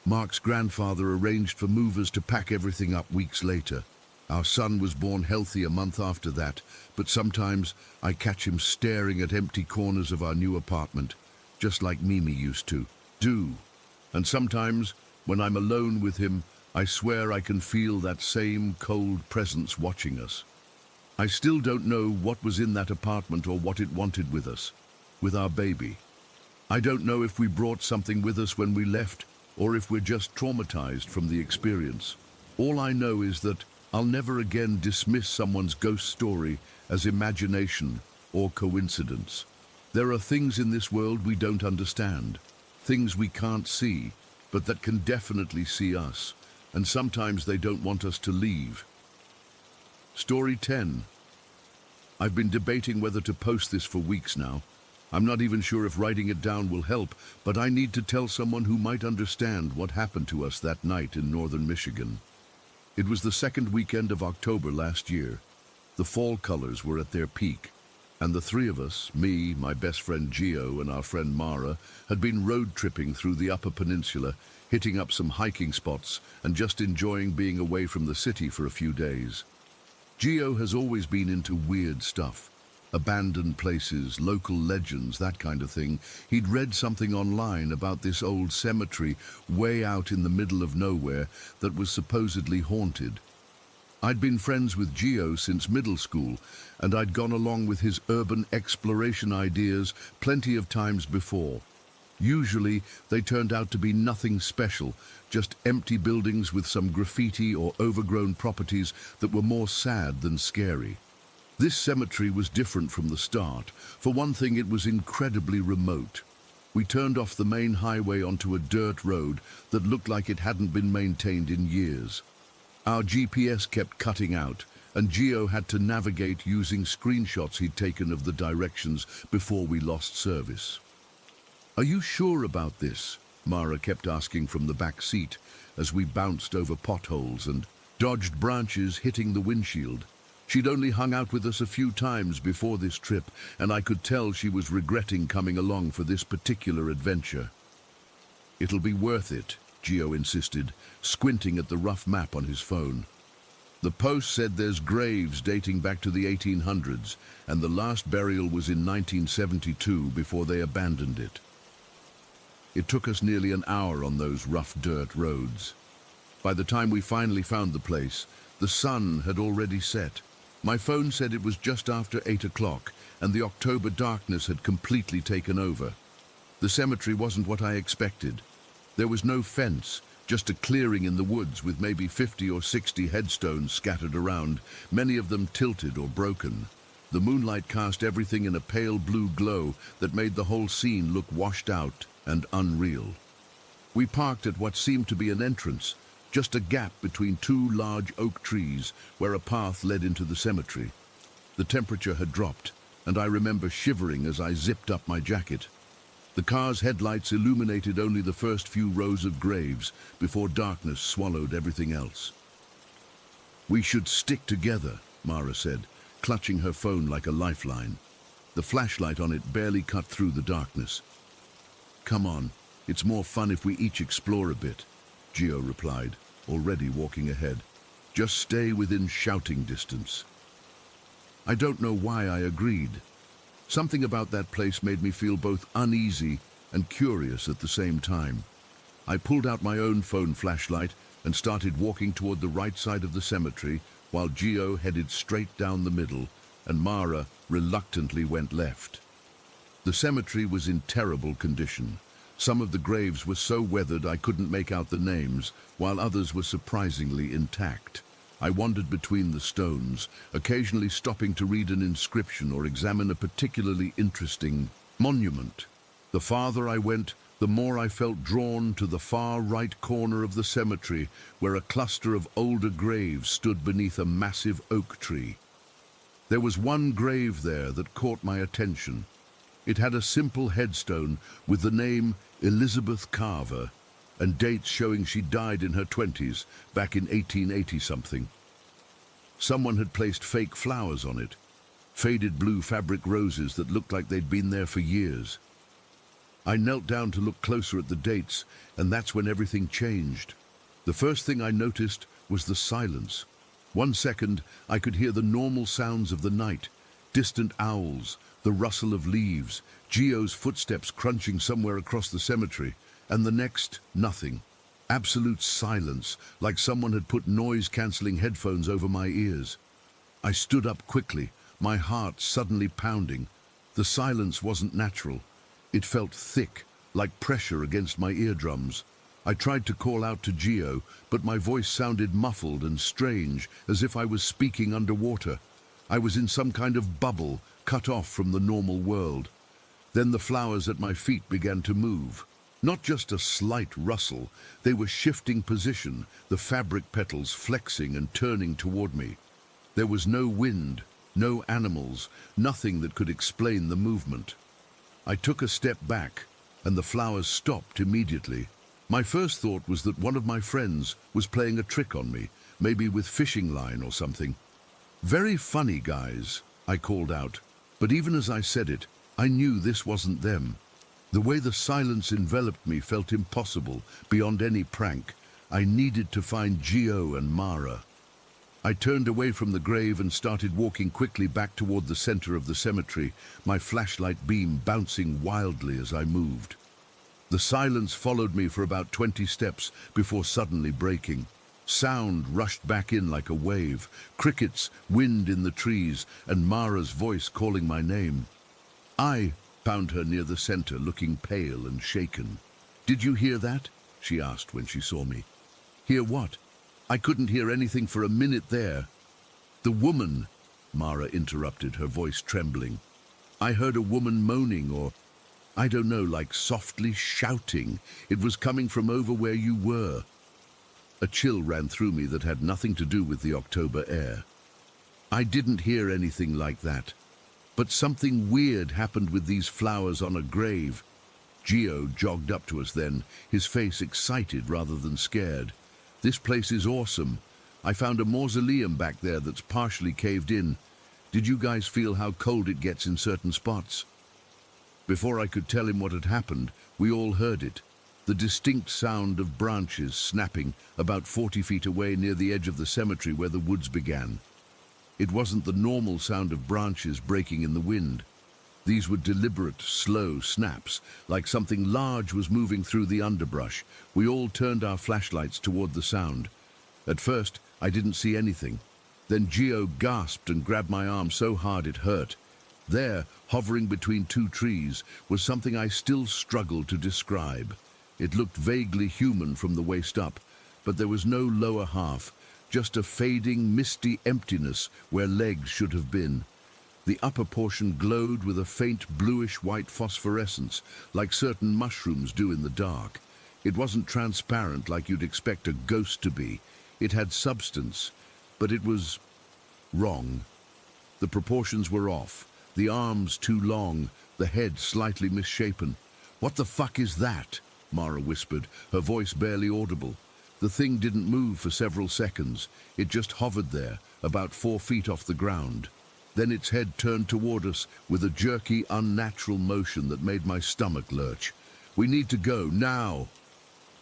Mark's grandfather arranged for movers to pack everything up weeks later. Our son was born healthy a month after that, but sometimes I catch him staring at empty corners of our new apartment, just like Mimi used to do. And sometimes, when I'm alone with him, I swear I can feel that same cold presence watching us. I still don't know what was in that apartment or what it wanted with us, with our baby. I don't know if we brought something with us when we left, or if we're just traumatized from the experience. All I know is that I'll never again dismiss someone's ghost story as imagination or coincidence. There are things in this world we don't understand, things we can't see, but that can definitely see us, and sometimes they don't want us to leave. Story 10. I've been debating whether to post this for weeks now. I'm not even sure if writing it down will help, but I need to tell someone who might understand what happened to us that night in northern Michigan. It was the second weekend of October last year. The fall colors were at their peak, and the three of us, me, my best friend Gio, and our friend Mara, had been road tripping through the Upper Peninsula, hitting up some hiking spots and just enjoying being away from the city for a few days. Gio has always been into weird stuff. Abandoned places, local legends, that kind of thing. He'd read something online about this old cemetery way out in the middle of nowhere that was supposedly haunted. I'd been friends with Gio since middle school, and I'd gone along with his urban exploration ideas plenty of times before. Usually, they turned out to be nothing special, just empty buildings with some graffiti or overgrown properties that were more sad than scary. This cemetery was different from the start. For one thing, it was incredibly remote. We turned off the main highway onto a dirt road that looked like it hadn't been maintained in years. Our GPS kept cutting out, and Gio had to navigate using screenshots he'd taken of the directions before we lost service. "Are you sure about this?" Mara kept asking from the back seat as we bounced over potholes and dodged branches hitting the windshield. She'd only hung out with us a few times before this trip, and I could tell she was regretting coming along for this particular adventure. "It'll be worth it," Gio insisted, squinting at the rough map on his phone. "The post said there's graves dating back to the 1800s, and the last burial was in 1972 before they abandoned it." It took us nearly an hour on those rough dirt roads. By the time we finally found the place, the sun had already set. My phone said it was just after 8 o'clock, and the October darkness had completely taken over. The cemetery wasn't what I expected. There was no fence, just a clearing in the woods with maybe 50 or 60 headstones scattered around, many of them tilted or broken. The moonlight cast everything in a pale blue glow that made the whole scene look washed out and unreal. We parked at what seemed to be an entrance, just a gap between two large oak trees where a path led into the cemetery. The temperature had dropped, and I remember shivering as I zipped up my jacket. The car's headlights illuminated only the first few rows of graves before darkness swallowed everything else. "We should stick together," Mara said, clutching her phone like a lifeline. The flashlight on it barely cut through the darkness. "Come on, it's more fun if we each explore a bit," Gio replied, already walking ahead. "Just stay within shouting distance." I don't know why I agreed. Something about that place made me feel both uneasy and curious at the same time. I pulled out my own phone flashlight and started walking toward the right side of the cemetery while Gio headed straight down the middle and Mara reluctantly went left. The cemetery was in terrible condition. Some of the graves were so weathered I couldn't make out the names, while others were surprisingly intact. I wandered between the stones, occasionally stopping to read an inscription or examine a particularly interesting monument. The farther I went, the more I felt drawn to the far right corner of the cemetery, where a cluster of older graves stood beneath a massive oak tree. There was one grave there that caught my attention. It had a simple headstone with the name Elizabeth Carver and dates showing she died in her 20s, back in 1880-something. Someone had placed fake flowers on it, faded blue fabric roses that looked like they'd been there for years. I knelt down to look closer at the dates, and that's when everything changed. The first thing I noticed was the silence. 1 second, I could hear the normal sounds of the night, distant owls, the rustle of leaves, Gio's footsteps crunching somewhere across the cemetery, and the next, nothing. Absolute silence, like someone had put noise-canceling headphones over my ears. I stood up quickly, my heart suddenly pounding. The silence wasn't natural. It felt thick, like pressure against my eardrums. I tried to call out to Gio, but my voice sounded muffled and strange, as if I was speaking underwater. I was in some kind of bubble, cut off from the normal world. Then the flowers at my feet began to move. Not just a slight rustle, they were shifting position, the fabric petals flexing and turning toward me. There was no wind, no animals, nothing that could explain the movement. I took a step back, and the flowers stopped immediately. My first thought was that one of my friends was playing a trick on me, maybe with fishing line or something. "Very funny, guys," I called out, but even as I said it, I knew this wasn't them. The way the silence enveloped me felt impossible, beyond any prank. I needed to find Gio and Mara. I turned away from the grave and started walking quickly back toward the center of the cemetery, my flashlight beam bouncing wildly as I moved. The silence followed me for about 20 steps before suddenly breaking. Sound rushed back in like a wave, crickets, wind in the trees, and Mara's voice calling my name. I found her near the center, looking pale and shaken. "Did you hear that?" she asked when she saw me. "Hear what?" "I couldn't hear anything for a minute there." "The woman," Mara interrupted, her voice trembling. "I heard a woman moaning, or I don't know, like softly shouting. It was coming from over where you were." A chill ran through me that had nothing to do with the October air. I didn't hear anything like that. But something weird happened with these flowers on a grave. Gio jogged up to us then, his face excited rather than scared. "This place is awesome. I found a mausoleum back there that's partially caved in. Did you guys feel how cold it gets in certain spots?" Before I could tell him what had happened, we all heard it. The distinct sound of branches snapping about 40 feet away near the edge of the cemetery where the woods began. It wasn't the normal sound of branches breaking in the wind. These were deliberate, slow snaps, like something large was moving through the underbrush. We all turned our flashlights toward the sound. At first, I didn't see anything. Then Gio gasped and grabbed my arm so hard it hurt. There, hovering between 2 trees, was something I still struggled to describe. It looked vaguely human from the waist up, but there was no lower half, just a fading, misty emptiness where legs should have been. The upper portion glowed with a faint bluish-white phosphorescence, like certain mushrooms do in the dark. It wasn't transparent like you'd expect a ghost to be. It had substance, but it was wrong. The proportions were off. the arms too long, the head slightly misshapen. "What the fuck is that?" Mara whispered, her voice barely audible. The thing didn't move for several seconds. It just hovered there, about 4 feet off the ground. Then its head turned toward us with a jerky, unnatural motion that made my stomach lurch. "We need to go, now!"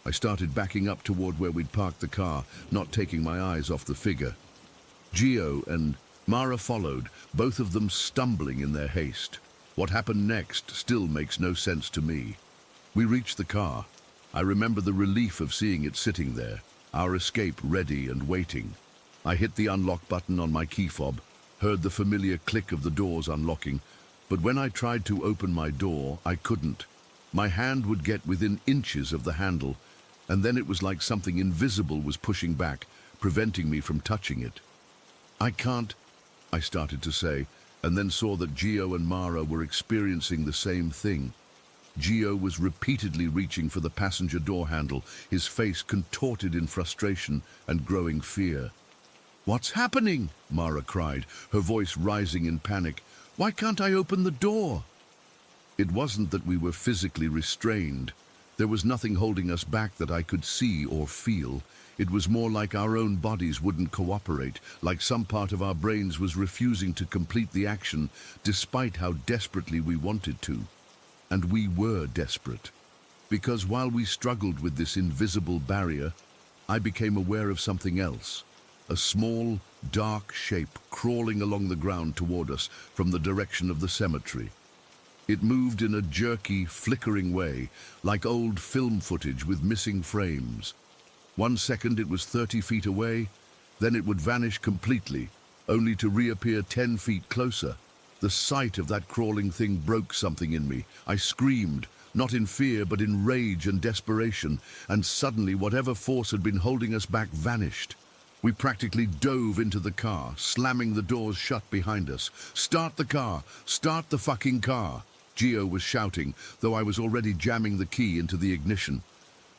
I started backing up toward where we'd parked the car, not taking my eyes off the figure. Gio and Mara followed, both of them stumbling in their haste. What happened next still makes no sense to me. We reached the car. I remember the relief of seeing it sitting there, our escape ready and waiting. I hit the unlock button on my key fob, heard the familiar click of the doors unlocking, but when I tried to open my door, I couldn't. My hand would get within inches of the handle, and then it was like something invisible was pushing back, preventing me from touching it. "I can't," I started to say, and then saw that Gio and Mara were experiencing the same thing. Gio was repeatedly reaching for the passenger door handle, his face contorted in frustration and growing fear. "What's happening?" Mara cried, her voice rising in panic. "Why can't I open the door?" It wasn't that we were physically restrained. There was nothing holding us back that I could see or feel. It was more like our own bodies wouldn't cooperate, like some part of our brains was refusing to complete the action, despite how desperately we wanted to. And we were desperate. Because while we struggled with this invisible barrier, I became aware of something else. A small, dark shape crawling along the ground toward us from the direction of the cemetery. It moved in a jerky, flickering way, like old film footage with missing frames. 1 second it was 30 feet away, then it would vanish completely, only to reappear 10 feet closer. The sight of that crawling thing broke something in me. I screamed, not in fear but in rage and desperation, and suddenly whatever force had been holding us back vanished. We practically dove into the car, slamming the doors shut behind us. "Start the car! Start the fucking car!" Gio was shouting, though I was already jamming the key into the ignition.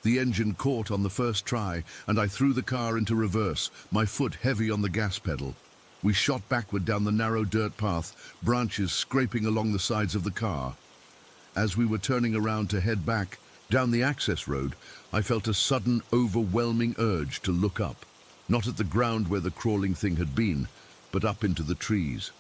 The engine caught on the first try, and I threw the car into reverse, my foot heavy on the gas pedal. We shot backward down the narrow dirt path, branches scraping along the sides of the car. As we were turning around to head back, down the access road, I felt a sudden, overwhelming urge to look up. Not at the ground where the crawling thing had been, but up into the trees.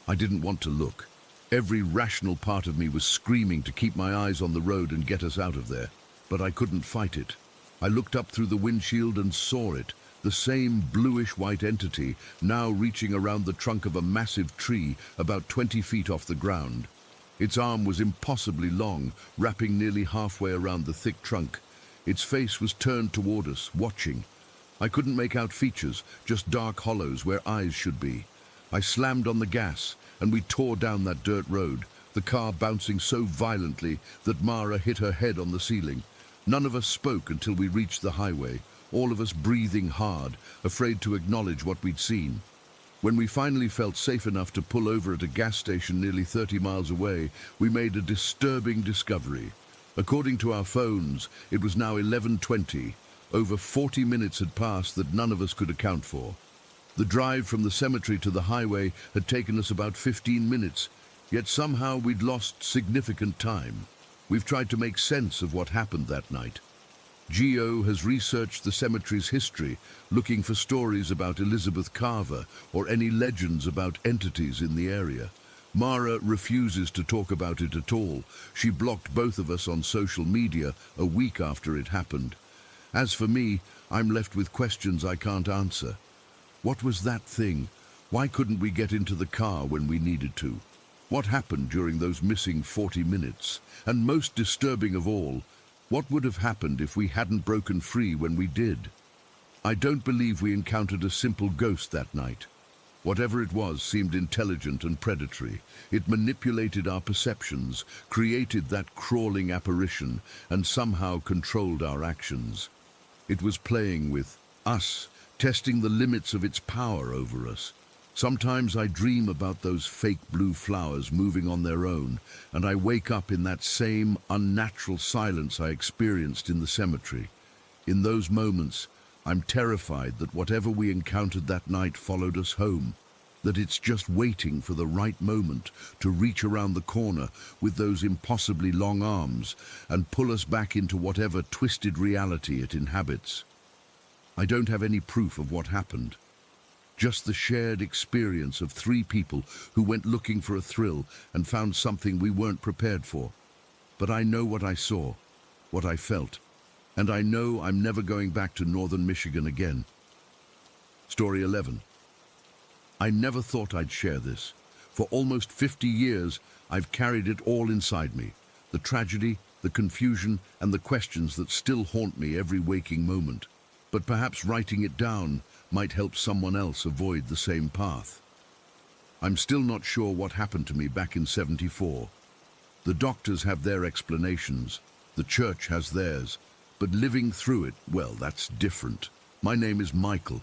I didn't want to look. Every rational part of me was screaming to keep my eyes on the road and get us out of there. But I couldn't fight it. I looked up through the windshield and saw it, the same bluish-white entity, now reaching around the trunk of a massive tree about 20 feet off the ground. Its arm was impossibly long, wrapping nearly halfway around the thick trunk. Its face was turned toward us, watching. I couldn't make out features, just dark hollows where eyes should be. I slammed on the gas, and we tore down that dirt road, the car bouncing so violently that Mara hit her head on the ceiling. None of us spoke until we reached the highway, all of us breathing hard, afraid to acknowledge what we'd seen. When we finally felt safe enough to pull over at a gas station nearly 30 miles away, we made a disturbing discovery. According to our phones, it was now 11:20. Over 40 minutes had passed that none of us could account for. The drive from the cemetery to the highway had taken us about 15 minutes, yet somehow we'd lost significant time. We've tried to make sense of what happened that night. Gio has researched the cemetery's history, looking for stories about Elizabeth Carver or any legends about entities in the area. Mara refuses to talk about it at all. She blocked both of us on social media a week after it happened. As for me, I'm left with questions I can't answer. What was that thing? Why couldn't we get into the car when we needed to? What happened during those missing 40 minutes? And most disturbing of all, what would have happened if we hadn't broken free when we did? I don't believe we encountered a simple ghost that night. Whatever it was seemed intelligent and predatory. It manipulated our perceptions, created that crawling apparition, and somehow controlled our actions. It was playing with us, testing the limits of its power over us. Sometimes I dream about those fake blue flowers moving on their own, and I wake up in that same unnatural silence I experienced in the cemetery. In those moments, I'm terrified that whatever we encountered that night followed us home. that it's just waiting for the right moment to reach around the corner with those impossibly long arms and pull us back into whatever twisted reality it inhabits. I don't have any proof of what happened, just the shared experience of three people who went looking for a thrill and found something we weren't prepared for. But I know what I saw, what I felt, and I know I'm never going back to northern Michigan again. Story 11. I never thought I'd share this. For almost 50 years, I've carried it all inside me. The tragedy, the confusion, and the questions that still haunt me every waking moment. But perhaps writing it down might help someone else avoid the same path. I'm still not sure what happened to me back in '74. The doctors have their explanations, the church has theirs, but living through it, well, that's different. My name is Michael.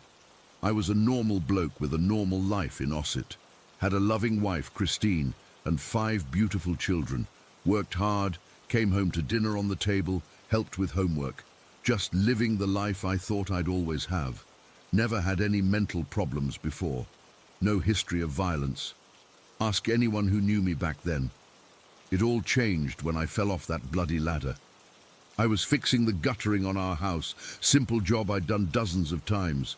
I was a normal bloke with a normal life in Ossett. Had a loving wife, Christine, and 5 beautiful children. Worked hard, came home to dinner on the table, helped with homework. Just living the life I thought I'd always have. Never had any mental problems before. No history of violence. Ask anyone who knew me back then. It all changed when I fell off that bloody ladder. I was fixing the guttering on our house, simple job I'd done dozens of times.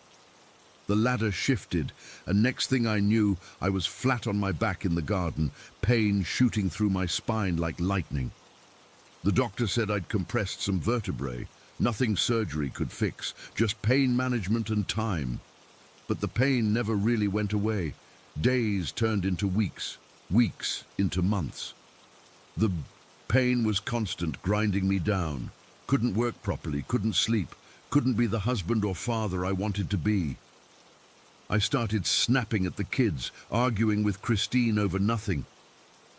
The ladder shifted, and next thing I knew, I was flat on my back in the garden, pain shooting through my spine like lightning. The doctor said I'd compressed some vertebrae. Nothing surgery could fix, just pain management and time. But the pain never really went away. Days turned into weeks, weeks into months. The pain was constant, grinding me down. Couldn't work properly, couldn't sleep, couldn't be the husband or father I wanted to be. I started snapping at the kids, arguing with Christine over nothing.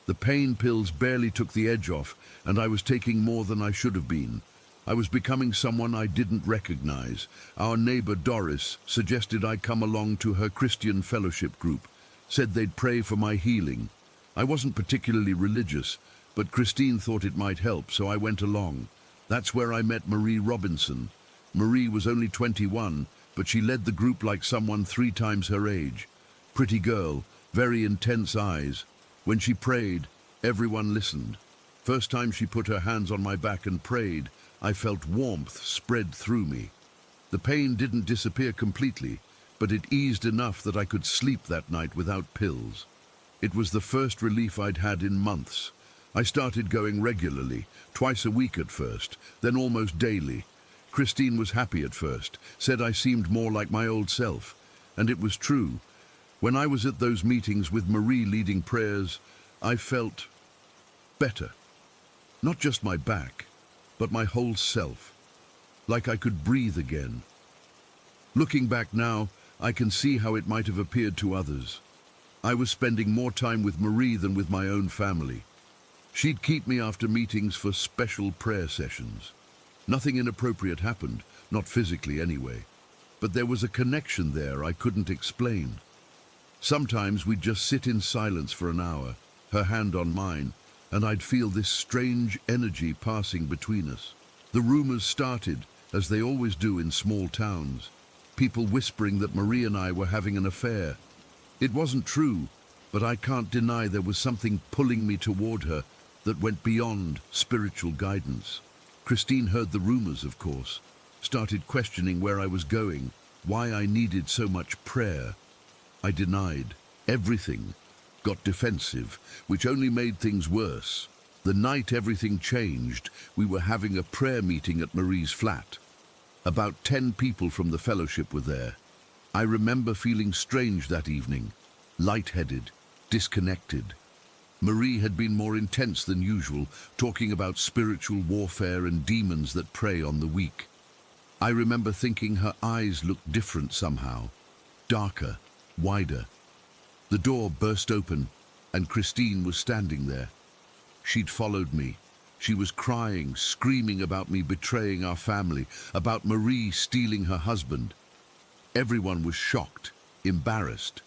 The pain pills barely took the edge off, and I was taking more than I should have been. I was becoming someone I didn't recognize. Our neighbor Doris suggested I come along to her Christian fellowship group, said they'd pray for my healing. I wasn't particularly religious, but Christine thought it might help, so I went along. That's where I met Marie Robinson. Marie was only 21, but she led the group like someone 3 times her age. Pretty girl, very intense eyes. When she prayed, everyone listened. First time she put her hands on my back and prayed, I felt warmth spread through me. The pain didn't disappear completely, but it eased enough that I could sleep that night without pills. It was the first relief I'd had in months. I started going regularly, twice a week at first, then almost daily. Christine was happy at first, said I seemed more like my old self. And it was true. When I was at those meetings with Marie leading prayers, I felt better. Not just my back, but my whole self. Like I could breathe again. Looking back now, I can see how it might have appeared to others. I was spending more time with Marie than with my own family. She'd keep me after meetings for special prayer sessions. Nothing inappropriate happened, not physically anyway. But there was a connection there I couldn't explain. Sometimes we'd just sit in silence for an hour, her hand on mine, and I'd feel this strange energy passing between us. The rumors started, as they always do in small towns. People whispering that Marie and I were having an affair. It wasn't true, but I can't deny there was something pulling me toward her that went beyond spiritual guidance. Christine heard the rumors, of course, started questioning where I was going, why I needed so much prayer. I denied everything, got defensive, which only made things worse. The night everything changed, we were having a prayer meeting at Marie's flat. About 10 people from the fellowship were there. I remember feeling strange that evening, lightheaded, disconnected. Marie had been more intense than usual, talking about spiritual warfare and demons that prey on the weak. I remember thinking her eyes looked different somehow, darker, wider. The door burst open, and Christine was standing there. She'd followed me. She was crying, screaming about me betraying our family, about Marie stealing her husband. Everyone was shocked, embarrassed.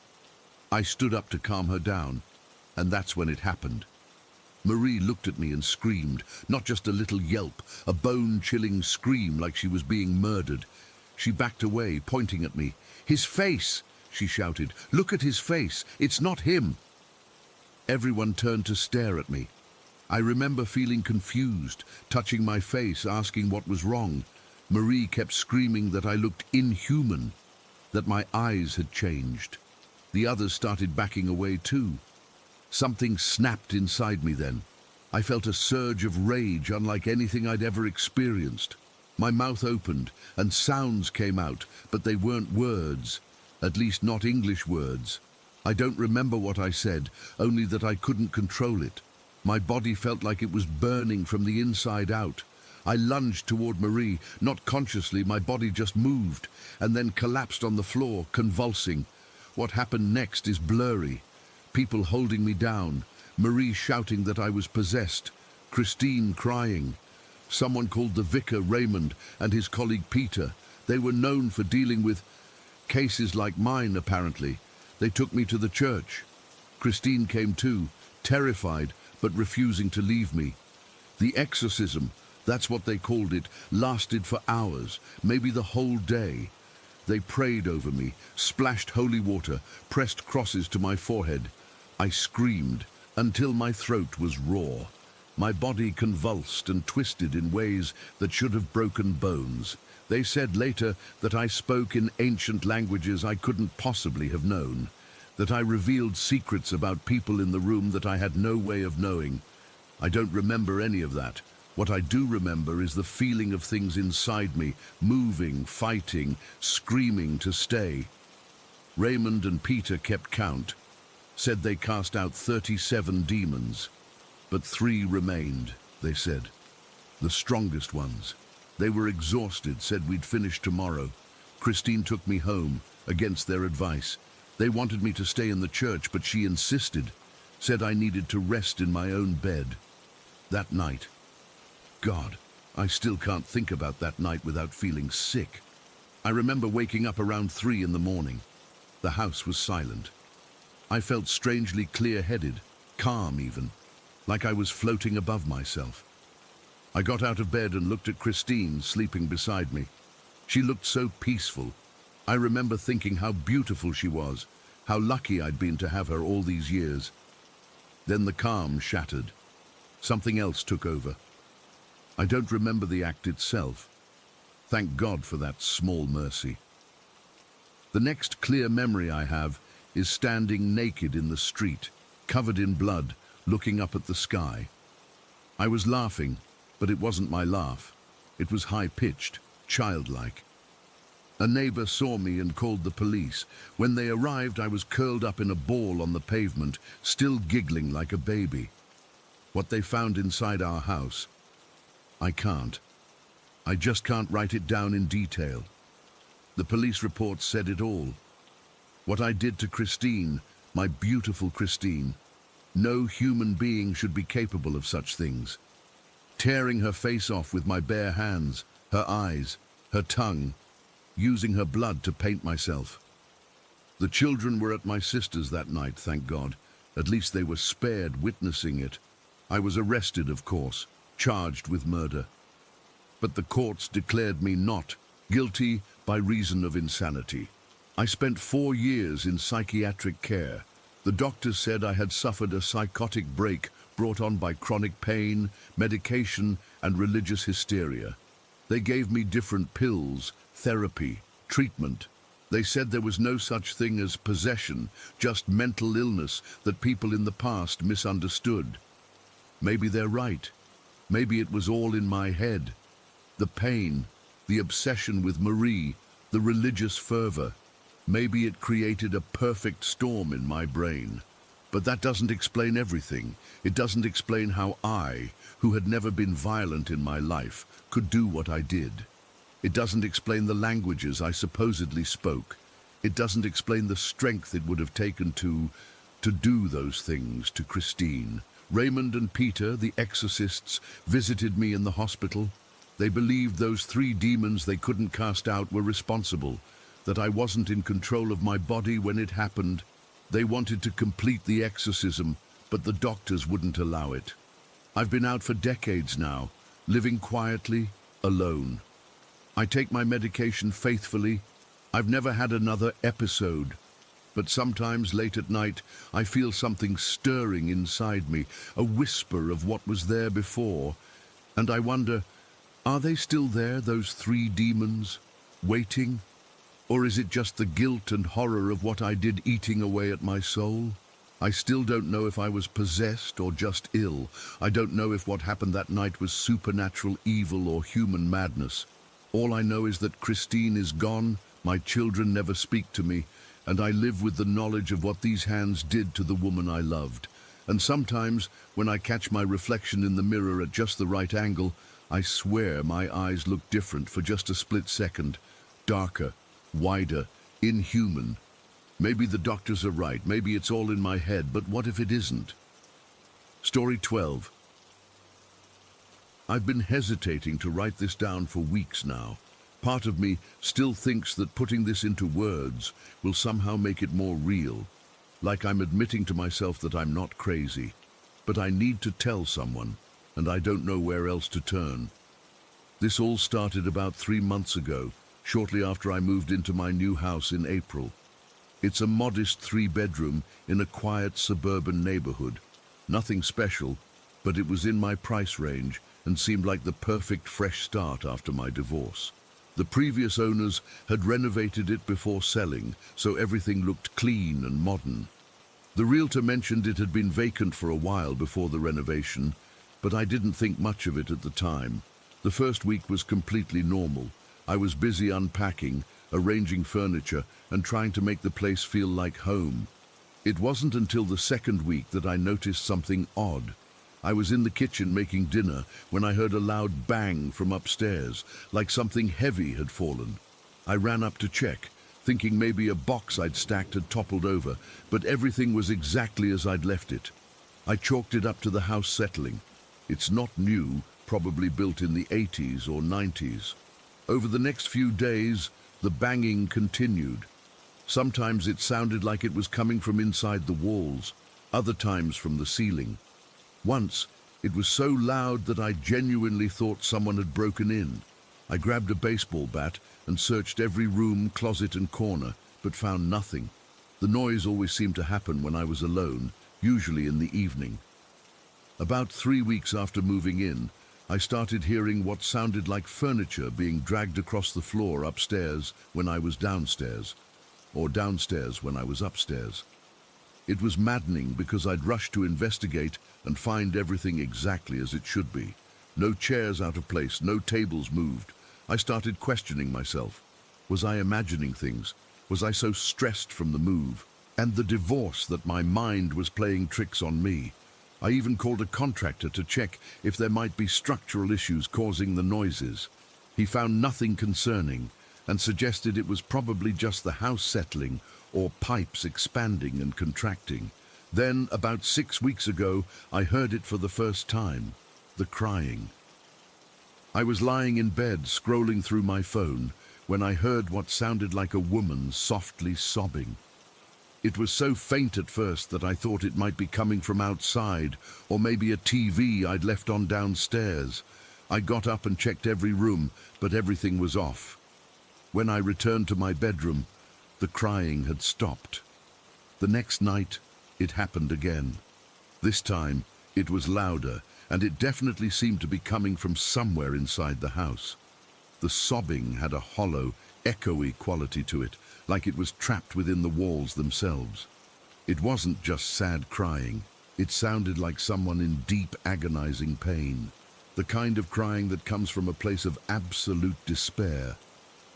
I stood up to calm her down, and that's when it happened. Marie looked at me and screamed, not just a little yelp, a bone-chilling scream like she was being murdered. She backed away, pointing at me. "His face!" she shouted. "Look at his face. It's not him." Everyone turned to stare at me. I remember feeling confused, touching my face, asking what was wrong. Marie kept screaming that I looked inhuman, that my eyes had changed. The others started backing away too. Something snapped inside me then. I felt a surge of rage unlike anything I'd ever experienced. My mouth opened and sounds came out, but they weren't words, at least not English words. I don't remember what I said, only that I couldn't control it. My body felt like it was burning from the inside out. I lunged toward Marie, not consciously, my body just moved, and then collapsed on the floor, convulsing. What happened next is blurry. People holding me down, Marie shouting that I was possessed, Christine crying. Someone called the vicar, Raymond, and his colleague Peter. They were known for dealing with cases like mine, apparently. They took me to the church. Christine came too, terrified, but refusing to leave me. The exorcism, that's what they called it, lasted for hours, maybe the whole day. They prayed over me, splashed holy water, pressed crosses to my forehead. I screamed until my throat was raw. My body convulsed and twisted in ways that should have broken bones. They said later that I spoke in ancient languages I couldn't possibly have known, that I revealed secrets about people in the room that I had no way of knowing. I don't remember any of that. What I do remember is the feeling of things inside me, moving, fighting, screaming to stay. Raymond and Peter kept count, said they cast out 37 demons, but 3 remained, they said. The strongest ones. They were exhausted, said we'd finish tomorrow. Christine took me home, against their advice. They wanted me to stay in the church, but she insisted, said I needed to rest in my own bed. That night, God, I still can't think about that night without feeling sick. I remember waking up around 3 in the morning. The house was silent. I felt strangely clear-headed, calm even, like I was floating above myself. I got out of bed and looked at Christine sleeping beside me. She looked so peaceful. I remember thinking how beautiful she was, how lucky I'd been to have her all these years. Then the calm shattered. Something else took over. I don't remember the act itself. Thank God for that small mercy. The next clear memory I have is standing naked in the street, covered in blood, looking up at the sky. I was laughing, but it wasn't my laugh. It was high-pitched, childlike. A neighbor saw me and called the police. When they arrived, I was curled up in a ball on the pavement, still giggling like a baby. What they found inside our house, I can't. I just can't write it down in detail. The police report said it all. What I did to Christine, my beautiful Christine, no human being should be capable of such things. Tearing her face off with my bare hands, her eyes, her tongue, using her blood to paint myself. The children were at my sister's that night, thank God. At least they were spared witnessing it. I was arrested, of course, charged with murder. But the courts declared me not guilty by reason of insanity. I spent 4 years in psychiatric care. The doctors said I had suffered a psychotic break brought on by chronic pain, medication, and religious hysteria. They gave me different pills, therapy, treatment. They said there was no such thing as possession, just mental illness that people in the past misunderstood. Maybe they're right. Maybe it was all in my head. The pain, the obsession with Marie, the religious fervor. Maybe it created a perfect storm in my brain. But that doesn't explain everything. It doesn't explain how I, who had never been violent in my life, could do what I did. It doesn't explain the languages I supposedly spoke. It doesn't explain the strength it would have taken to do those things to Christine. Raymond and Peter, the exorcists, visited me in the hospital. They believed those 3 demons they couldn't cast out were responsible, that I wasn't in control of my body when it happened. They wanted to complete the exorcism, but the doctors wouldn't allow it. I've been out for decades now, living quietly, alone. I take my medication faithfully. I've never had another episode, But sometimes late at night, I feel something stirring inside me, a whisper of what was there before. And I wonder, are they still there, those three demons, waiting? Or is it just the guilt and horror of what I did eating away at my soul? I still don't know if I was possessed or just ill. I don't know if what happened that night was supernatural evil or human madness. All I know is that Christine is gone, my children never speak to me, and I live with the knowledge of what these hands did to the woman I loved. And sometimes, when I catch my reflection in the mirror at just the right angle, I swear my eyes look different for just a split second. Darker, wider, inhuman. Maybe the doctors are right, maybe it's all in my head, but what if it isn't? Story 12. I've been hesitating to write this down for weeks now. Part of me still thinks that putting this into words will somehow make it more real, like I'm admitting to myself that I'm not crazy. But I need to tell someone, and I don't know where else to turn. This all started about 3 months ago, shortly after I moved into my new house in April. It's a modest 3-bedroom in a quiet suburban neighborhood. Nothing special, but it was in my price range and seemed like the perfect fresh start after my divorce. The previous owners had renovated it before selling, so everything looked clean and modern. The realtor mentioned it had been vacant for a while before the renovation, but I didn't think much of it at the time. The first week was completely normal. I was busy unpacking, arranging furniture, and trying to make the place feel like home. It wasn't until the second week that I noticed something odd. I was in the kitchen making dinner when I heard a loud bang from upstairs, like something heavy had fallen. I ran up to check, thinking maybe a box I'd stacked had toppled over, but everything was exactly as I'd left it. I chalked it up to the house settling. It's not new, probably built in the 80s or 90s. Over the next few days, the banging continued. Sometimes it sounded like it was coming from inside the walls, other times from the ceiling. Once, it was so loud that I genuinely thought someone had broken in. I grabbed a baseball bat and searched every room, closet and corner, but found nothing. The noise always seemed to happen when I was alone, usually in the evening. About 3 weeks after moving in, I started hearing what sounded like furniture being dragged across the floor upstairs when I was downstairs, or downstairs when I was upstairs. It was maddening because I'd rushed to investigate and find everything exactly as it should be. No chairs out of place, no tables moved. I started questioning myself. Was I imagining things? Was I so stressed from the move and the divorce that my mind was playing tricks on me? I even called a contractor to check if there might be structural issues causing the noises. He found nothing concerning and suggested it was probably just the house settling or pipes expanding and contracting. Then, about 6 weeks ago, I heard it for the first time, the crying. I was lying in bed, scrolling through my phone, when I heard what sounded like a woman softly sobbing. It was so faint at first that I thought it might be coming from outside, or maybe a TV I'd left on downstairs. I got up and checked every room, but everything was off. When I returned to my bedroom, the crying had stopped. The next night, it happened again. This time, it was louder, and it definitely seemed to be coming from somewhere inside the house. The sobbing had a hollow, echoey quality to it, like it was trapped within the walls themselves. It wasn't just sad crying. It sounded like someone in deep, agonizing pain. The kind of crying that comes from a place of absolute despair.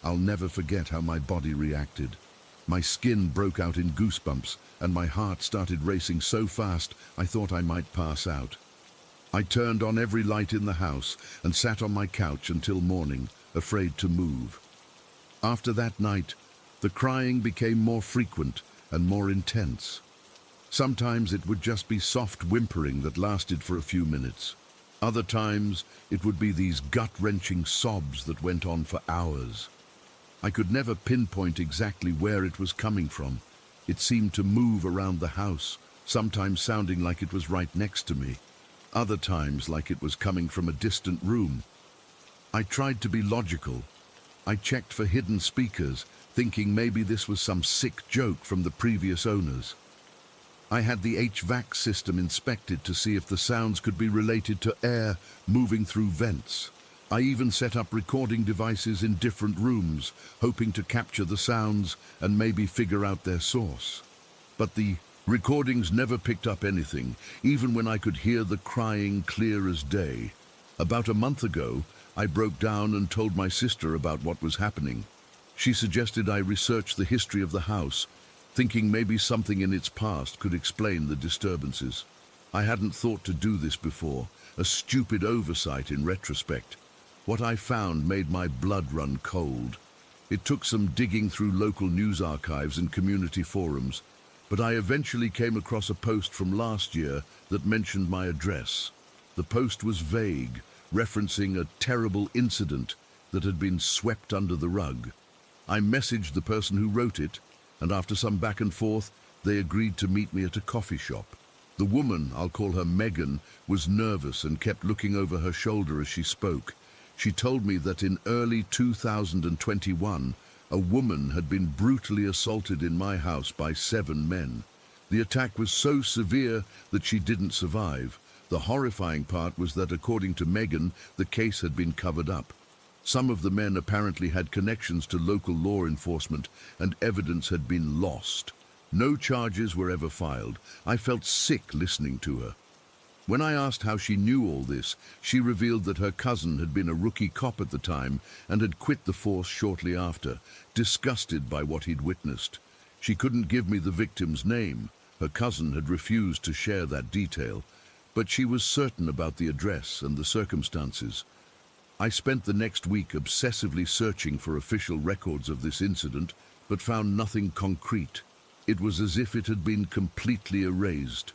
I'll never forget how my body reacted. My skin broke out in goosebumps, and my heart started racing so fast I thought I might pass out. I turned on every light in the house and sat on my couch until morning, afraid to move. After that night, the crying became more frequent and more intense. Sometimes it would just be soft whimpering that lasted for a few minutes. Other times, it would be these gut-wrenching sobs that went on for hours. I could never pinpoint exactly where it was coming from. It seemed to move around the house, sometimes sounding like it was right next to me, other times like it was coming from a distant room. I tried to be logical. I checked for hidden speakers, thinking maybe this was some sick joke from the previous owners. I had the HVAC system inspected to see if the sounds could be related to air moving through vents. I even set up recording devices in different rooms, hoping to capture the sounds and maybe figure out their source. But the recordings never picked up anything, even when I could hear the crying clear as day. About a month ago, I broke down and told my sister about what was happening. She suggested I research the history of the house, thinking maybe something in its past could explain the disturbances. I hadn't thought to do this before, a stupid oversight in retrospect. What I found made my blood run cold. It took some digging through local news archives and community forums, but I eventually came across a post from last year that mentioned my address. The post was vague, referencing a terrible incident that had been swept under the rug. I messaged the person who wrote it, and after some back and forth, they agreed to meet me at a coffee shop. The woman, I'll call her Megan, was nervous and kept looking over her shoulder as she spoke. She told me that in early 2021, a woman had been brutally assaulted in my house by 7 men. The attack was so severe that she didn't survive. The horrifying part was that, according to Megan, the case had been covered up. Some of the men apparently had connections to local law enforcement, and evidence had been lost. No charges were ever filed. I felt sick listening to her. When I asked how she knew all this, she revealed that her cousin had been a rookie cop at the time and had quit the force shortly after, disgusted by what he'd witnessed. She couldn't give me the victim's name. Her cousin had refused to share that detail, but she was certain about the address and the circumstances. I spent the next week obsessively searching for official records of this incident, but found nothing concrete. It was as if it had been completely erased.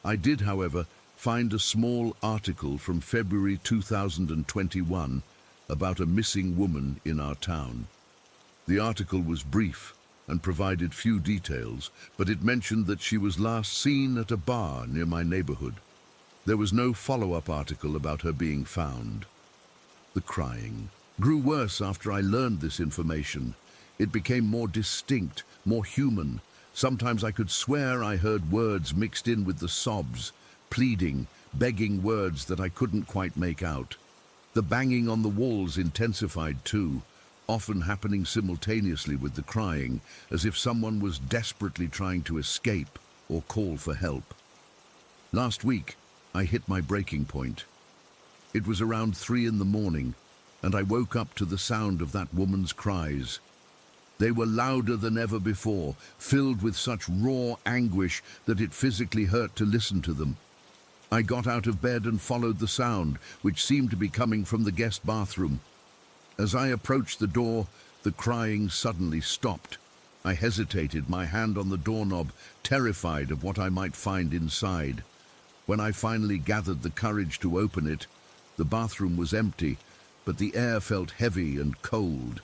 I did, however, find a small article from February 2021 about a missing woman in our town. The article was brief and provided few details, but it mentioned that she was last seen at a bar near my neighborhood. There was no follow-up article about her being found. The crying grew worse after I learned this information. It became more distinct, more human. Sometimes I could swear I heard words mixed in with the sobs, pleading, begging words that I couldn't quite make out. The banging on the walls intensified too, often happening simultaneously with the crying, as if someone was desperately trying to escape or call for help. Last week, I hit my breaking point. It was around 3 in the morning, and I woke up to the sound of that woman's cries. They were louder than ever before, filled with such raw anguish that it physically hurt to listen to them. I got out of bed and followed the sound, which seemed to be coming from the guest bathroom. As I approached the door, the crying suddenly stopped. I hesitated, my hand on the doorknob, terrified of what I might find inside. When I finally gathered the courage to open it, the bathroom was empty, but the air felt heavy and cold.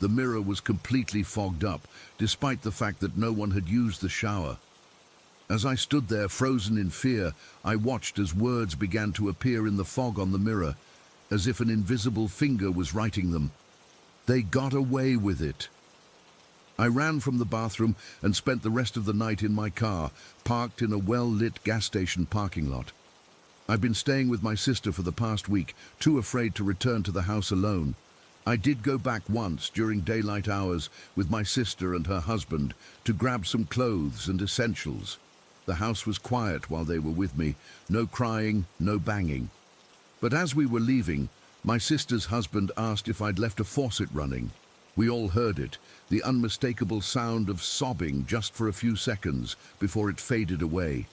The mirror was completely fogged up, despite the fact that no one had used the shower. As I stood there, frozen in fear, I watched as words began to appear in the fog on the mirror, as if an invisible finger was writing them. They got away with it. I ran from the bathroom and spent the rest of the night in my car, parked in a well-lit gas station parking lot. I've been staying with my sister for the past week, too afraid to return to the house alone. I did go back once during daylight hours with my sister and her husband to grab some clothes and essentials. The house was quiet while they were with me, no crying, no banging. But as we were leaving, my sister's husband asked if I'd left a faucet running. We all heard it, the unmistakable sound of sobbing just for a few seconds before it faded away.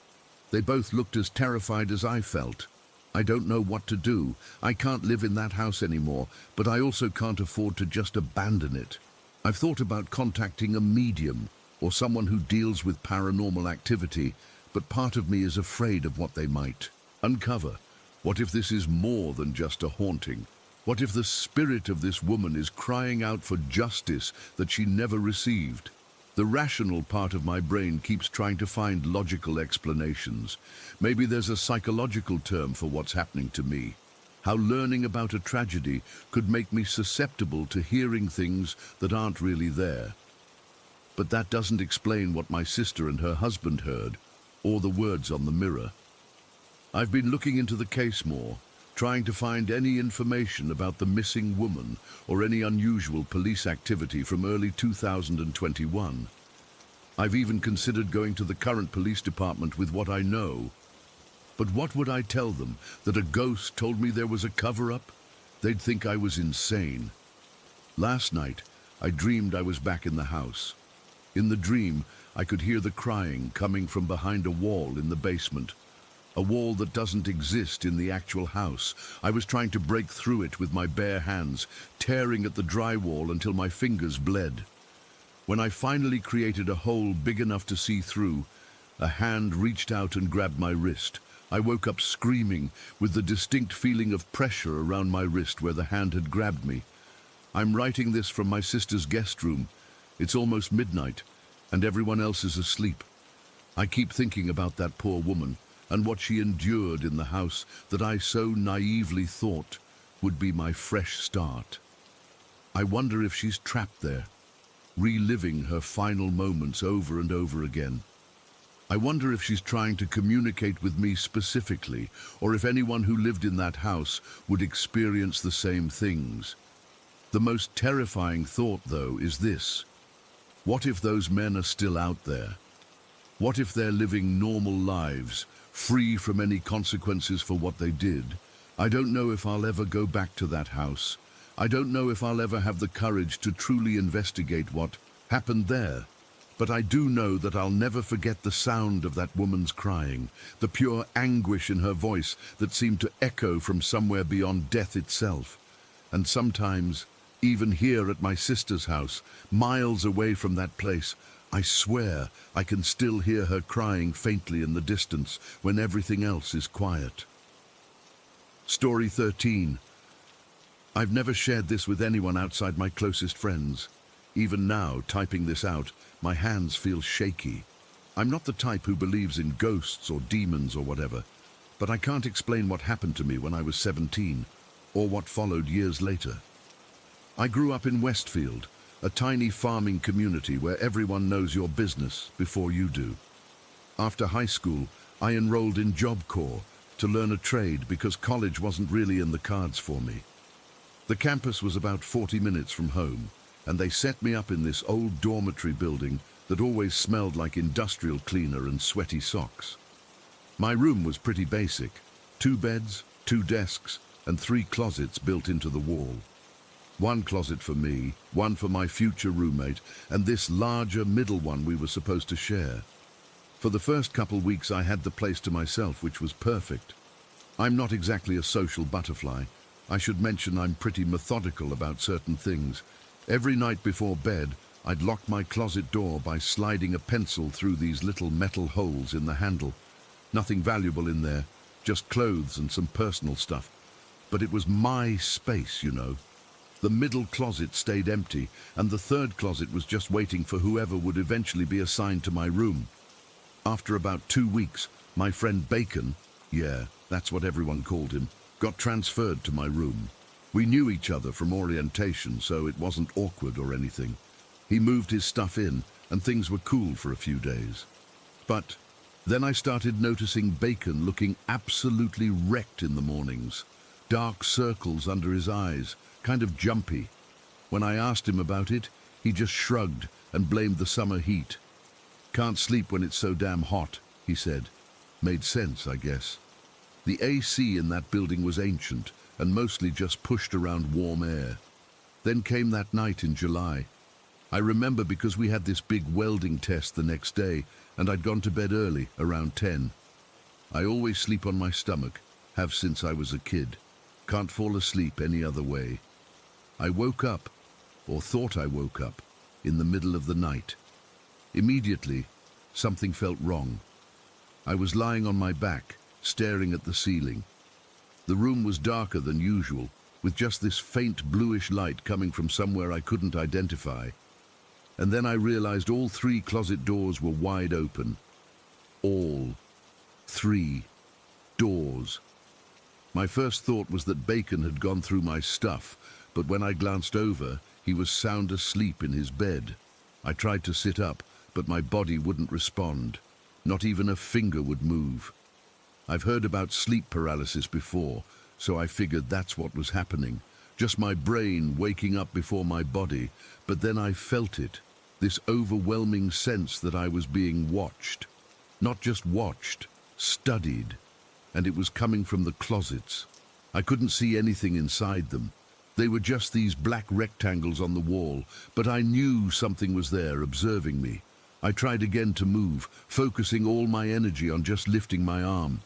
They both looked as terrified as I felt. I don't know what to do. I can't live in that house anymore, but I also can't afford to just abandon it. I've thought about contacting a medium or someone who deals with paranormal activity, but part of me is afraid of what they might uncover. What if this is more than just a haunting? What if the spirit of this woman is crying out for justice that she never received? The rational part of my brain keeps trying to find logical explanations. Maybe there's a psychological term for what's happening to me. How learning about a tragedy could make me susceptible to hearing things that aren't really there. But that doesn't explain what my sister and her husband heard, or the words on the mirror. I've been looking into the case more, trying to find any information about the missing woman or any unusual police activity from early 2021. I've even considered going to the current police department with what I know. But what would I tell them? That a ghost told me there was a cover-up? They'd think I was insane. Last night, I dreamed I was back in the house. In the dream, I could hear the crying coming from behind a wall in the basement. A wall that doesn't exist in the actual house. I was trying to break through it with my bare hands, tearing at the drywall until my fingers bled. When I finally created a hole big enough to see through, a hand reached out and grabbed my wrist. I woke up screaming, with the distinct feeling of pressure around my wrist where the hand had grabbed me. I'm writing this from my sister's guest room. It's almost midnight, and everyone else is asleep. I keep thinking about that poor woman, and what she endured in the house that I so naively thought would be my fresh start. I wonder if she's trapped there, reliving her final moments over and over again. I wonder if she's trying to communicate with me specifically, or if anyone who lived in that house would experience the same things. The most terrifying thought, though, is this. What if those men are still out there? What if they're living normal lives, free from any consequences for what they did? I don't know if I'll ever go back to that house. I don't know if I'll ever have the courage to truly investigate what happened there. But I do know that I'll never forget the sound of that woman's crying, the pure anguish in her voice that seemed to echo from somewhere beyond death itself. And sometimes, even here at my sister's house, miles away from that place, I swear I can still hear her crying faintly in the distance when everything else is quiet. Story 13. I've never shared this with anyone outside my closest friends. Even now, typing this out, my hands feel shaky. I'm not the type who believes in ghosts or demons or whatever, but I can't explain what happened to me when I was 17, or what followed years later. I grew up in Westfield, a tiny farming community where everyone knows your business before you do. After high school, I enrolled in Job Corps to learn a trade because college wasn't really in the cards for me. The campus was about 40 minutes from home, and they set me up in this old dormitory building that always smelled like industrial cleaner and sweaty socks. My room was pretty basic. 2 beds, 2 desks, and 3 closets built into the wall. 1 closet for me, 1 for my future roommate, and this larger middle one we were supposed to share. For the first couple weeks I had the place to myself, which was perfect. I'm not exactly a social butterfly. I should mention I'm pretty methodical about certain things. Every night before bed, I'd lock my closet door by sliding a pencil through these little metal holes in the handle. Nothing valuable in there, just clothes and some personal stuff. But it was my space, you know. The middle closet stayed empty, and the 3rd closet was just waiting for whoever would eventually be assigned to my room. After about 2 weeks, my friend Bacon, yeah, that's what everyone called him, got transferred to my room. We knew each other from orientation, so it wasn't awkward or anything. He moved his stuff in, and things were cool for a few days. But then I started noticing Bacon looking absolutely wrecked in the mornings. Dark circles under his eyes, kind of jumpy. When I asked him about it, he just shrugged and blamed the summer heat. "Can't sleep when it's so damn hot," he said. Made sense, I guess. The AC in that building was ancient, and mostly just pushed around warm air. Then came that night in July. I remember because we had this big welding test the next day, and I'd gone to bed early, around 10. I always sleep on my stomach, have since I was a kid. Can't fall asleep any other way. I woke up, or thought I woke up, in the middle of the night. Immediately, something felt wrong. I was lying on my back, staring at the ceiling. The room was darker than usual, with just this faint bluish light coming from somewhere I couldn't identify. And then I realized all 3 closet doors were wide open. All 3 doors. My first thought was that Bacon had gone through my stuff, but when I glanced over, he was sound asleep in his bed. I tried to sit up, but my body wouldn't respond. Not even a finger would move. I've heard about sleep paralysis before, so I figured that's what was happening. Just my brain waking up before my body, but then I felt it, this overwhelming sense that I was being watched. Not just watched, studied. And it was coming from the closets. I couldn't see anything inside them. They were just these black rectangles on the wall, but I knew something was there observing me. I tried again to move, focusing all my energy on just lifting my arm.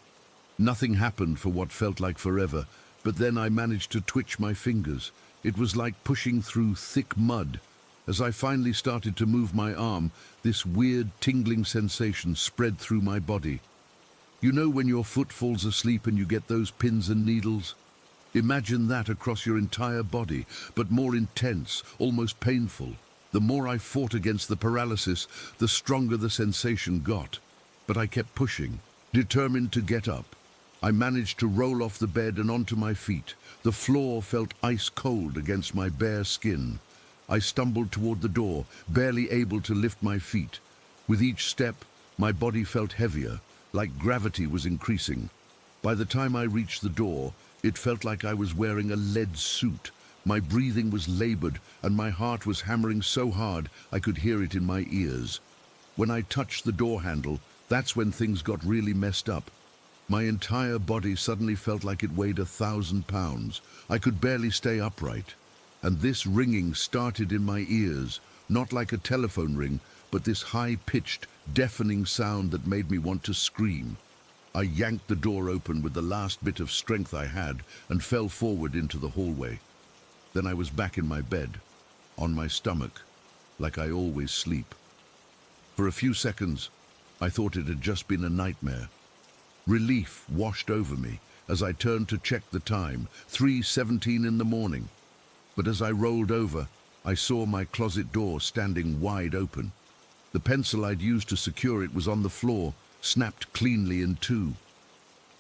Nothing happened for what felt like forever, but then I managed to twitch my fingers. It was like pushing through thick mud. As I finally started to move my arm, this weird tingling sensation spread through my body. You know when your foot falls asleep and you get those pins and needles? Imagine that across your entire body, but more intense, almost painful. The more I fought against the paralysis, the stronger the sensation got. But I kept pushing, determined to get up. I managed to roll off the bed and onto my feet. The floor felt ice cold against my bare skin. I stumbled toward the door, barely able to lift my feet. With each step, my body felt heavier, like gravity was increasing. By the time I reached the door, it felt like I was wearing a lead suit. My breathing was labored, and my heart was hammering so hard I could hear it in my ears. When I touched the door handle, that's when things got really messed up. My entire body suddenly felt like it weighed 1,000 pounds. I could barely stay upright. And this ringing started in my ears, not like a telephone ring, but this high-pitched, deafening sound that made me want to scream. I yanked the door open with the last bit of strength I had and fell forward into the hallway. Then I was back in my bed, on my stomach, like I always sleep. For a few seconds, I thought it had just been a nightmare. Relief washed over me as I turned to check the time, 3:17 in the morning. But as I rolled over, I saw my closet door standing wide open. The pencil I'd used to secure it was on the floor, snapped cleanly in two.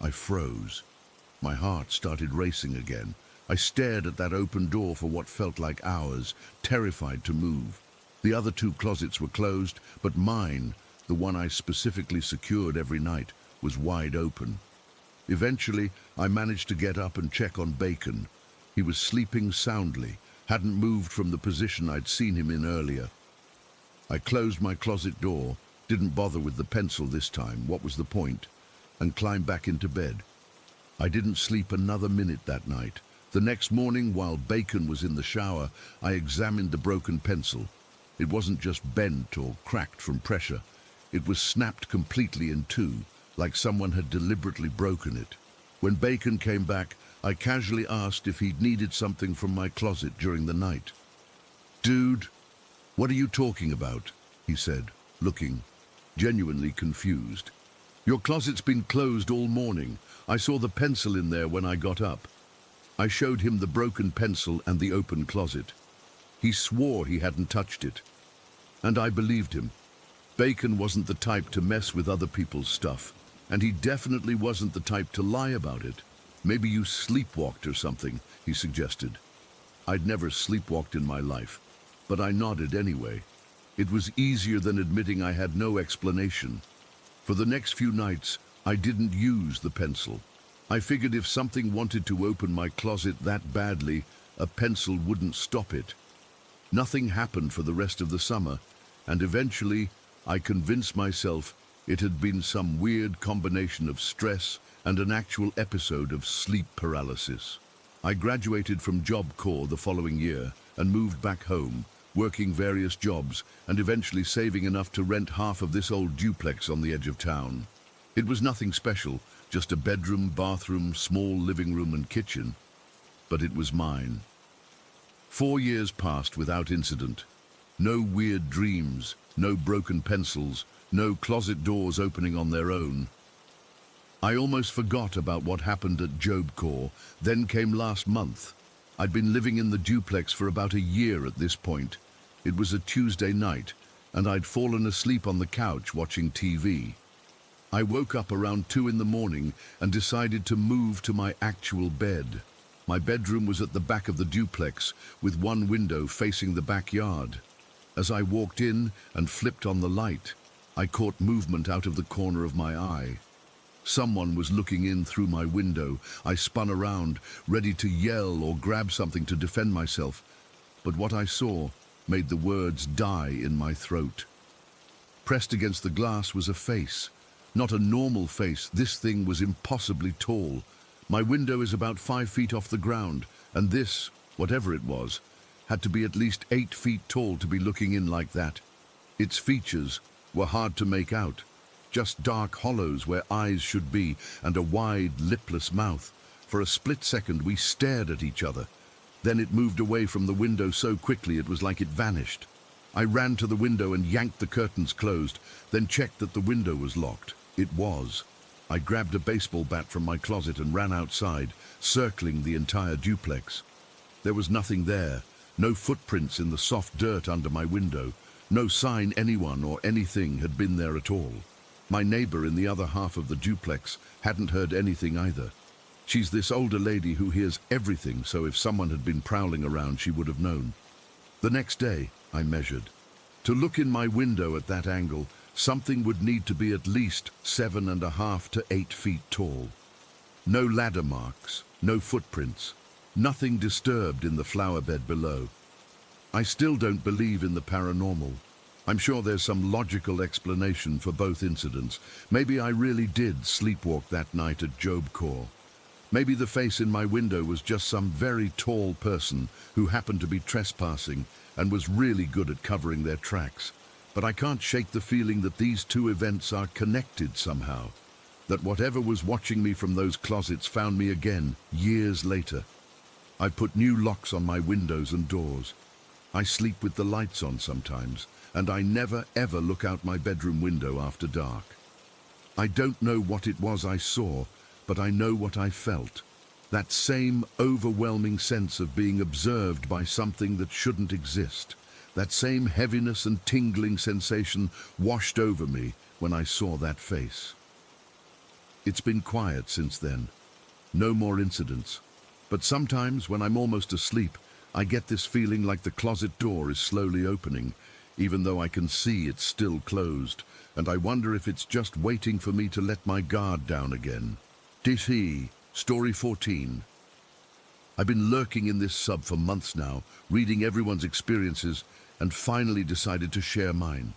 I froze. My heart started racing again. I stared at that open door for what felt like hours, terrified to move. The other two closets were closed, but mine, the one I specifically secured every night, was wide open. Eventually, I managed to get up and check on Bacon. He was sleeping soundly, hadn't moved from the position I'd seen him in earlier. I closed my closet door, didn't bother with the pencil this time, what was the point, and climbed back into bed. I didn't sleep another minute that night. The next morning, while Bacon was in the shower, I examined the broken pencil. It wasn't just bent or cracked from pressure. It was snapped completely in two, like someone had deliberately broken it. When Bacon came back, I casually asked if he'd needed something from my closet during the night. "Dude, what are you talking about?" he said, looking genuinely confused. "Your closet's been closed all morning. I saw the pencil in there when I got up." I showed him the broken pencil and the open closet. He swore he hadn't touched it. And I believed him. Bacon wasn't the type to mess with other people's stuff, and he definitely wasn't the type to lie about it. "Maybe you sleepwalked or something," he suggested. I'd never sleepwalked in my life, but I nodded anyway. It was easier than admitting I had no explanation. For the next few nights, I didn't use the pencil. I figured if something wanted to open my closet that badly, a pencil wouldn't stop it. Nothing happened for the rest of the summer, and eventually I convinced myself it had been some weird combination of stress and an actual episode of sleep paralysis. I graduated from Job Corps the following year and moved back home, working various jobs and eventually saving enough to rent half of this old duplex on the edge of town. It was nothing special, just a bedroom, bathroom, small living room and kitchen, but it was mine. 4 years passed without incident. No weird dreams, no broken pencils, no closet doors opening on their own. I almost forgot about what happened at Job Corps. Then came last month. I'd been living in the duplex for about a year at this point. It was a Tuesday night, and I'd fallen asleep on the couch watching TV. I woke up around 2 in the morning and decided to move to my actual bed. My bedroom was at the back of the duplex, with one window facing the backyard. As I walked in and flipped on the light, I caught movement out of the corner of my eye. Someone was looking in through my window. I spun around, ready to yell or grab something to defend myself. But what I saw made the words die in my throat. Pressed against the glass was a face. Not a normal face. This thing was impossibly tall. My window is about 5 feet off the ground, and this, whatever it was, had to be at least 8 feet tall to be looking in like that. Its features were hard to make out. Just dark hollows where eyes should be, and a wide, lipless mouth. For a split second we stared at each other. Then it moved away from the window so quickly it was like it vanished. I ran to the window and yanked the curtains closed, then checked that the window was locked. It was. I grabbed a baseball bat from my closet and ran outside, circling the entire duplex. There was nothing there, no footprints in the soft dirt under my window, no sign anyone or anything had been there at all. My neighbor in the other half of the duplex hadn't heard anything either. She's this older lady who hears everything, so if someone had been prowling around, she would have known. The next day, I measured. To look in my window at that angle, something would need to be at least 7.5 to 8 feet tall. No ladder marks, no footprints, nothing disturbed in the flower bed below. I still don't believe in the paranormal. I'm sure there's some logical explanation for both incidents. Maybe I really did sleepwalk that night at Job Corps. Maybe the face in my window was just some very tall person who happened to be trespassing and was really good at covering their tracks. But I can't shake the feeling that these two events are connected somehow. That whatever was watching me from those closets found me again, years later. I've put new locks on my windows and doors. I sleep with the lights on sometimes, and I never ever look out my bedroom window after dark. I don't know what it was I saw, but I know what I felt. That same overwhelming sense of being observed by something that shouldn't exist. That same heaviness and tingling sensation washed over me when I saw that face. It's been quiet since then. No more incidents. But sometimes when I'm almost asleep, I get this feeling like the closet door is slowly opening, even though I can see it's still closed, and I wonder if it's just waiting for me to let my guard down again. DC, Story 14. I've been lurking in this sub for months now, reading everyone's experiences, and finally decided to share mine.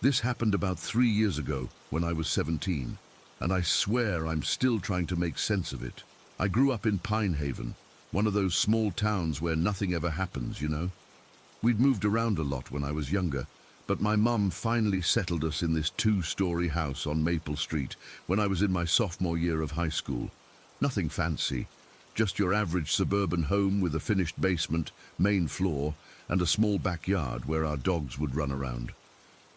This happened about 3 years ago when I was 17, and I swear I'm still trying to make sense of it. I grew up in Pine Haven, one of those small towns where nothing ever happens, you know. We'd moved around a lot when I was younger, but my mum finally settled us in this 2-story house on Maple Street when I was in my sophomore year of high school. Nothing fancy, just your average suburban home with a finished basement, main floor, and a small backyard where our dogs would run around.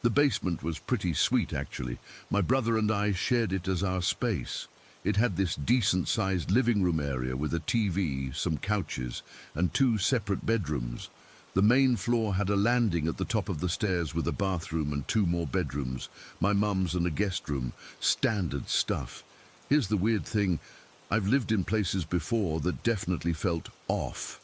The basement was pretty sweet, actually. My brother and I shared it as our space. It had this decent-sized living room area with a TV, some couches, and 2 separate bedrooms. The main floor had a landing at the top of the stairs with a bathroom and 2 more bedrooms, my mum's and a guest room, standard stuff. Here's the weird thing, I've lived in places before that definitely felt off.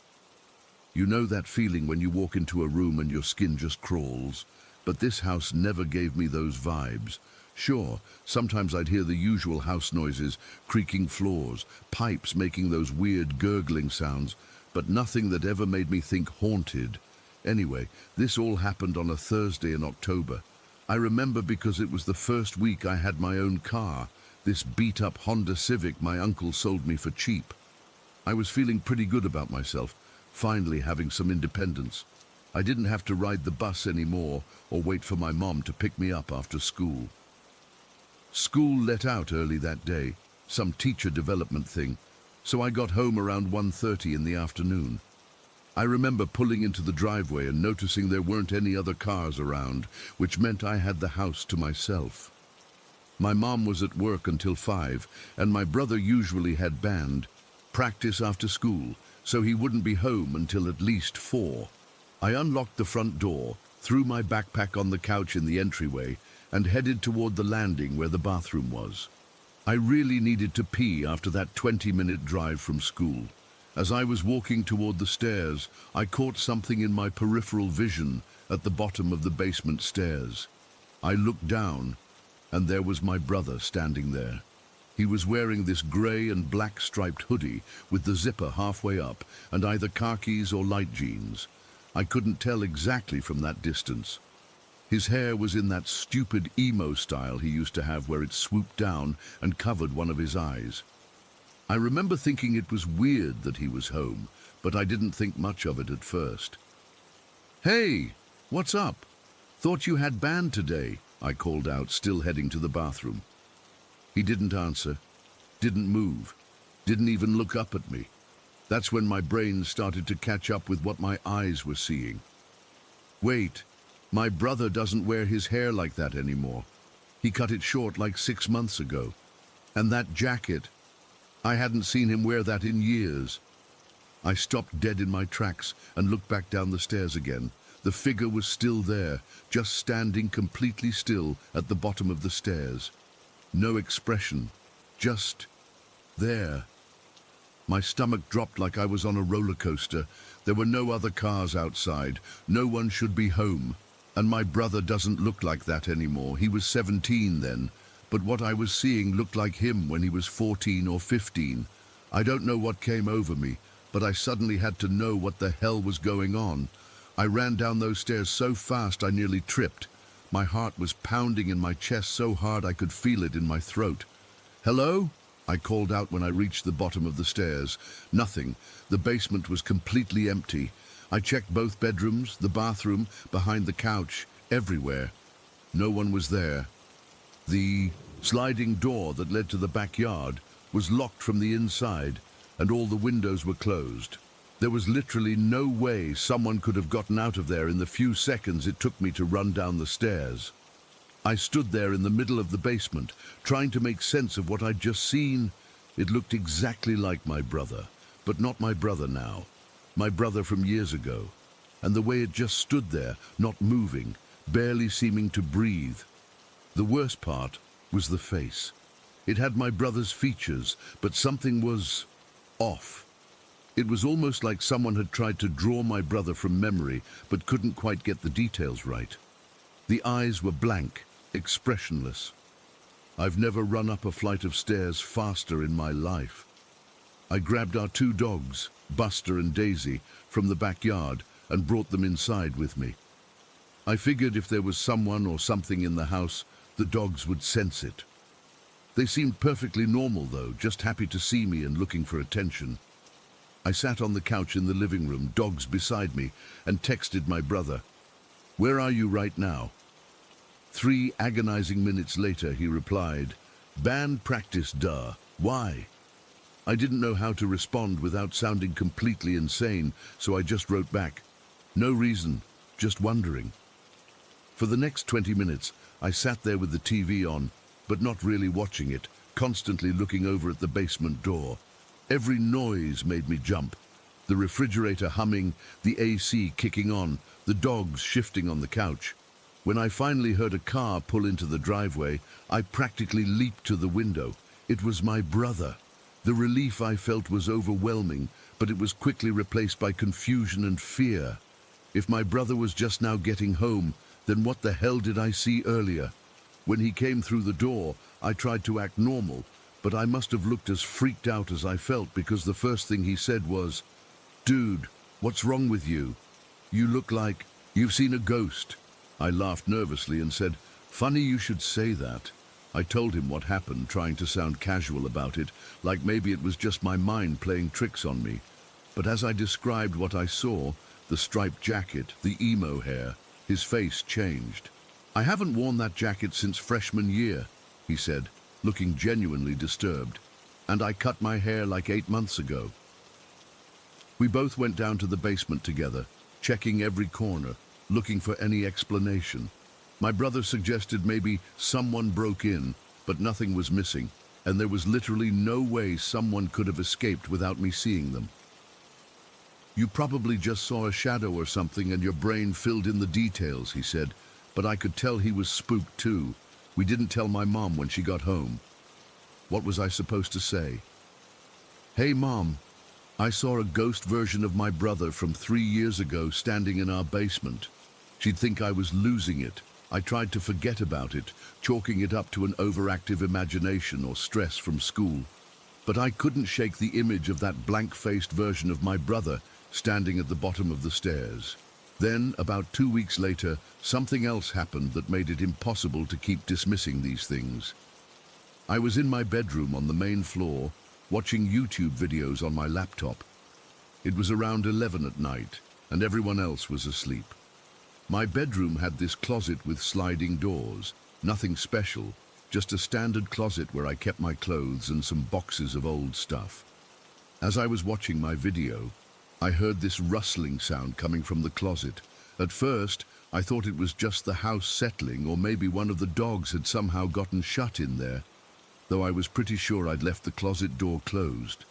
You know that feeling when you walk into a room and your skin just crawls? But this house never gave me those vibes. Sure, sometimes I'd hear the usual house noises, creaking floors, pipes making those weird gurgling sounds, but nothing that ever made me think haunted. Anyway, this all happened on a Thursday in October. I remember because it was the first week I had my own car, this beat-up Honda Civic my uncle sold me for cheap. I was feeling pretty good about myself, finally having some independence. I didn't have to ride the bus anymore or wait for my mom to pick me up after school. School let out early that day, some teacher development thing, so I got home around 1:30 in the afternoon. I remember pulling into the driveway and noticing there weren't any other cars around, which meant I had the house to myself. My mom was at work until 5, and my brother usually had band practice after school, so he wouldn't be home until at least 4. I unlocked the front door, threw my backpack on the couch in the entryway, and headed toward the landing where the bathroom was. I really needed to pee after that 20-minute drive from school. As I was walking toward the stairs, I caught something in my peripheral vision at the bottom of the basement stairs. I looked down, and there was my brother standing there. He was wearing this grey and black striped hoodie with the zipper halfway up and either khakis or light jeans. I couldn't tell exactly from that distance. His hair was in that stupid emo style he used to have where it swooped down and covered one of his eyes. I remember thinking it was weird that he was home, but I didn't think much of it at first. "Hey, what's up? Thought you had band today," I called out, still heading to the bathroom. He didn't answer, didn't move, didn't even look up at me. That's when my brain started to catch up with what my eyes were seeing. Wait, my brother doesn't wear his hair like that anymore. He cut it short like 6 months ago. And that jacket, I hadn't seen him wear that in years. I stopped dead in my tracks and looked back down the stairs again. The figure was still there, just standing completely still at the bottom of the stairs. No expression, just there. My stomach dropped like I was on a roller coaster. There were no other cars outside. No one should be home. And my brother doesn't look like that anymore. He was 17 then, but what I was seeing looked like him when he was 14 or 15. I don't know what came over me, but I suddenly had to know what the hell was going on. I ran down those stairs so fast I nearly tripped. My heart was pounding in my chest so hard I could feel it in my throat. "Hello?" I called out when I reached the bottom of the stairs. Nothing. The basement was completely empty. I checked both bedrooms, the bathroom, behind the couch, everywhere. No one was there. The sliding door that led to the backyard was locked from the inside, and all the windows were closed. There was literally no way someone could have gotten out of there in the few seconds it took me to run down the stairs. I stood there in the middle of the basement, trying to make sense of what I'd just seen. It looked exactly like my brother, but not my brother now. My brother from years ago. And the way it just stood there, not moving, barely seeming to breathe. The worst part was the face. It had my brother's features, but something was off. It was almost like someone had tried to draw my brother from memory, but couldn't quite get the details right. The eyes were blank, expressionless. I've never run up a flight of stairs faster in my life. I grabbed our 2 dogs, Buster and Daisy, from the backyard and brought them inside with me. I figured if there was someone or something in the house, the dogs would sense it. They seemed perfectly normal though, just happy to see me and looking for attention. I sat on the couch in the living room, dogs beside me, and texted my brother. "Where are you right now?" 3 agonizing minutes later, he replied, "Band practice, duh. Why?" I didn't know how to respond without sounding completely insane, so I just wrote back, "No reason, just wondering." For the next 20 minutes, I sat there with the TV on, but not really watching it, constantly looking over at the basement door. Every noise made me jump. The refrigerator humming, the AC kicking on, the dogs shifting on the couch. When I finally heard a car pull into the driveway, I practically leaped to the window. It was my brother. The relief I felt was overwhelming, but it was quickly replaced by confusion and fear. If my brother was just now getting home, then what the hell did I see earlier? When he came through the door, I tried to act normal, but I must have looked as freaked out as I felt because the first thing he said was, "Dude, what's wrong with you? You look like you've seen a ghost." I laughed nervously and said, "Funny you should say that." I told him what happened, trying to sound casual about it, like maybe it was just my mind playing tricks on me. But as I described what I saw, the striped jacket, the emo hair, his face changed. "I haven't worn that jacket since freshman year," he said, looking genuinely disturbed. "And I cut my hair like 8 months ago." We both went down to the basement together, checking every corner, looking for any explanation. My brother suggested maybe someone broke in, but nothing was missing, and there was literally no way someone could have escaped without me seeing them. "You probably just saw a shadow or something and your brain filled in the details," he said, but I could tell he was spooked too. We didn't tell my mom when she got home. What was I supposed to say? "Hey Mom, I saw a ghost version of my brother from 3 years ago standing in our basement." She'd think I was losing it. I tried to forget about it, chalking it up to an overactive imagination or stress from school. But I couldn't shake the image of that blank-faced version of my brother standing at the bottom of the stairs. Then, about 2 weeks later, something else happened that made it impossible to keep dismissing these things. I was in my bedroom on the main floor, watching YouTube videos on my laptop. It was around 11 at night, and everyone else was asleep. My bedroom had this closet with sliding doors, nothing special, just a standard closet where I kept my clothes and some boxes of old stuff. As I was watching my video, I heard this rustling sound coming from the closet. At first, I thought it was just the house settling, or maybe one of the dogs had somehow gotten shut in there, though I was pretty sure I'd left the closet door closed.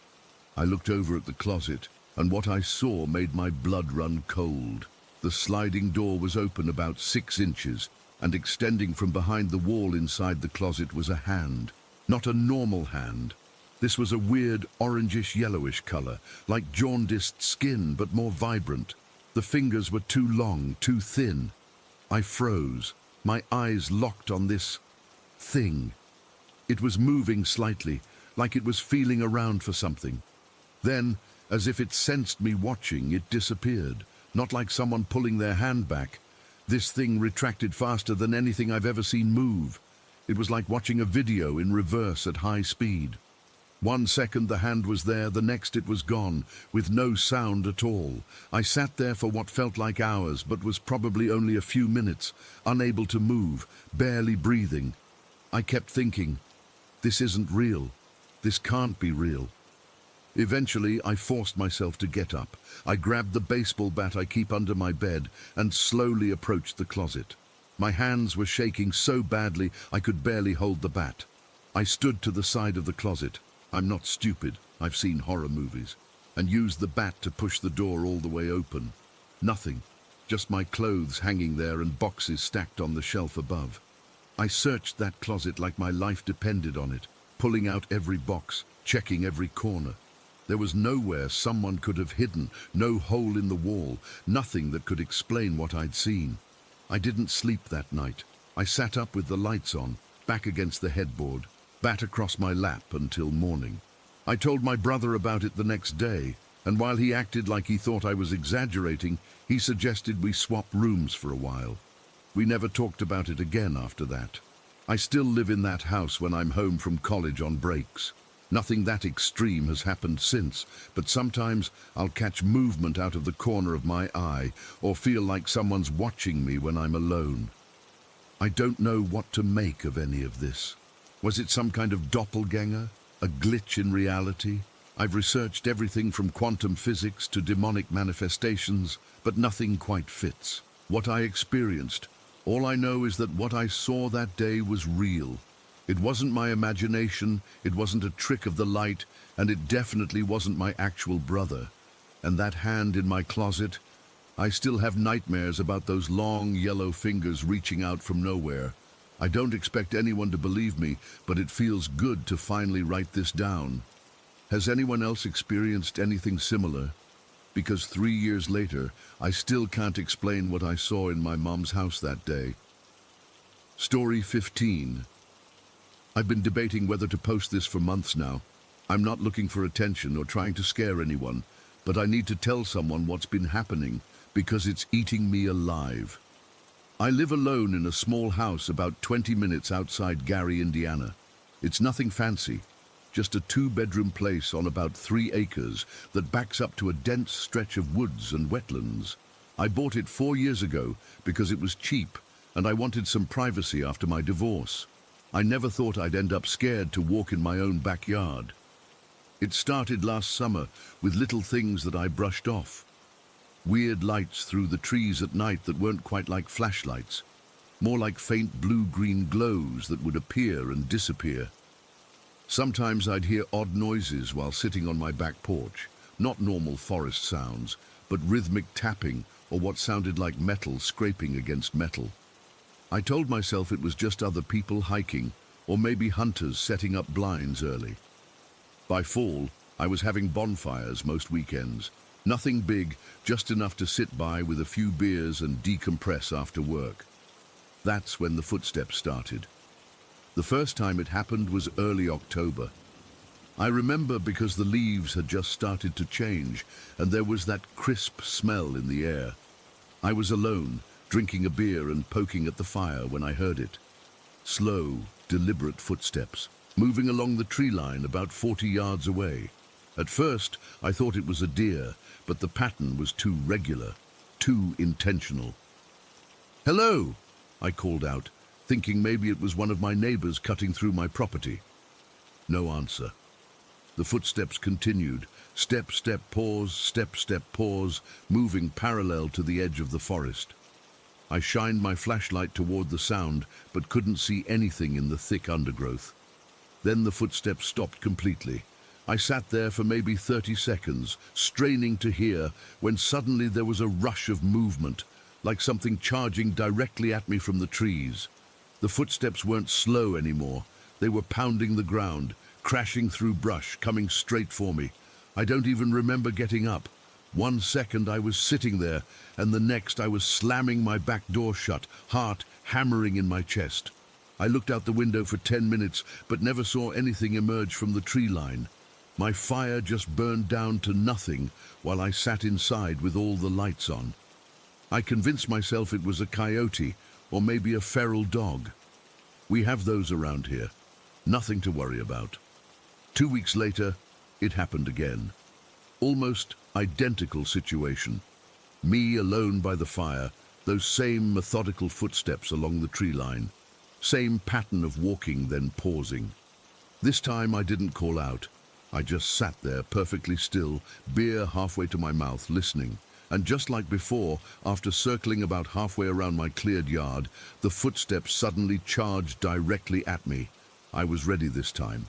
I looked over at the closet, and what I saw made my blood run cold. The sliding door was open about 6 inches, and extending from behind the wall inside the closet was a hand. Not a normal hand. This was a weird orangish-yellowish color, like jaundiced skin, but more vibrant. The fingers were too long, too thin. I froze, my eyes locked on this thing. It was moving slightly, like it was feeling around for something. Then, as if it sensed me watching, it disappeared, not like someone pulling their hand back. This thing retracted faster than anything I've ever seen move. It was like watching a video in reverse at high speed. 1 second the hand was there, the next it was gone, with no sound at all. I sat there for what felt like hours, but was probably only a few minutes, unable to move, barely breathing. I kept thinking, this isn't real. This can't be real. Eventually, I forced myself to get up. I grabbed the baseball bat I keep under my bed and slowly approached the closet. My hands were shaking so badly I could barely hold the bat. I stood to the side of the closet. I'm not stupid, I've seen horror movies, and used the bat to push the door all the way open. Nothing, just my clothes hanging there and boxes stacked on the shelf above. I searched that closet like my life depended on it, pulling out every box, checking every corner. There was nowhere someone could have hidden, no hole in the wall, nothing that could explain what I'd seen. I didn't sleep that night. I sat up with the lights on, back against the headboard, bat across my lap until morning. I told my brother about it the next day, and while he acted like he thought I was exaggerating, he suggested we swap rooms for a while. We never talked about it again after that. I still live in that house when I'm home from college on breaks. Nothing that extreme has happened since, but sometimes I'll catch movement out of the corner of my eye or feel like someone's watching me when I'm alone. I don't know what to make of any of this. Was it some kind of doppelganger? A glitch in reality? I've researched everything from quantum physics to demonic manifestations, but nothing quite fits. What I experienced, all I know is that what I saw that day was real. It wasn't my imagination, it wasn't a trick of the light, and it definitely wasn't my actual brother. And that hand in my closet, I still have nightmares about those long yellow fingers reaching out from nowhere. I don't expect anyone to believe me, but it feels good to finally write this down. Has anyone else experienced anything similar? Because 3 years later, I still can't explain what I saw in my mom's house that day. Story 15. I've been debating whether to post this for months now. I'm not looking for attention or trying to scare anyone, but I need to tell someone what's been happening because it's eating me alive. I live alone in a small house about 20 minutes outside Gary, Indiana. It's nothing fancy, just a 2-bedroom place on about 3 acres that backs up to a dense stretch of woods and wetlands. I bought it 4 years ago because it was cheap and I wanted some privacy after my divorce. I never thought I'd end up scared to walk in my own backyard. It started last summer with little things that I brushed off. Weird lights through the trees at night that weren't quite like flashlights, more like faint blue-green glows that would appear and disappear. Sometimes I'd hear odd noises while sitting on my back porch, not normal forest sounds, but rhythmic tapping or what sounded like metal scraping against metal. I told myself it was just other people hiking, or maybe hunters setting up blinds early. By fall, I was having bonfires most weekends. Nothing big, just enough to sit by with a few beers and decompress after work. That's when the footsteps started. The first time it happened was early October. I remember because the leaves had just started to change and there was that crisp smell in the air. I was alone, drinking a beer and poking at the fire when I heard it. Slow, deliberate footsteps, moving along the tree line about 40 yards away. At first, I thought it was a deer, but the pattern was too regular, too intentional. "Hello!" I called out, thinking maybe it was one of my neighbors cutting through my property. No answer. The footsteps continued, step, step, pause, moving parallel to the edge of the forest. I shined my flashlight toward the sound, but couldn't see anything in the thick undergrowth. Then the footsteps stopped completely. I sat there for maybe 30 seconds, straining to hear, when suddenly there was a rush of movement, like something charging directly at me from the trees. The footsteps weren't slow anymore. They were pounding the ground, crashing through brush, coming straight for me. I don't even remember getting up. 1 second I was sitting there, and the next I was slamming my back door shut, heart hammering in my chest. I looked out the window for 10 minutes, but never saw anything emerge from the tree line. My fire just burned down to nothing while I sat inside with all the lights on. I convinced myself it was a coyote, or maybe a feral dog. We have those around here. Nothing to worry about. 2 weeks later, it happened again. Almost identical situation. Me alone by the fire, those same methodical footsteps along the tree line. Same pattern of walking, then pausing. This time I didn't call out. I just sat there perfectly still, beer halfway to my mouth, listening. And just like before, after circling about halfway around my cleared yard, the footsteps suddenly charged directly at me. I was ready this time.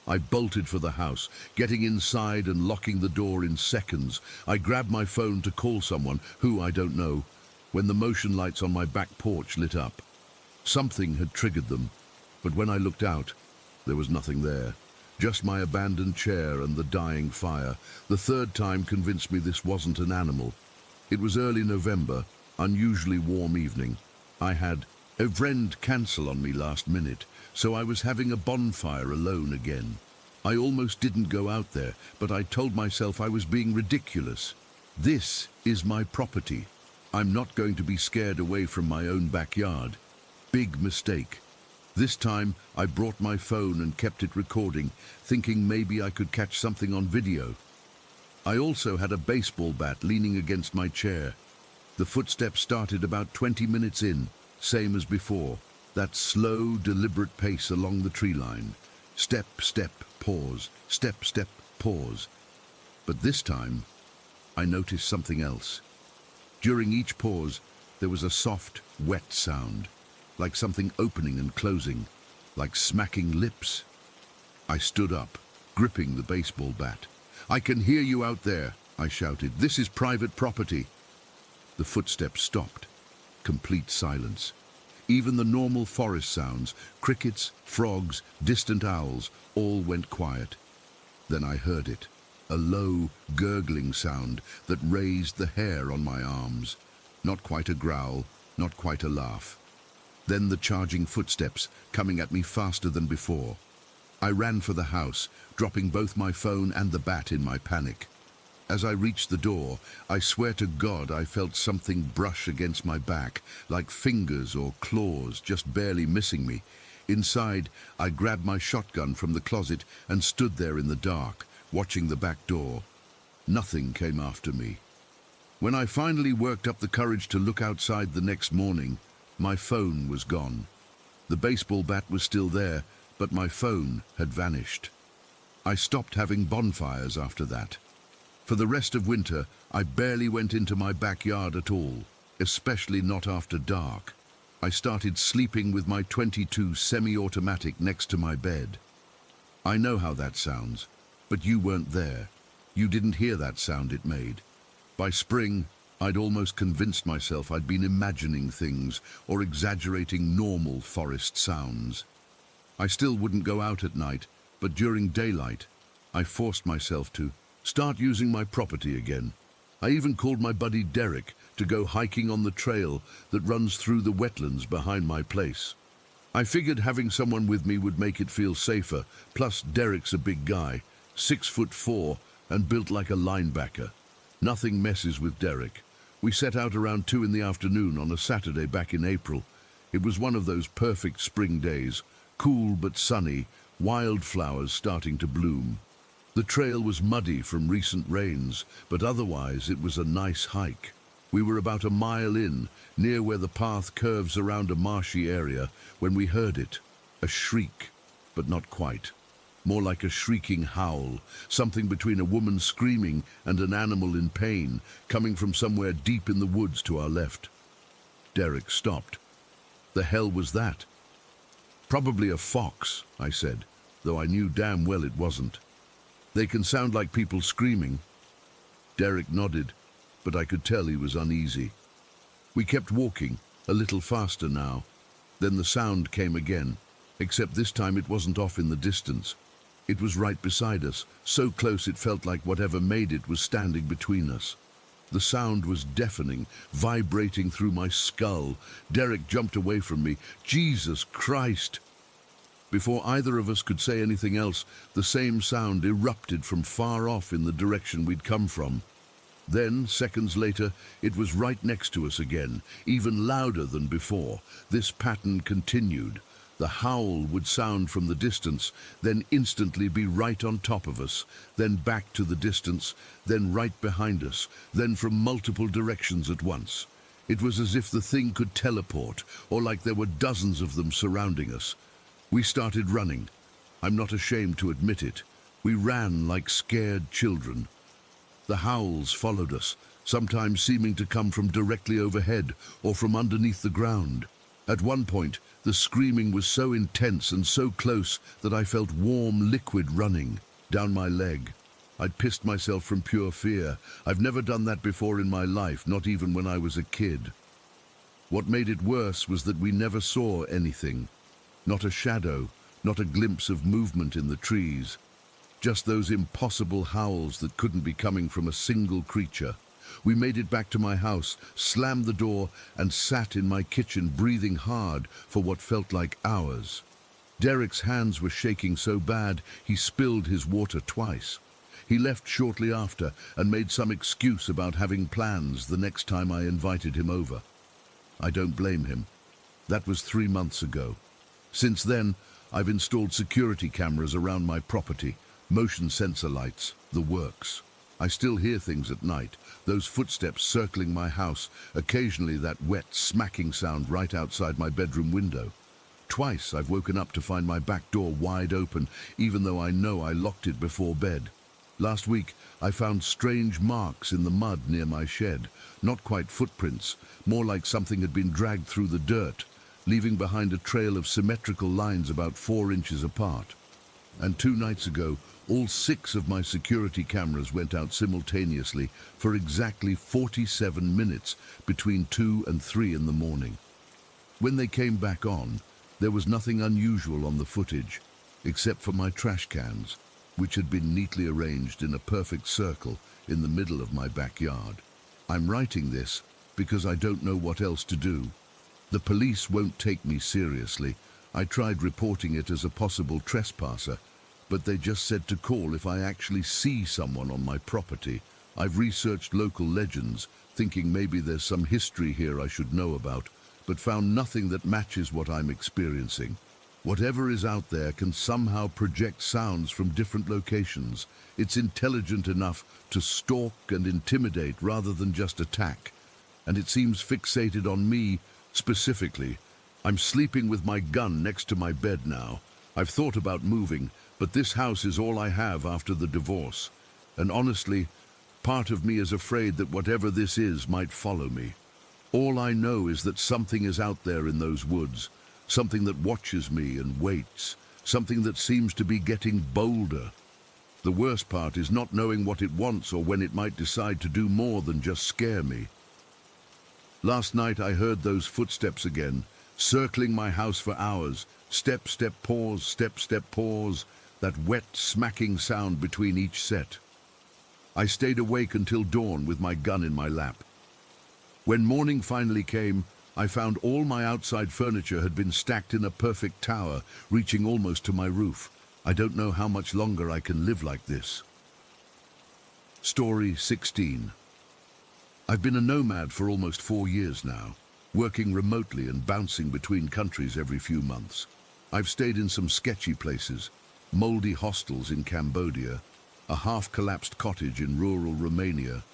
I bolted for the house, getting inside and locking the door in seconds. I grabbed my phone to call someone, who I don't know, when the motion lights on my back porch lit up. Something had triggered them, but when I looked out, there was nothing there. Just my abandoned chair and the dying fire. The third time convinced me this wasn't an animal. It was early November, unusually warm evening. I had a friend cancel on me last minute, so I was having a bonfire alone again. I almost didn't go out there, but I told myself I was being ridiculous. This is my property. I'm not going to be scared away from my own backyard. Big mistake. This time, I brought my phone and kept it recording, thinking maybe I could catch something on video. I also had a baseball bat leaning against my chair. The footsteps started about 20 minutes in, same as before. That slow, deliberate pace along the tree line. Step, step, pause. Step, step, pause. But this time, I noticed something else. During each pause, there was a soft, wet sound, like something opening and closing, like smacking lips. I stood up, gripping the baseball bat. "I can hear you out there," I shouted. "This is private property." The footsteps stopped. Complete silence. Even the normal forest sounds, crickets, frogs, distant owls, all went quiet. Then I heard it, a low, gurgling sound that raised the hair on my arms. Not quite a growl, not quite a laugh. Then the charging footsteps, coming at me faster than before. I ran for the house, dropping both my phone and the bat in my panic. As I reached the door, I swear to God I felt something brush against my back, like fingers or claws just barely missing me. Inside, I grabbed my shotgun from the closet and stood there in the dark, watching the back door. Nothing came after me. When I finally worked up the courage to look outside the next morning, my phone was gone. The baseball bat was still there, but my phone had vanished. I stopped having bonfires after that. For the rest of winter, I barely went into my backyard at all, especially not after dark. I started sleeping with my .22 semi-automatic next to my bed. I know how that sounds, but you weren't there. You didn't hear that sound it made. By spring, I'd almost convinced myself I'd been imagining things or exaggerating normal forest sounds. I still wouldn't go out at night, but during daylight, I forced myself to start using my property again. I even called my buddy Derek to go hiking on the trail that runs through the wetlands behind my place. I figured having someone with me would make it feel safer, plus Derek's a big guy, 6'4" and built like a linebacker. Nothing messes with Derek. We set out around 2 in the afternoon on a Saturday back in April. It was one of those perfect spring days, cool but sunny, wildflowers starting to bloom. The trail was muddy from recent rains, but otherwise it was a nice hike. We were about a mile in, near where the path curves around a marshy area, when we heard it. A shriek, but not quite. More like a shrieking howl, something between a woman screaming and an animal in pain, coming from somewhere deep in the woods to our left. Derek stopped. The hell was that? Probably a fox, I said, though I knew damn well it wasn't. They can sound like people screaming. Derek nodded, but I could tell he was uneasy. We kept walking, a little faster now. Then the sound came again, except this time it wasn't off in the distance. It was right beside us, so close it felt like whatever made it was standing between us. The sound was deafening, vibrating through my skull. Derek jumped away from me. Jesus Christ! Before either of us could say anything else, the same sound erupted from far off in the direction we'd come from. Then, seconds later, it was right next to us again, even louder than before. This pattern continued. The howl would sound from the distance, then instantly be right on top of us, then back to the distance, then right behind us, then from multiple directions at once. It was as if the thing could teleport, or like there were dozens of them surrounding us. We started running. I'm not ashamed to admit it. We ran like scared children. The howls followed us, sometimes seeming to come from directly overhead or from underneath the ground. At one point, the screaming was so intense and so close that I felt warm liquid running down my leg. I'd pissed myself from pure fear. I've never done that before in my life, not even when I was a kid. What made it worse was that we never saw anything. Not a shadow, not a glimpse of movement in the trees. Just those impossible howls that couldn't be coming from a single creature. We made it back to my house, slammed the door, and sat in my kitchen breathing hard for what felt like hours. Derek's hands were shaking so bad he spilled his water twice. He left shortly after and made some excuse about having plans the next time I invited him over. I don't blame him. That was 3 months ago. Since then, I've installed security cameras around my property, motion sensor lights, the works. I still hear things at night, those footsteps circling my house, occasionally that wet, smacking sound right outside my bedroom window. Twice I've woken up to find my back door wide open, even though I know I locked it before bed. Last week, I found strange marks in the mud near my shed, not quite footprints, more like something had been dragged through the dirt, leaving behind a trail of symmetrical lines about 4 inches apart. And 2 nights ago, all 6 of my security cameras went out simultaneously for exactly 47 minutes between 2 and 3 in the morning. When they came back on, there was nothing unusual on the footage, except for my trash cans, which had been neatly arranged in a perfect circle in the middle of my backyard. I'm writing this because I don't know what else to do. The police won't take me seriously. I tried reporting it as a possible trespasser, but they just said to call if I actually see someone on my property. I've researched local legends, thinking maybe there's some history here I should know about, but found nothing that matches what I'm experiencing. Whatever is out there can somehow project sounds from different locations. It's intelligent enough to stalk and intimidate rather than just attack. And it seems fixated on me specifically. I'm sleeping with my gun next to my bed now. I've thought about moving, but this house is all I have after the divorce. And honestly, part of me is afraid that whatever this is might follow me. All I know is that something is out there in those woods, something that watches me and waits, something that seems to be getting bolder. The worst part is not knowing what it wants or when it might decide to do more than just scare me. Last night I heard those footsteps again, circling my house for hours. Step, step, pause, step, step, pause. That wet, smacking sound between each set. I stayed awake until dawn with my gun in my lap. When morning finally came, I found all my outside furniture had been stacked in a perfect tower, reaching almost to my roof. I don't know how much longer I can live like this. Story 16. I've been a nomad for almost 4 years now, working remotely and bouncing between countries every few months. I've stayed in some sketchy places, moldy hostels in Cambodia, a half-collapsed cottage in rural Romania,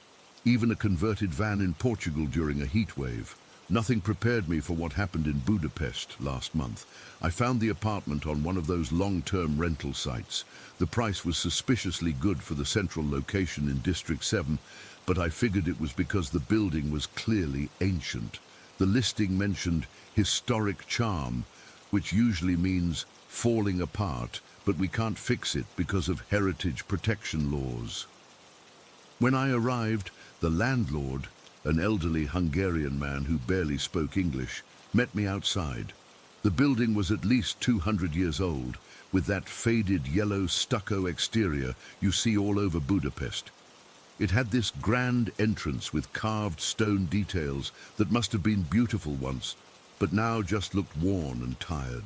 even a converted van in Portugal during a heat wave. Nothing prepared me for what happened in Budapest last month. I found the apartment on one of those long-term rental sites. The price was suspiciously good for the central location in District 7, but I figured it was because the building was clearly ancient. The listing mentioned historic charm, which usually means falling apart, but we can't fix it because of heritage protection laws. When I arrived, the landlord, an elderly Hungarian man who barely spoke English, met me outside. The building was at least 200 years old, with that faded yellow stucco exterior you see all over Budapest. It had this grand entrance with carved stone details that must have been beautiful once, but now just looked worn and tired.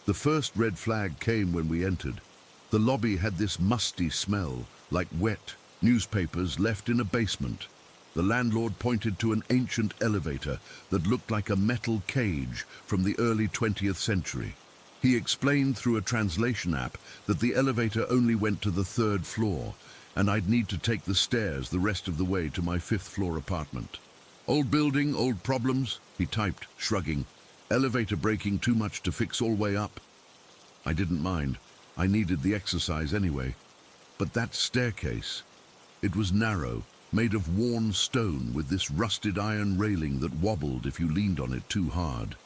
The first red flag came when we entered. The lobby had this musty smell, like wet newspapers left in a basement. The landlord pointed to an ancient elevator that looked like a metal cage from the early 20th century. He explained through a translation app that the elevator only went to the 3rd floor, and I'd need to take the stairs the rest of the way to my 5th floor apartment. Old building, old problems, he typed, shrugging. Elevator breaking too much to fix all way up. I didn't mind. I needed the exercise anyway. But that staircase, it was narrow, made of worn stone with this rusted iron railing that wobbled if you leaned on it too hard.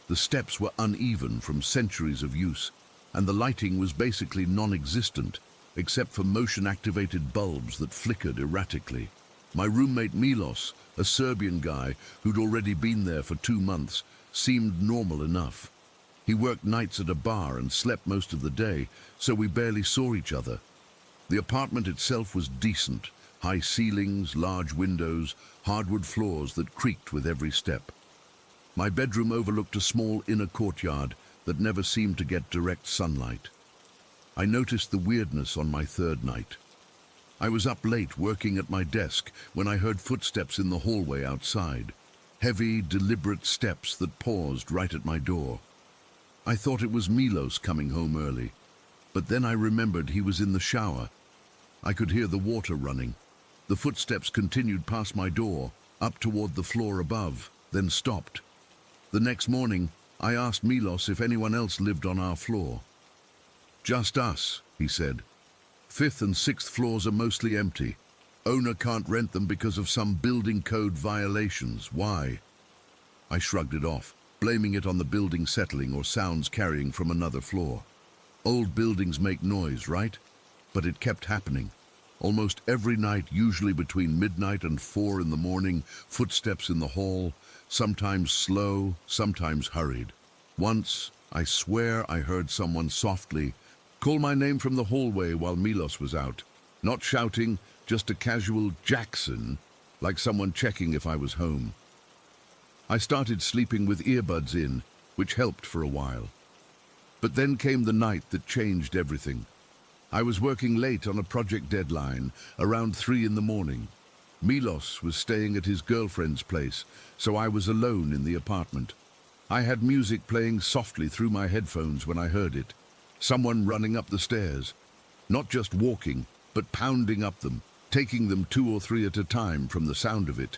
The steps were uneven from centuries of use, and the lighting was basically non-existent, except for motion-activated bulbs that flickered erratically. My roommate Milos, a Serbian guy who'd already been there for 2 months, seemed normal enough. He worked nights at a bar and slept most of the day, so we barely saw each other. The apartment itself was decent. High ceilings, large windows, hardwood floors that creaked with every step. My bedroom overlooked a small inner courtyard that never seemed to get direct sunlight. I noticed the weirdness on my 3rd night. I was up late working at my desk when I heard footsteps in the hallway outside. Heavy, deliberate steps that paused right at my door. I thought it was Milos coming home early, but then I remembered he was in the shower. I could hear the water running. The footsteps continued past my door, up toward the floor above, then stopped. The next morning, I asked Milos if anyone else lived on our floor. "Just us," he said. "5th and 6th floors are mostly empty. Owner can't rent them because of some building code violations. Why?" I shrugged it off, blaming it on the building settling or sounds carrying from another floor. Old buildings make noise, right? But it kept happening. Almost every night, usually between midnight and 4 in the morning, footsteps in the hall, sometimes slow, sometimes hurried. Once, I swear I heard someone softly call my name from the hallway while Milos was out. Not shouting, just a casual Jackson, like someone checking if I was home. I started sleeping with earbuds in, which helped for a while. But then came the night that changed everything. I was working late on a project deadline, around 3 in the morning. Milos was staying at his girlfriend's place, so I was alone in the apartment. I had music playing softly through my headphones when I heard it. Someone running up the stairs. Not just walking, but pounding up them, taking them 2 or 3 at a time from the sound of it.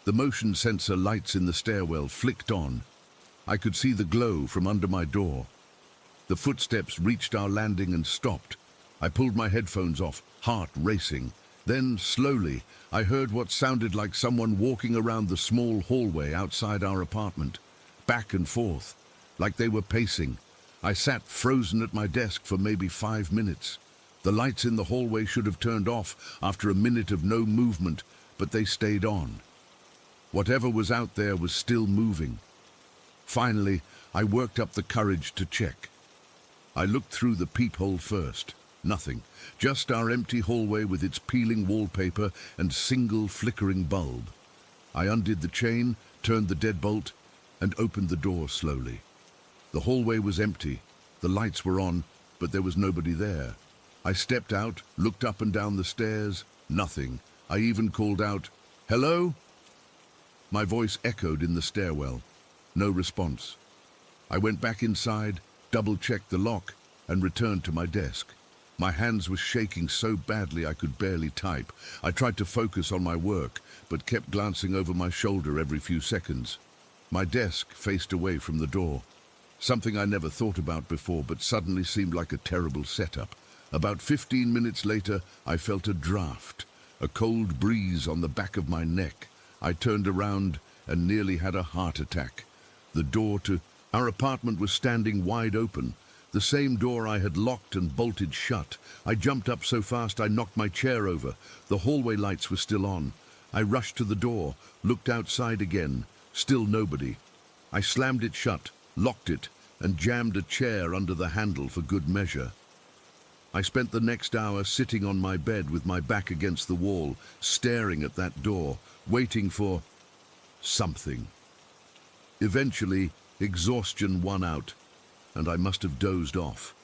The motion sensor lights in the stairwell flicked on. I could see the glow from under my door. The footsteps reached our landing and stopped. I pulled my headphones off, heart racing. Then, slowly, I heard what sounded like someone walking around the small hallway outside our apartment, back and forth, like they were pacing. I sat frozen at my desk for maybe 5 minutes. The lights in the hallway should have turned off after a minute of no movement, but they stayed on. Whatever was out there was still moving. Finally, I worked up the courage to check. I looked through the peephole first. Nothing. Just our empty hallway with its peeling wallpaper and single flickering bulb. I undid the chain, turned the deadbolt, and opened the door slowly. The hallway was empty. The lights were on, but there was nobody there. I stepped out, looked up and down the stairs. Nothing. I even called out, "Hello?" My voice echoed in the stairwell. No response. I went back inside, double-checked the lock, and returned to my desk. My hands were shaking so badly I could barely type. I tried to focus on my work, but kept glancing over my shoulder every few seconds. My desk faced away from the door. Something I never thought about before, but suddenly seemed like a terrible setup. About 15 minutes later, I felt a draft, a cold breeze on the back of my neck. I turned around and nearly had a heart attack. The door to our apartment was standing wide open, the same door I had locked and bolted shut. I jumped up so fast I knocked my chair over. The hallway lights were still on. I rushed to the door, looked outside again. Still nobody. I slammed it shut, locked it, and jammed a chair under the handle for good measure. I spent the next hour sitting on my bed with my back against the wall, staring at that door, waiting for something. Eventually, exhaustion won out, and I must have dozed off.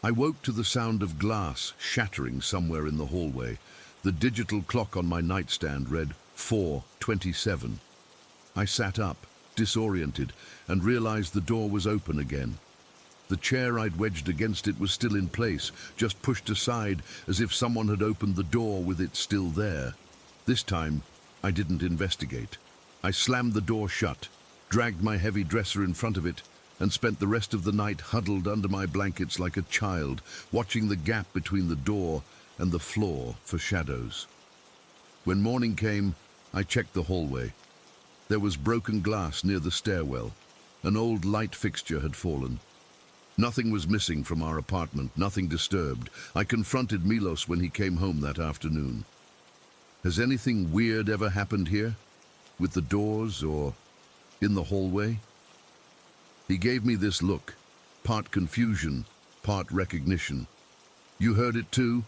I woke to the sound of glass shattering somewhere in the hallway. The digital clock on my nightstand read 4:27. I sat up, disoriented, and realized the door was open again. The chair I'd wedged against it was still in place, just pushed aside as if someone had opened the door with it still there. This time, I didn't investigate. I slammed the door shut, dragged my heavy dresser in front of it, and spent the rest of the night huddled under my blankets like a child, watching the gap between the door and the floor for shadows. When morning came, I checked the hallway. There was broken glass near the stairwell. An old light fixture had fallen. Nothing was missing from our apartment, nothing disturbed. I confronted Milos when he came home that afternoon. "Has anything weird ever happened here? With the doors or in the hallway?" He gave me this look, part confusion, part recognition. "You heard it too?"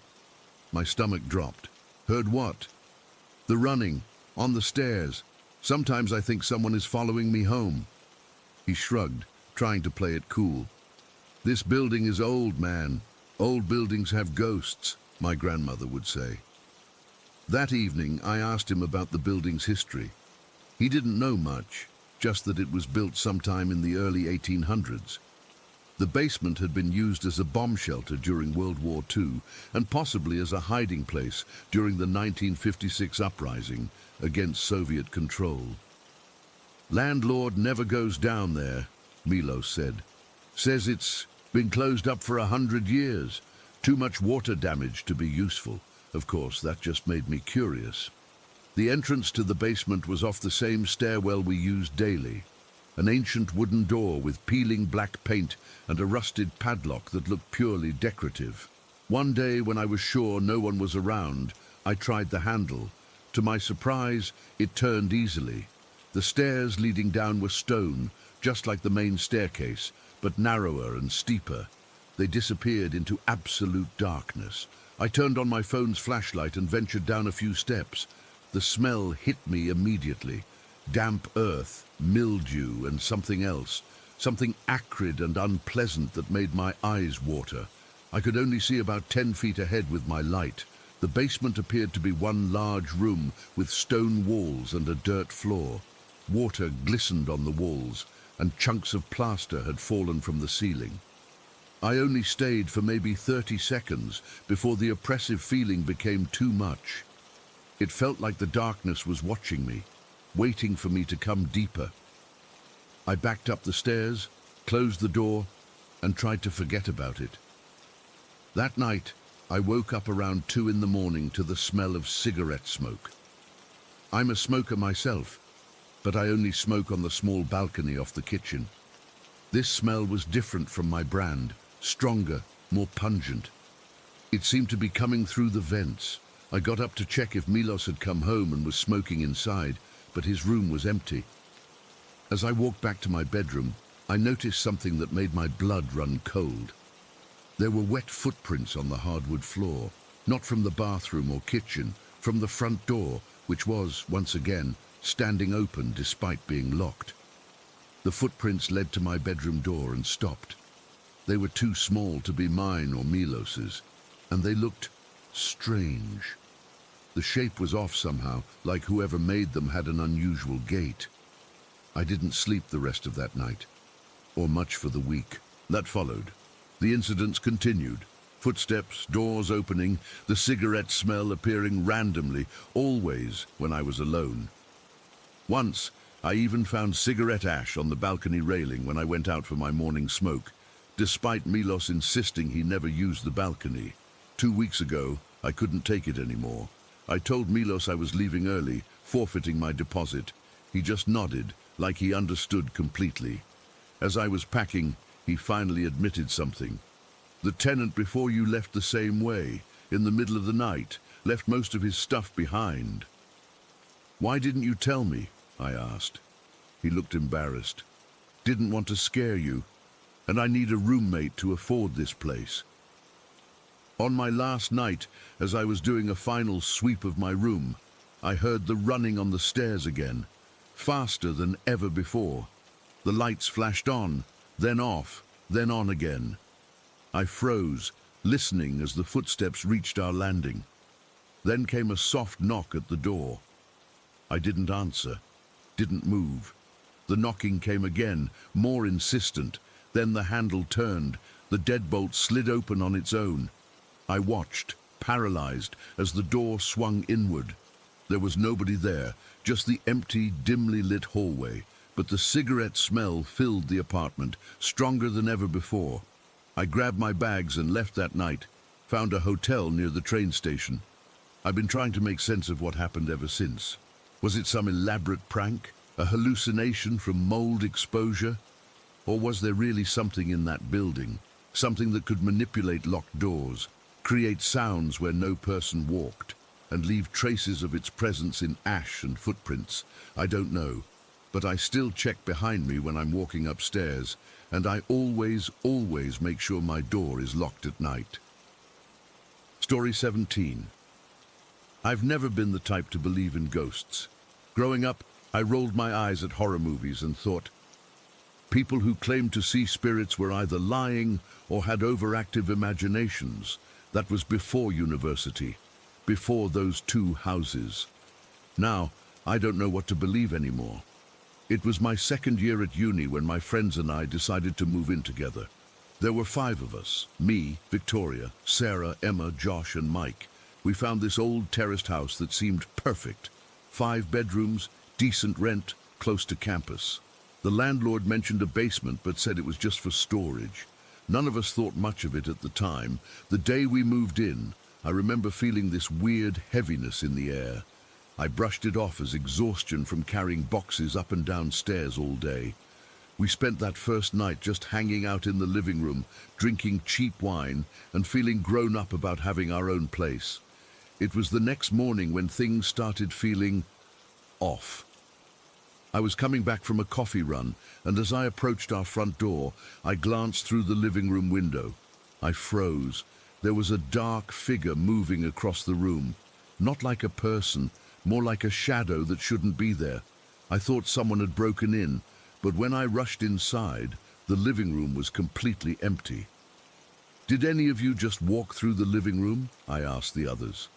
My stomach dropped. "Heard what?" "The running, on the stairs. Sometimes I think someone is following me home." He shrugged, trying to play it cool. "This building is old, man. Old buildings have ghosts," my grandmother would say. That evening, I asked him about the building's history. He didn't know much, just that it was built sometime in the early 1800s. The basement had been used as a bomb shelter during World War II and possibly as a hiding place during the 1956 uprising against Soviet control. "Landlord never goes down there," Milos said. "Says it's been closed up for 100 years. Too much water damage to be useful." Of course, that just made me curious. The entrance to the basement was off the same stairwell we used daily. An ancient wooden door with peeling black paint and a rusted padlock that looked purely decorative. One day, when I was sure no one was around, I tried the handle. To my surprise, it turned easily. The stairs leading down were stone, just like the main staircase, but narrower and steeper. They disappeared into absolute darkness. I turned on my phone's flashlight and ventured down a few steps. The smell hit me immediately. Damp earth, mildew, and something else. Something acrid and unpleasant that made my eyes water. I could only see about 10 feet ahead with my light. The basement appeared to be one large room with stone walls and a dirt floor. Water glistened on the walls, and chunks of plaster had fallen from the ceiling. I only stayed for maybe 30 seconds before the oppressive feeling became too much. It felt like the darkness was watching me, waiting for me to come deeper. I backed up the stairs, closed the door, and tried to forget about it. That night, I woke up around 2 in the morning to the smell of cigarette smoke. I'm a smoker myself, but I only smoke on the small balcony off the kitchen. This smell was different from my brand, stronger, more pungent. It seemed to be coming through the vents. I got up to check if Milos had come home and was smoking inside, but his room was empty. As I walked back to my bedroom, I noticed something that made my blood run cold. There were wet footprints on the hardwood floor, not from the bathroom or kitchen, from the front door, which was, once again, standing open despite being locked. The footprints led to my bedroom door and stopped. They were too small to be mine or Milos's, and they looked strange. The shape was off somehow, like whoever made them had an unusual gait. I didn't sleep the rest of that night, or much for the week. That followed. The incidents continued. Footsteps, doors opening, the cigarette smell appearing randomly, always when I was alone. Once, I even found cigarette ash on the balcony railing when I went out for my morning smoke, despite Milos insisting he never used the balcony. 2 weeks ago, I couldn't take it anymore. I told Milos I was leaving early, forfeiting my deposit. He just nodded, like he understood completely. As I was packing, he finally admitted something. The tenant before you left the same way, in the middle of the night, left most of his stuff behind. Why didn't you tell me? I asked. He looked embarrassed. Didn't want to scare you, and I need a roommate to afford this place. On my last night, as I was doing a final sweep of my room, I heard the running on the stairs again, faster than ever before. The lights flashed on, then off, then on again. I froze, listening as the footsteps reached our landing. Then came a soft knock at the door. I didn't answer, didn't move. The knocking came again, more insistent. Then the handle turned, the deadbolt slid open on its own. I watched, paralyzed, as the door swung inward. There was nobody there, just the empty, dimly lit hallway, but the cigarette smell filled the apartment, stronger than ever before. I grabbed my bags and left that night, found a hotel near the train station. I've been trying to make sense of what happened ever since. Was it some elaborate prank, a hallucination from mold exposure? Or was there really something in that building, something that could manipulate locked doors, create sounds where no person walked, and leave traces of its presence in ash and footprints? I don't know, but I still check behind me when I'm walking upstairs, and I always make sure my door is locked at night. Story 17. I've never been the type to believe in ghosts. Growing up, I rolled my eyes at horror movies and thought, people who claimed to see spirits were either lying or had overactive imaginations. That was before university, before those 2 houses. Now, I don't know what to believe anymore. It was my second year at uni when my friends and I decided to move in together. There were 5 of us, me, Victoria, Sarah, Emma, Josh, and Mike. We found this old terraced house that seemed perfect. 5 bedrooms, decent rent, close to campus. The landlord mentioned a basement but said it was just for storage. None of us thought much of it at the time. The day we moved in, I remember feeling this weird heaviness in the air. I brushed it off as exhaustion from carrying boxes up and down stairs all day. We spent that first night just hanging out in the living room, drinking cheap wine, and feeling grown up about having our own place. It was the next morning when things started feeling off. I was coming back from a coffee run, and as I approached our front door, I glanced through the living room window. I froze. There was a dark figure moving across the room, not like a person, more like a shadow that shouldn't be there. I thought someone had broken in, but when I rushed inside, the living room was completely empty. Did any of you just walk through the living room? I asked the others.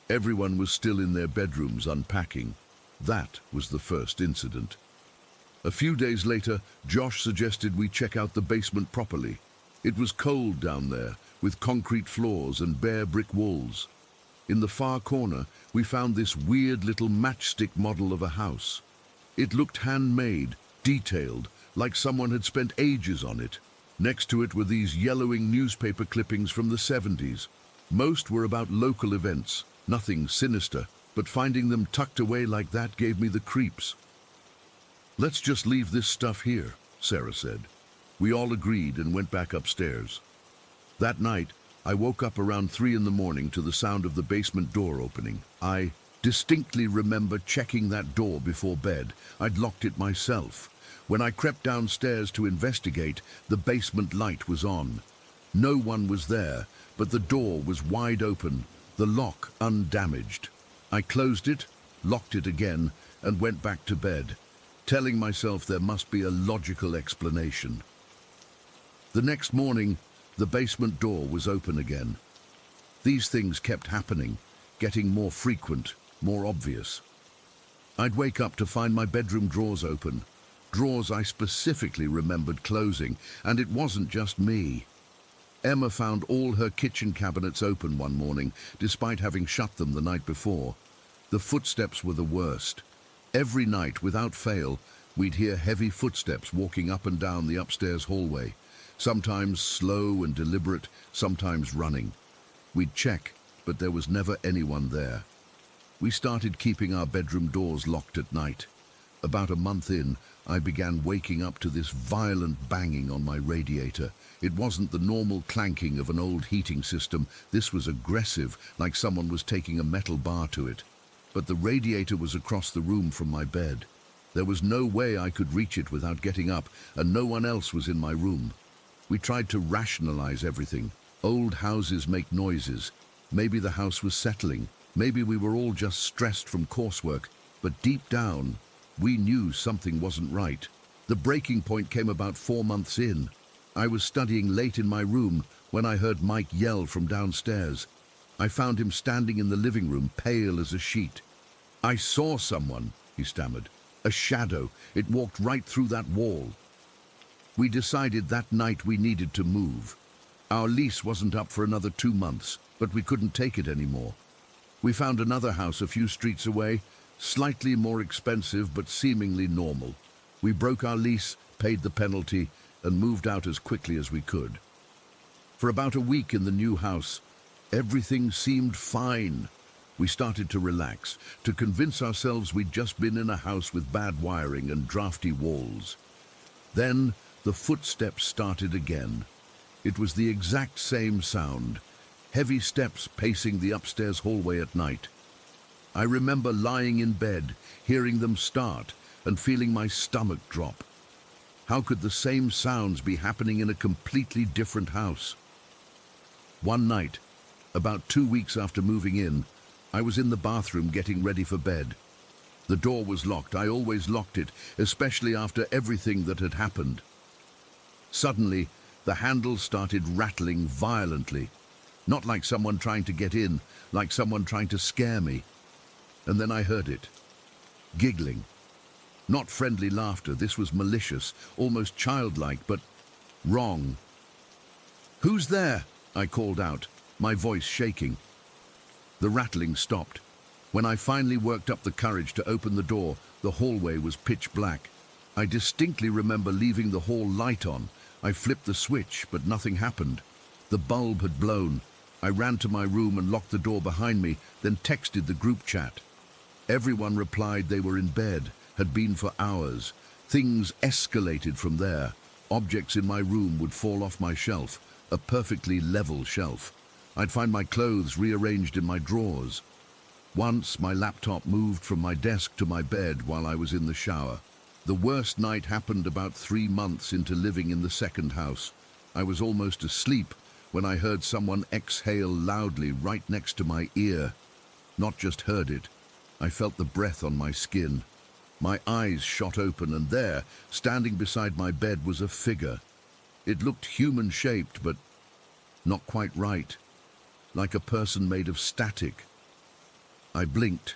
Everyone was still in their bedrooms unpacking. That was the first incident. A few days later, Josh suggested we check out the basement properly. It was cold down there, with concrete floors and bare brick walls. In the far corner, we found this weird little matchstick model of a house. It looked handmade, detailed, like someone had spent ages on it. Next to it were these yellowing newspaper clippings from the 70s. Most were about local events, nothing sinister, but finding them tucked away like that gave me the creeps. "Let's just leave this stuff here," Sarah said. We all agreed and went back upstairs. That night, I woke up around 3 in the morning to the sound of the basement door opening. I Distinctly remember checking that door before bed. I'd locked it myself. When I crept downstairs to investigate, the basement light was on. No one was there, but the door was wide open, the lock undamaged. I closed it, locked it again, and went back to bed, telling myself there must be a logical explanation. The next morning, the basement door was open again. These things kept happening, getting more frequent, more obvious. I'd wake up to find my bedroom drawers open, drawers I specifically remembered closing, and it wasn't just me. Emma found all her kitchen cabinets open one morning, despite having shut them the night before. The footsteps were the worst. Every night, without fail, we'd hear heavy footsteps walking up and down the upstairs hallway, sometimes slow and deliberate, sometimes running. We'd check, but there was never anyone there. We started keeping our bedroom doors locked at night. About a month in, I began waking up to this violent banging on my radiator. It wasn't the normal clanking of an old heating system. This was aggressive, like someone was taking a metal bar to it. But the radiator was across the room from my bed. There was no way I could reach it without getting up, and no one else was in my room. We tried to rationalize everything. Old houses make noises. Maybe the house was settling. Maybe we were all just stressed from coursework. But deep down, we knew something wasn't right. The breaking point came about 4 months in. I was studying late in my room when I heard Mike yell from downstairs. I found him standing in the living room, pale as a sheet. "I saw someone," he stammered. "A shadow. It walked right through that wall." We decided that night we needed to move. Our lease wasn't up for another 2 months, but we couldn't take it anymore. We found another house a few streets away, slightly more expensive but seemingly normal. We broke our lease, paid the penalty, and moved out as quickly as we could. For about a week in the new house, everything seemed fine. We started to relax, to convince ourselves we'd just been in a house with bad wiring and drafty walls. Then the footsteps started again. It was the exact same sound, heavy steps pacing the upstairs hallway at night. I remember lying in bed, hearing them start, and feeling my stomach drop. How could the same sounds be happening in a completely different house? One night, about 2 weeks after moving in, I was in the bathroom getting ready for bed. The door was locked. I always locked it, especially after everything that had happened. Suddenly, the handle started rattling violently. Not like someone trying to get in, like someone trying to scare me. And then I heard it. Giggling. Not friendly laughter. This was malicious, almost childlike, but wrong. "Who's there?" I called out, my voice shaking. The rattling stopped. When I finally worked up the courage to open the door, the hallway was pitch black. I distinctly remember leaving the hall light on. I flipped the switch, but nothing happened. The bulb had blown. I ran to my room and locked the door behind me, then texted the group chat. Everyone replied they were in bed, had been for hours. Things escalated from there. Objects in my room would fall off my shelf, a perfectly level shelf. I'd find my clothes rearranged in my drawers. Once, my laptop moved from my desk to my bed while I was in the shower. The worst night happened about 3 months into living in the second house. I was almost asleep when I heard someone exhale loudly right next to my ear. Not just heard it, I felt the breath on my skin. My eyes shot open, and there, standing beside my bed, was a figure. It looked human-shaped, but not quite right, like a person made of static. I blinked,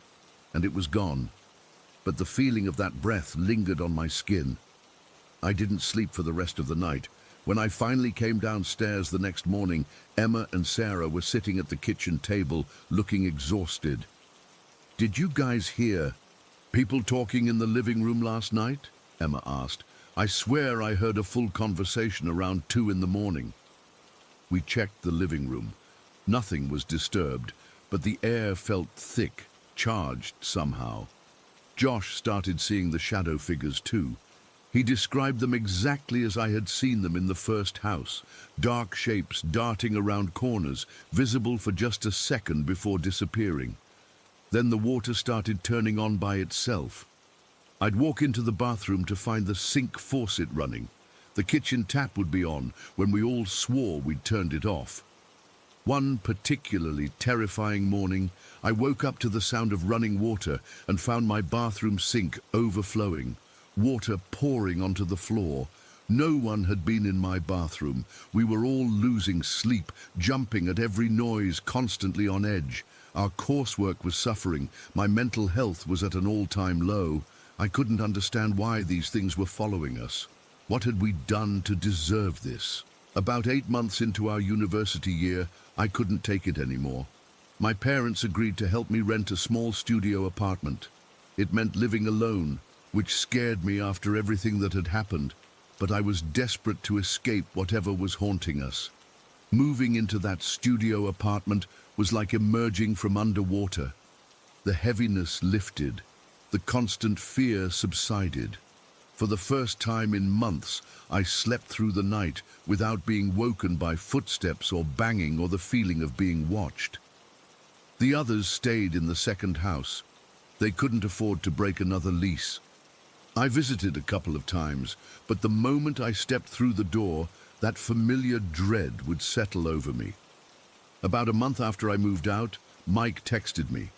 and it was gone, but the feeling of that breath lingered on my skin. I didn't sleep for the rest of the night. When I finally came downstairs the next morning, Emma and Sarah were sitting at the kitchen table, looking exhausted. "Did you guys hear people talking in the living room last night?" Emma asked. "I swear I heard a full conversation around 2 in the morning." We checked the living room. Nothing was disturbed, but the air felt thick, charged somehow. Josh started seeing the shadow figures too. He described them exactly as I had seen them in the first house, dark shapes darting around corners, visible for just a second before disappearing. Then the water started turning on by itself. I'd walk into the bathroom to find the sink faucet running. The kitchen tap would be on when we all swore we'd turned it off. One particularly terrifying morning, I woke up to the sound of running water and found my bathroom sink overflowing, water pouring onto the floor. No one had been in my bathroom. We were all losing sleep, jumping at every noise, constantly on edge. Our coursework was suffering. My mental health was at an all-time low. I couldn't understand why these things were following us. What had we done to deserve this? About 8 months into our university year, I couldn't take it anymore. My parents agreed to help me rent a small studio apartment. It meant living alone, which scared me after everything that had happened, but I was desperate to escape whatever was haunting us. Moving into that studio apartment was like emerging from underwater. The heaviness lifted. The constant fear subsided. For the first time in months, I slept through the night without being woken by footsteps or banging or the feeling of being watched. The others stayed in the second house. They couldn't afford to break another lease. I visited a couple of times, but the moment I stepped through the door, that familiar dread would settle over me. About a month after I moved out, Mike texted me.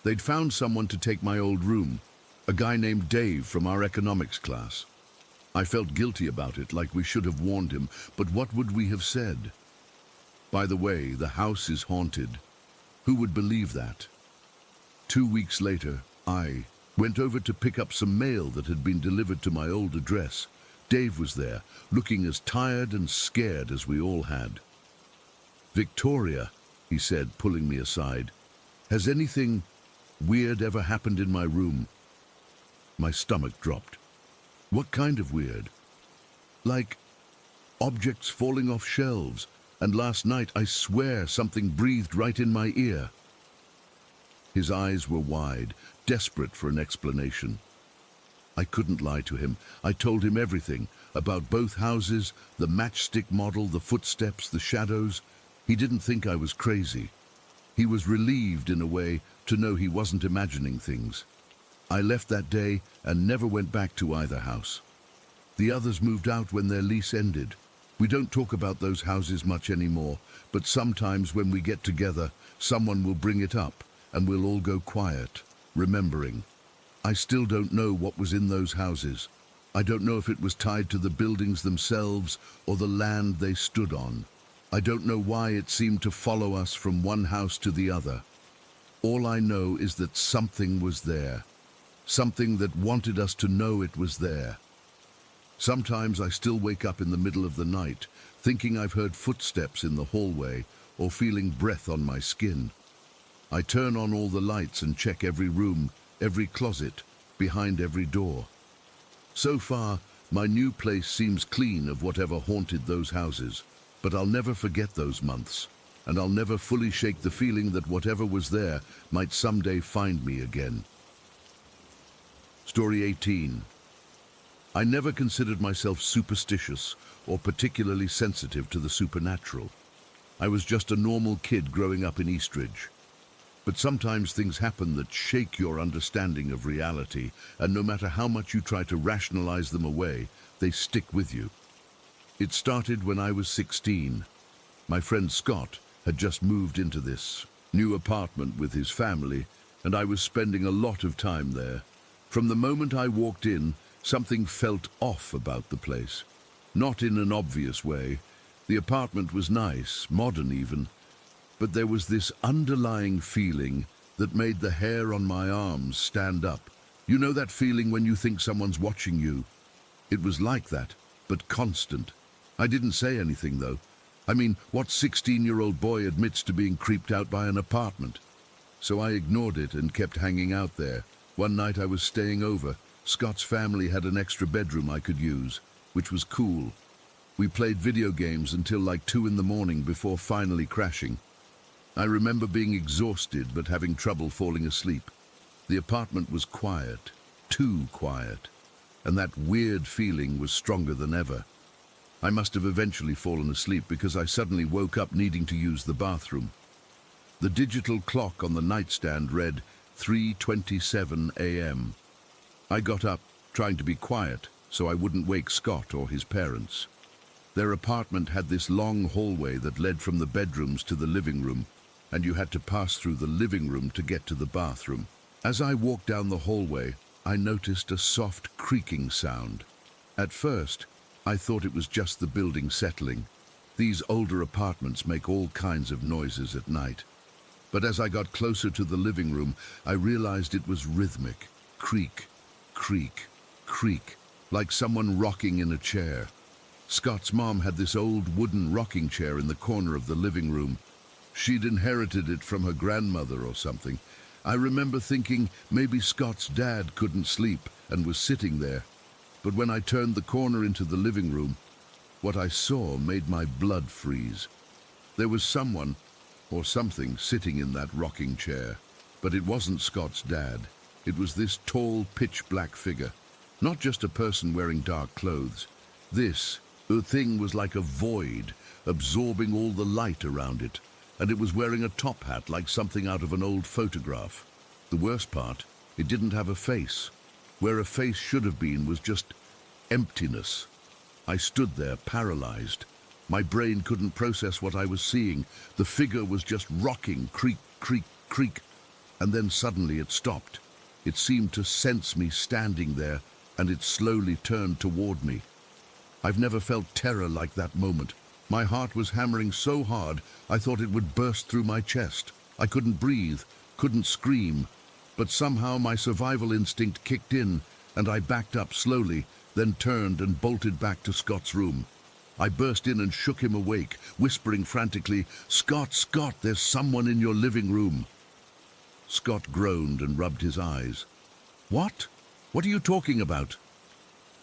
They'd found someone to take my old room, a guy named Dave from our economics class. I felt guilty about it, like we should have warned him, but what would we have said? By the way, the house is haunted. Who would believe that? 2 weeks later, I went over to pick up some mail that had been delivered to my old address. Dave was there, looking as tired and scared as we all had. "Victoria," he said, pulling me aside, "has anything weird ever happened in my room?" My stomach dropped. What kind of weird? Like objects falling off shelves, and last night I swear something breathed right in my ear. His eyes were wide, desperate for an explanation. I couldn't lie to him. I told him everything, about both houses, the matchstick model, the footsteps, the shadows. He didn't think I was crazy. He was relieved in a way to know he wasn't imagining things. I left that day and never went back to either house. The others moved out when their lease ended. We don't talk about those houses much anymore, but sometimes when we get together, someone will bring it up and we'll all go quiet, remembering. I still don't know what was in those houses. I don't know if it was tied to the buildings themselves or the land they stood on. I don't know why it seemed to follow us from one house to the other. All I know is that something was there. Something that wanted us to know it was there. Sometimes I still wake up in the middle of the night, thinking I've heard footsteps in the hallway or feeling breath on my skin. I turn on all the lights and check every room, every closet, behind every door. So far, my new place seems clean of whatever haunted those houses, but I'll never forget those months, and I'll never fully shake the feeling that whatever was there might someday find me again. Story 18. I never considered myself superstitious or particularly sensitive to the supernatural. I was just a normal kid growing up in Eastridge. But sometimes things happen that shake your understanding of reality, and no matter how much you try to rationalize them away, they stick with you. It started when I was 16. My friend Scott had just moved into this new apartment with his family, and I was spending a lot of time there. From the moment I walked in, something felt off about the place. Not in an obvious way. The apartment was nice, modern even, but there was this underlying feeling that made the hair on my arms stand up. You know that feeling when you think someone's watching you? It was like that, but constant. I didn't say anything, though. I mean, what 16-year-old boy admits to being creeped out by an apartment? So I ignored it and kept hanging out there. One night I was staying over. Scott's family had an extra bedroom I could use, which was cool. We played video games until like 2 in the morning before finally crashing. I remember being exhausted but having trouble falling asleep. The apartment was quiet, too quiet, and that weird feeling was stronger than ever. I must have eventually fallen asleep because I suddenly woke up needing to use the bathroom. The digital clock on the nightstand read 3:27 a.m. I got up, trying to be quiet, so I wouldn't wake Scott or his parents. Their apartment had this long hallway that led from the bedrooms to the living room, and you had to pass through the living room to get to the bathroom. As I walked down the hallway, I noticed a soft creaking sound. At first, I thought it was just the building settling. These older apartments make all kinds of noises at night. But as I got closer to the living room, I realized it was rhythmic. Creak, creak, creak, like someone rocking in a chair. Scott's mom had this old wooden rocking chair in the corner of the living room. She'd inherited it from her grandmother or something. I remember thinking maybe Scott's dad couldn't sleep and was sitting there. But when I turned the corner into the living room, what I saw made my blood freeze. There was someone or something sitting in that rocking chair. But it wasn't Scott's dad. It was this tall, pitch-black figure. Not just a person wearing dark clothes. The thing was like a void, absorbing all the light around it. And it was wearing a top hat like something out of an old photograph. The worst part, it didn't have a face. Where a face should have been was just emptiness. I stood there, paralyzed. My brain couldn't process what I was seeing. The figure was just rocking, creak, creak, creak. And then suddenly it stopped. It seemed to sense me standing there, and it slowly turned toward me. I've never felt terror like that moment. My heart was hammering so hard, I thought it would burst through my chest. I couldn't breathe, couldn't scream. But somehow my survival instinct kicked in, and I backed up slowly, then turned and bolted back to Scott's room. I burst in and shook him awake, whispering frantically, "Scott, Scott, there's someone in your living room." Scott groaned and rubbed his eyes. "What? What are you talking about?"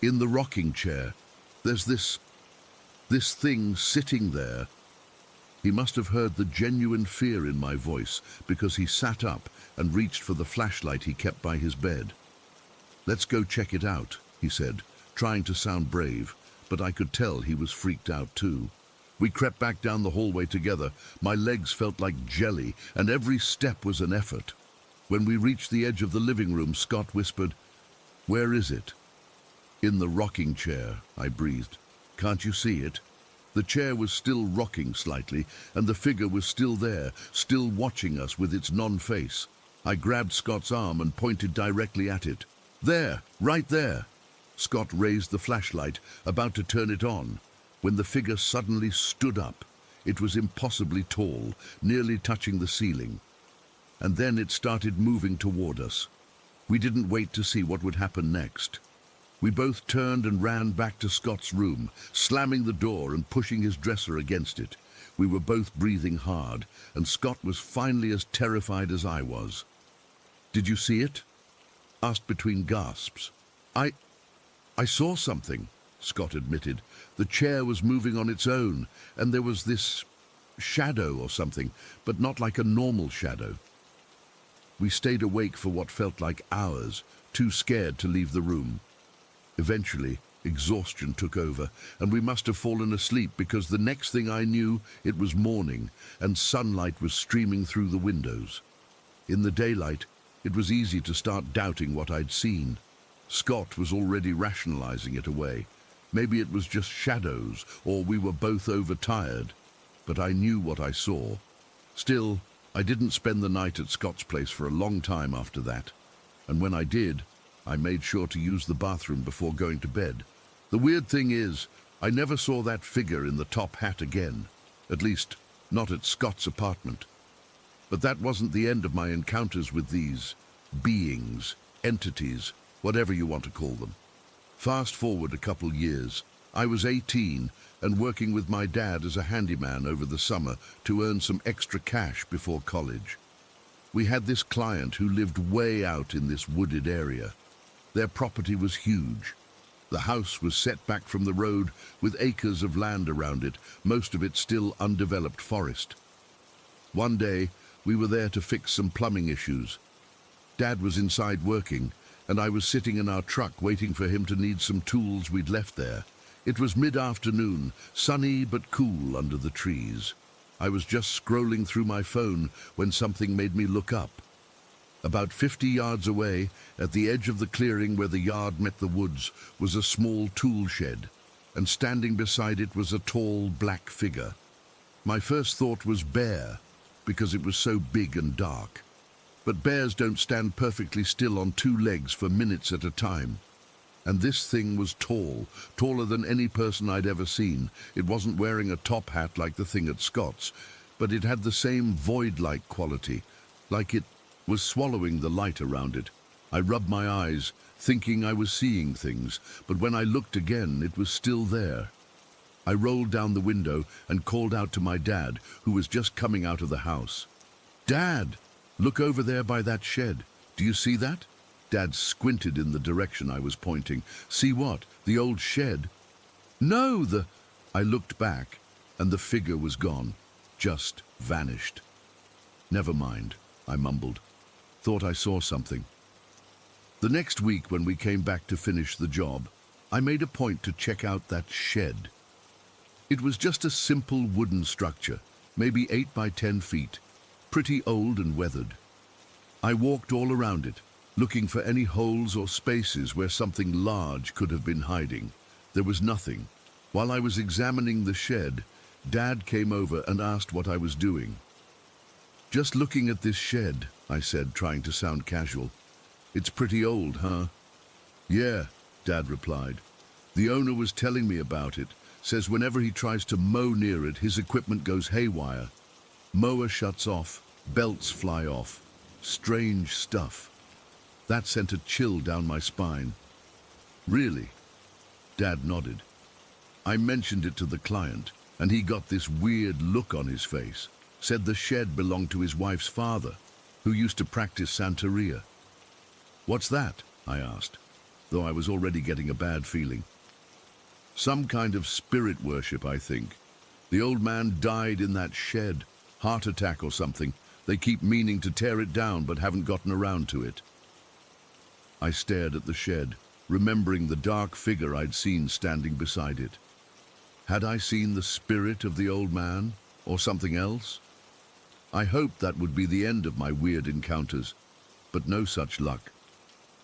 "In the rocking chair. There's this thing sitting there." He must have heard the genuine fear in my voice, because he sat up and reached for the flashlight he kept by his bed. "Let's go check it out," he said, trying to sound brave, but I could tell he was freaked out too. We crept back down the hallway together. My legs felt like jelly, and every step was an effort. When we reached the edge of the living room, Scott whispered, "Where is it?" "In the rocking chair," I breathed. "Can't you see it?" The chair was still rocking slightly, and the figure was still there, still watching us with its non-face. I grabbed Scott's arm and pointed directly at it. "There, right there." Scott raised the flashlight, about to turn it on, when the figure suddenly stood up. It was impossibly tall, nearly touching the ceiling. And then it started moving toward us. We didn't wait to see what would happen next. We both turned and ran back to Scott's room, slamming the door and pushing his dresser against it. We were both breathing hard, and Scott was finally as terrified as I was. "Did you see it?" asked between gasps. I saw something," Scott admitted. "The chair was moving on its own, and there was this shadow or something, but not like a normal shadow." We stayed awake for what felt like hours, too scared to leave the room. Eventually, exhaustion took over, and we must have fallen asleep because the next thing I knew, it was morning, and sunlight was streaming through the windows. In the daylight, it was easy to start doubting what I'd seen. Scott was already rationalizing it away. Maybe it was just shadows, or we were both overtired. But I knew what I saw. Still, I didn't spend the night at Scott's place for a long time after that. And when I did, I made sure to use the bathroom before going to bed. The weird thing is, I never saw that figure in the top hat again. At least, not at Scott's apartment. But that wasn't the end of my encounters with these beings, entities, whatever you want to call them. Fast forward a couple years. I was 18 and working with my dad as a handyman over the summer to earn some extra cash before college. We had this client who lived way out in this wooded area. Their property was huge. The house was set back from the road with acres of land around it, most of it still undeveloped forest. One day, we were there to fix some plumbing issues. Dad was inside working, and I was sitting in our truck waiting for him to need some tools we'd left there. It was mid-afternoon, sunny but cool under the trees. I was just scrolling through my phone when something made me look up. About 50 yards away, at the edge of the clearing where the yard met the woods, was a small tool shed, and standing beside it was a tall black figure. My first thought was bear, because it was so big and dark. But bears don't stand perfectly still on two legs for minutes at a time. And this thing was tall, taller than any person I'd ever seen. It wasn't wearing a top hat like the thing at Scott's, but it had the same void-like quality, like it was swallowing the light around it. I rubbed my eyes, thinking I was seeing things, but when I looked again, it was still there. I rolled down the window and called out to my dad, who was just coming out of the house. "Dad, look over there by that shed. Do you see that?" Dad squinted in the direction I was pointing. "See what? The old shed?" "No, I looked back, and the figure was gone. Just vanished. "Never mind," I mumbled. "Thought I saw something." The next week, when we came back to finish the job, I made a point to check out that shed. It was just a simple wooden structure, maybe 8 by 10 feet, pretty old and weathered. I walked all around it, looking for any holes or spaces where something large could have been hiding. There was nothing. While I was examining the shed, Dad came over and asked what I was doing. "Just looking at this shed," I said, trying to sound casual. "It's pretty old, huh?" "Yeah," Dad replied. "The owner was telling me about it. Says whenever he tries to mow near it, his equipment goes haywire. Mower shuts off, belts fly off. Strange stuff." That sent a chill down my spine. "Really?" Dad nodded. "I mentioned it to the client, and he got this weird look on his face. Said the shed belonged to his wife's father, who used to practice Santeria." "What's that?" I asked, though I was already getting a bad feeling. "Some kind of spirit worship, I think. The old man died in that shed, heart attack or something. They keep meaning to tear it down but haven't gotten around to it." I stared at the shed, remembering the dark figure I'd seen standing beside it. Had I seen the spirit of the old man, or something else? I hoped that would be the end of my weird encounters, but no such luck.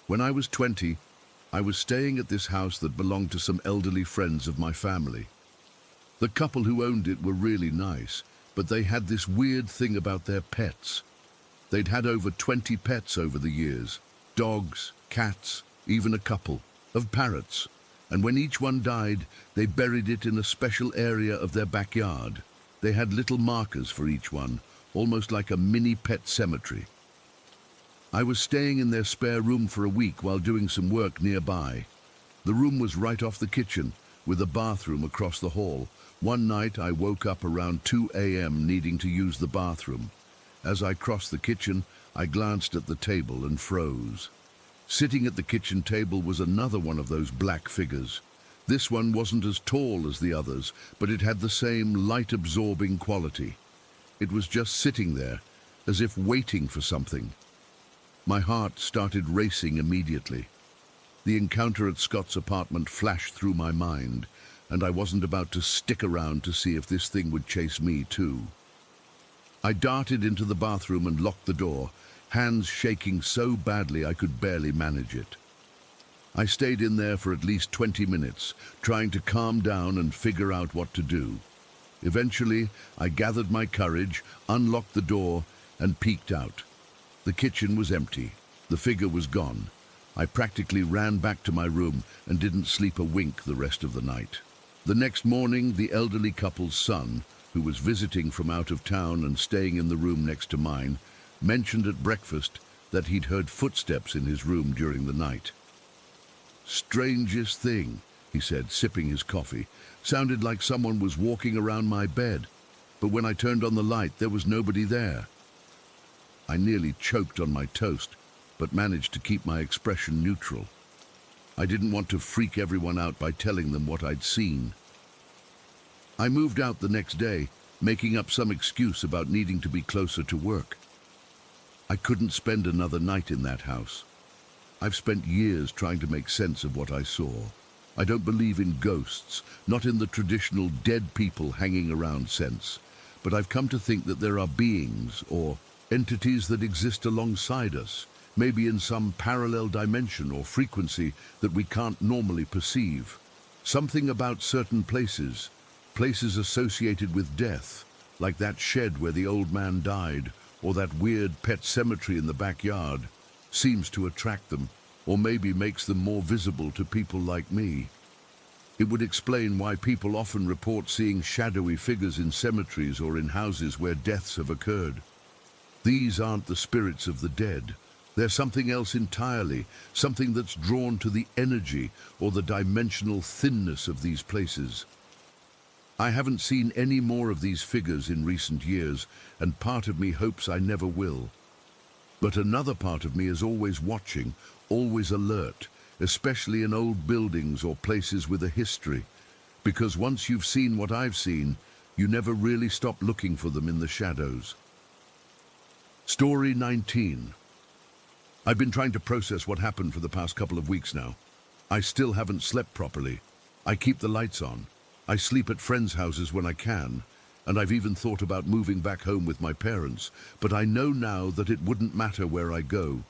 When I was 20, I was staying at this house that belonged to some elderly friends of my family. The couple who owned it were really nice, but they had this weird thing about their pets. They'd had over 20 pets over the years, dogs, cats, even a couple of parrots. And when each one died, they buried it in a special area of their backyard. They had little markers for each one, almost like a mini pet cemetery. I was staying in their spare room for a week while doing some work nearby. The room was right off the kitchen, with a bathroom across the hall. One night I woke up around 2 a.m. needing to use the bathroom. As I crossed the kitchen, I glanced at the table and froze. Sitting at the kitchen table was another one of those black figures. This one wasn't as tall as the others, but it had the same light-absorbing quality. It was just sitting there, as if waiting for something. My heart started racing immediately. The encounter at Scott's apartment flashed through my mind, and I wasn't about to stick around to see if this thing would chase me too. I darted into the bathroom and locked the door, hands shaking so badly I could barely manage it. I stayed in there for at least 20 minutes, trying to calm down and figure out what to do. Eventually, I gathered my courage, unlocked the door, and peeked out. The kitchen was empty. The figure was gone. I practically ran back to my room and didn't sleep a wink the rest of the night. The next morning, the elderly couple's son, who was visiting from out of town and staying in the room next to mine, mentioned at breakfast that he'd heard footsteps in his room during the night. "Strangest thing," he said, sipping his coffee. "Sounded like someone was walking around my bed, but when I turned on the light, there was nobody there." I nearly choked on my toast, but managed to keep my expression neutral. I didn't want to freak everyone out by telling them what I'd seen. I moved out the next day, making up some excuse about needing to be closer to work. I couldn't spend another night in that house. I've spent years trying to make sense of what I saw. I don't believe in ghosts, not in the traditional dead people hanging around sense, but I've come to think that there are beings, or entities that exist alongside us, maybe in some parallel dimension or frequency that we can't normally perceive. Something about certain places, places associated with death, like that shed where the old man died, or that weird pet cemetery in the backyard, seems to attract them, or maybe makes them more visible to people like me. It would explain why people often report seeing shadowy figures in cemeteries or in houses where deaths have occurred. These aren't the spirits of the dead. They're something else entirely, something that's drawn to the energy or the dimensional thinness of these places. I haven't seen any more of these figures in recent years, and part of me hopes I never will. But another part of me is always watching, always alert, especially in old buildings or places with a history, because once you've seen what I've seen, you never really stop looking for them in the shadows. Story 19. I've been trying to process what happened for the past couple of weeks now. I still haven't slept properly. I keep the lights on. I sleep at friends' houses when I can, and I've even thought about moving back home with my parents, but I know now that it wouldn't matter where I go.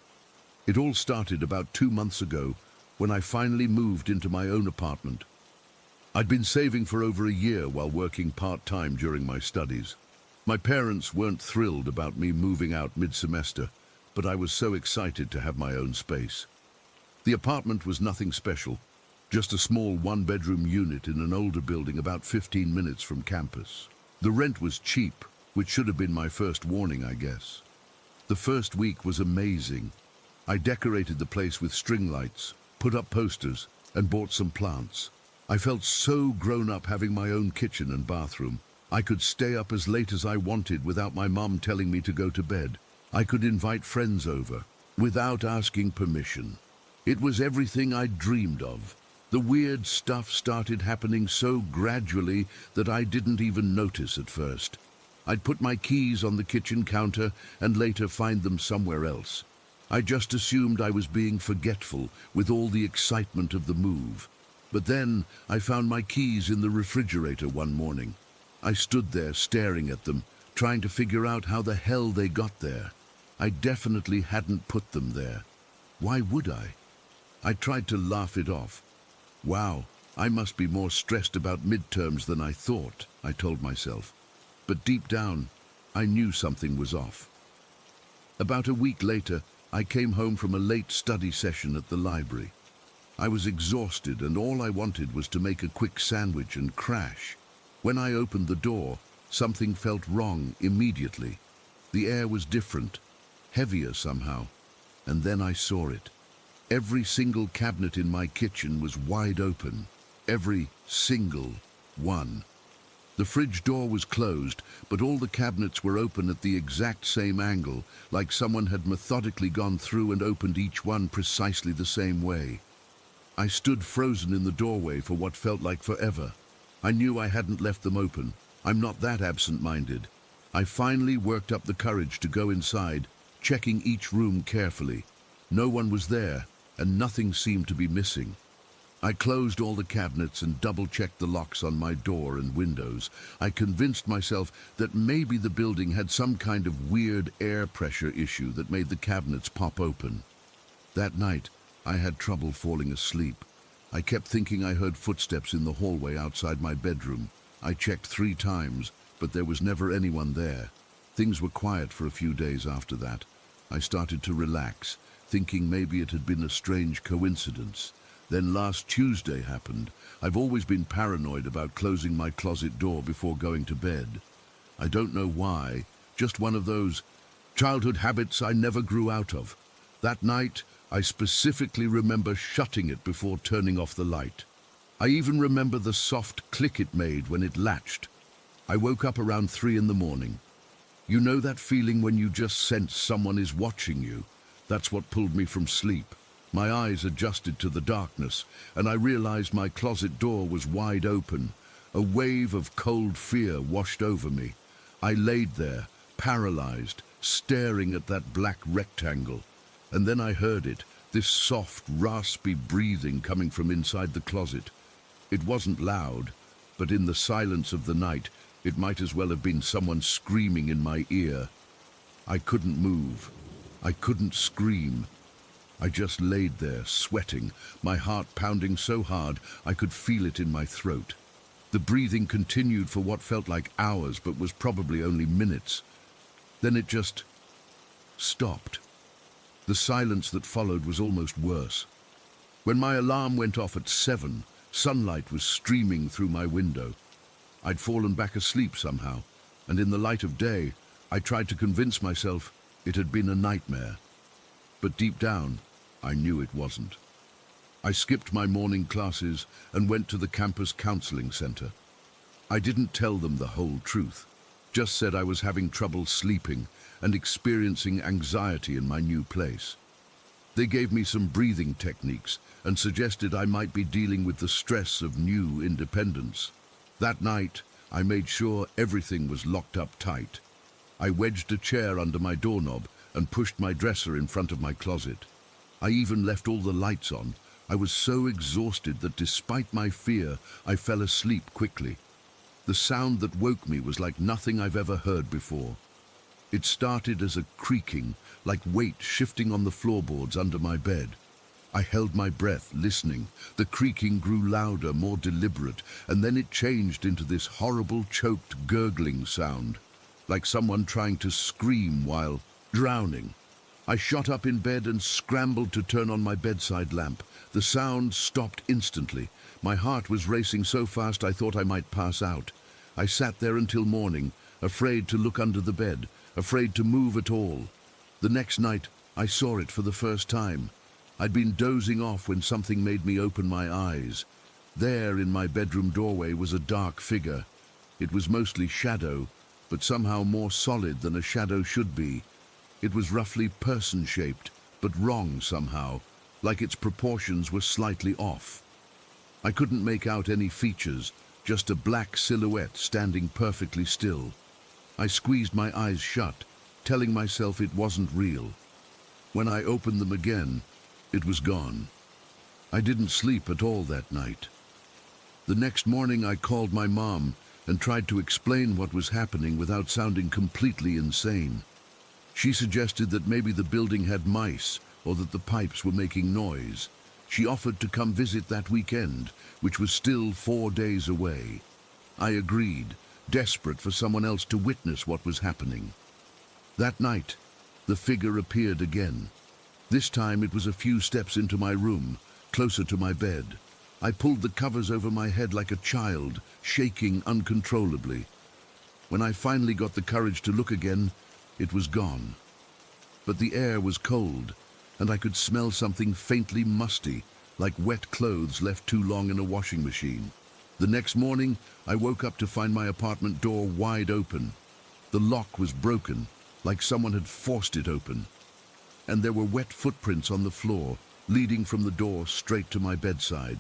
It all started about 2 months ago, when I finally moved into my own apartment. I'd been saving for over a year while working part-time during my studies. My parents weren't thrilled about me moving out mid-semester, but I was so excited to have my own space. The apartment was nothing special, just a small one-bedroom unit in an older building about 15 minutes from campus. The rent was cheap, which should have been my first warning, I guess. The first week was amazing. I decorated the place with string lights, put up posters, and bought some plants. I felt so grown up having my own kitchen and bathroom. I could stay up as late as I wanted without my mum telling me to go to bed. I could invite friends over without asking permission. It was everything I'd dreamed of. The weird stuff started happening so gradually that I didn't even notice at first. I'd put my keys on the kitchen counter and later find them somewhere else. I just assumed I was being forgetful with all the excitement of the move. But then I found my keys in the refrigerator one morning. I stood there staring at them, trying to figure out how the hell they got there. I definitely hadn't put them there. Why would I? I tried to laugh it off. Wow, I must be more stressed about midterms than I thought, I told myself. But deep down, I knew something was off. About a week later, I came home from a late study session at the library. I was exhausted and all I wanted was to make a quick sandwich and crash. When I opened the door, something felt wrong immediately. The air was different, heavier somehow, and then I saw it. Every single cabinet in my kitchen was wide open. Every single one. The fridge door was closed, but all the cabinets were open at the exact same angle, like someone had methodically gone through and opened each one precisely the same way. I stood frozen in the doorway for what felt like forever. I knew I hadn't left them open. I'm not that absent-minded. I finally worked up the courage to go inside, checking each room carefully. No one was there, and nothing seemed to be missing. I closed all the cabinets and double-checked the locks on my door and windows. I convinced myself that maybe the building had some kind of weird air pressure issue that made the cabinets pop open. That night, I had trouble falling asleep. I kept thinking I heard footsteps in the hallway outside my bedroom. I checked 3 times, but there was never anyone there. Things were quiet for a few days after that. I started to relax, thinking maybe it had been a strange coincidence. Then last Tuesday happened. I've always been paranoid about closing my closet door before going to bed. I don't know why, just one of those childhood habits I never grew out of. That night, I specifically remember shutting it before turning off the light. I even remember the soft click it made when it latched. I woke up around 3 in the morning. You know that feeling when you just sense someone is watching you? That's what pulled me from sleep. My eyes adjusted to the darkness, and I realized my closet door was wide open. A wave of cold fear washed over me. I laid there, paralyzed, staring at that black rectangle. And then I heard it, this soft, raspy breathing coming from inside the closet. It wasn't loud, but in the silence of the night, it might as well have been someone screaming in my ear. I couldn't move. I couldn't scream. I just laid there, sweating, my heart pounding so hard I could feel it in my throat. The breathing continued for what felt like hours, but was probably only minutes. Then it just stopped. The silence that followed was almost worse. When my alarm went off at 7, sunlight was streaming through my window. I'd fallen back asleep somehow, and in the light of day, I tried to convince myself it had been a nightmare. But deep down, I knew it wasn't. I skipped my morning classes and went to the campus counseling center. I didn't tell them the whole truth, just said I was having trouble sleeping and experiencing anxiety in my new place. They gave me some breathing techniques and suggested I might be dealing with the stress of new independence. That night, I made sure everything was locked up tight. I wedged a chair under my doorknob and pushed my dresser in front of my closet. I even left all the lights on. I was so exhausted that despite my fear, I fell asleep quickly. The sound that woke me was like nothing I've ever heard before. It started as a creaking, like weight shifting on the floorboards under my bed. I held my breath, listening. The creaking grew louder, more deliberate, and then it changed into this horrible, choked, gurgling sound, like someone trying to scream while drowning. I shot up in bed and scrambled to turn on my bedside lamp. The sound stopped instantly. My heart was racing so fast I thought I might pass out. I sat there until morning, afraid to look under the bed, afraid to move at all. The next night, I saw it for the first time. I'd been dozing off when something made me open my eyes. There in my bedroom doorway was a dark figure. It was mostly shadow, but somehow more solid than a shadow should be. It was roughly person-shaped, but wrong somehow, like its proportions were slightly off. I couldn't make out any features, just a black silhouette standing perfectly still. I squeezed my eyes shut, telling myself it wasn't real. When I opened them again, it was gone. I didn't sleep at all that night. The next morning I called my mom and tried to explain what was happening without sounding completely insane. She suggested that maybe the building had mice or that the pipes were making noise. She offered to come visit that weekend, which was still 4 days away. I agreed, desperate for someone else to witness what was happening. That night, the figure appeared again. This time it was a few steps into my room, closer to my bed. I pulled the covers over my head like a child, shaking uncontrollably. When I finally got the courage to look again, it was gone. But the air was cold, and I could smell something faintly musty, like wet clothes left too long in a washing machine. The next morning, I woke up to find my apartment door wide open. The lock was broken, like someone had forced it open. And there were wet footprints on the floor, leading from the door straight to my bedside.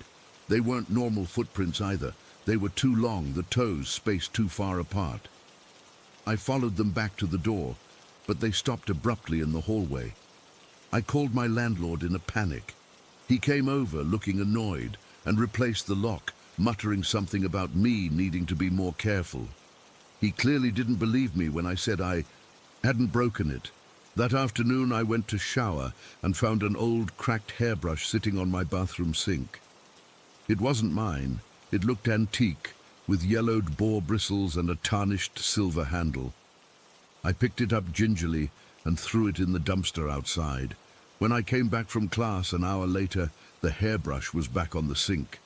They weren't normal footprints either. They were too long, the toes spaced too far apart. I followed them back to the door, but they stopped abruptly in the hallway. I called my landlord in a panic. He came over, looking annoyed, and replaced the lock, muttering something about me needing to be more careful. He clearly didn't believe me when I said I hadn't broken it. That afternoon I went to shower and found an old cracked hairbrush sitting on my bathroom sink. It wasn't mine. It looked antique, with yellowed boar bristles and a tarnished silver handle. I picked it up gingerly and threw it in the dumpster outside. When I came back from class an hour later, the hairbrush was back on the sink.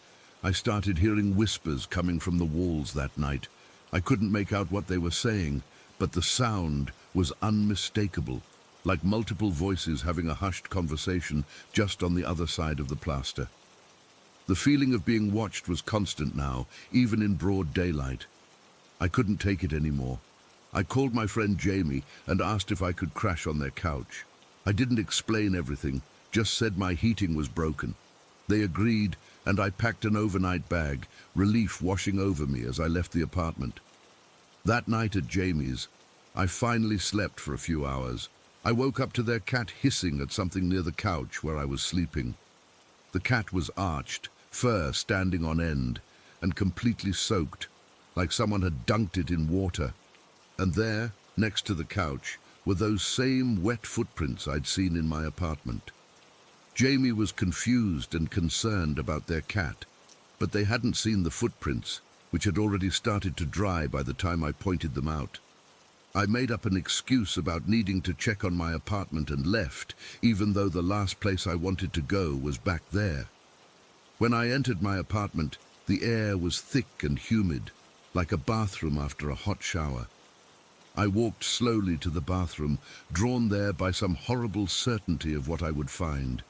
I started hearing whispers coming from the walls that night. I couldn't make out what they were saying, but the sound was unmistakable, like multiple voices having a hushed conversation just on the other side of the plaster. The feeling of being watched was constant now, even in broad daylight. I couldn't take it anymore. I called my friend Jamie and asked if I could crash on their couch. I didn't explain everything, just said my heating was broken. They agreed, and I packed an overnight bag, relief washing over me as I left the apartment. That night at Jamie's, I finally slept for a few hours. I woke up to their cat hissing at something near the couch where I was sleeping. The cat was arched, fur standing on end, and completely soaked, like someone had dunked it in water. And there, next to the couch, were those same wet footprints I'd seen in my apartment. Jamie was confused and concerned about their cat, but they hadn't seen the footprints, which had already started to dry by the time I pointed them out. I made up an excuse about needing to check on my apartment and left, even though the last place I wanted to go was back there. When I entered my apartment, the air was thick and humid, like a bathroom after a hot shower. I walked slowly to the bathroom, drawn there by some horrible certainty of what I would find.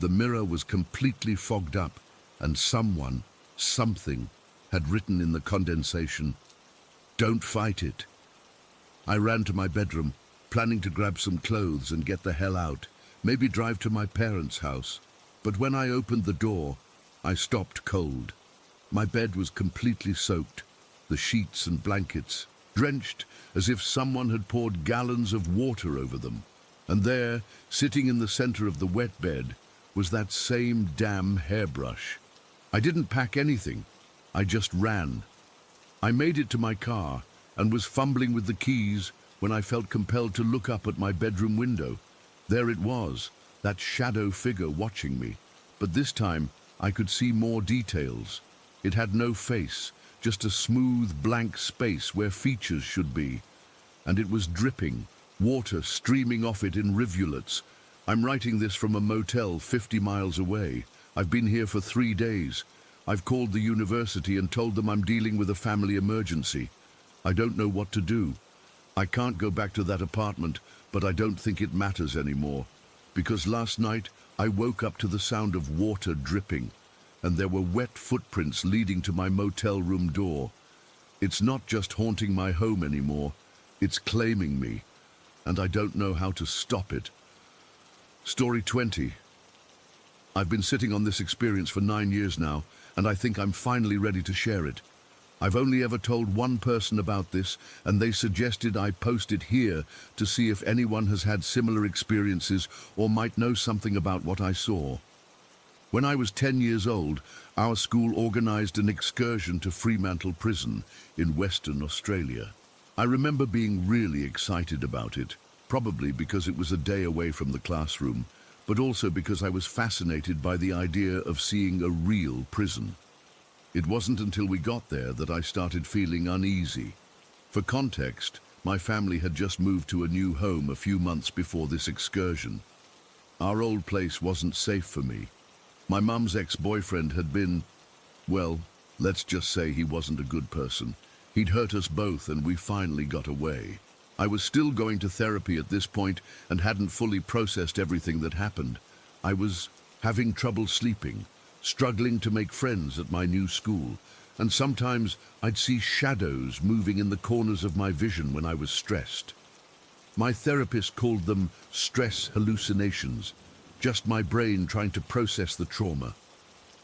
The mirror was completely fogged up, and something, had written in the condensation, "Don't fight it." I ran to my bedroom, planning to grab some clothes and get the hell out, maybe drive to my parents' house. But when I opened the door, I stopped cold. My bed was completely soaked, the sheets and blankets drenched as if someone had poured gallons of water over them. And there, sitting in the center of the wet bed, was that same damn hairbrush. I didn't pack anything. I just ran. I made it to my car and was fumbling with the keys when I felt compelled to look up at my bedroom window. There it was, that shadow figure watching me. But this time, I could see more details. It had no face, just a smooth, blank space where features should be. And it was dripping, water streaming off it in rivulets. I'm writing this from a motel 50 miles away. I've been here for 3 days. I've called the university and told them I'm dealing with a family emergency. I don't know what to do. I can't go back to that apartment, but I don't think it matters anymore. Because last night, I woke up to the sound of water dripping, and there were wet footprints leading to my motel room door. It's not just haunting my home anymore, it's claiming me, and I don't know how to stop it. Story 20. I've been sitting on this experience for 9 years now, and I think I'm finally ready to share it. I've only ever told one person about this, and they suggested I post it here to see if anyone has had similar experiences or might know something about what I saw. When I was 10 years old, our school organized an excursion to Fremantle Prison in Western Australia. I remember being really excited about it, probably because it was a day away from the classroom, but also because I was fascinated by the idea of seeing a real prison. It wasn't until we got there that I started feeling uneasy. For context, my family had just moved to a new home a few months before this excursion. Our old place wasn't safe for me. My mum's ex-boyfriend had been, well, let's just say he wasn't a good person. He'd hurt us both and we finally got away. I was still going to therapy at this point and hadn't fully processed everything that happened. I was having trouble sleeping, struggling to make friends at my new school, and sometimes I'd see shadows moving in the corners of my vision when I was stressed. My therapist called them stress hallucinations, just my brain trying to process the trauma.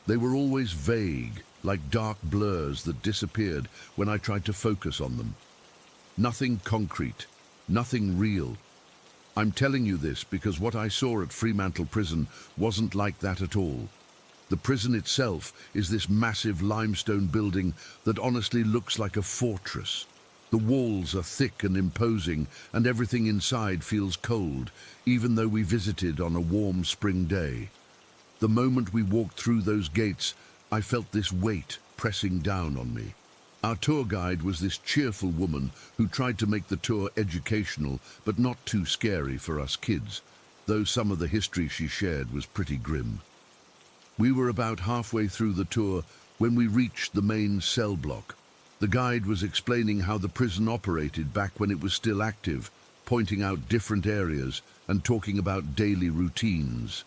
They were always vague, like dark blurs that disappeared when I tried to focus on them. Nothing concrete, nothing real. I'm telling you this because what I saw at Fremantle Prison wasn't like that at all. The prison itself is this massive limestone building that honestly looks like a fortress. The walls are thick and imposing, and everything inside feels cold, even though we visited on a warm spring day. The moment we walked through those gates, I felt this weight pressing down on me. Our tour guide was this cheerful woman who tried to make the tour educational, but not too scary for us kids, though some of the history she shared was pretty grim. We were about halfway through the tour when we reached the main cell block. The guide was explaining how the prison operated back when it was still active, pointing out different areas and talking about daily routines.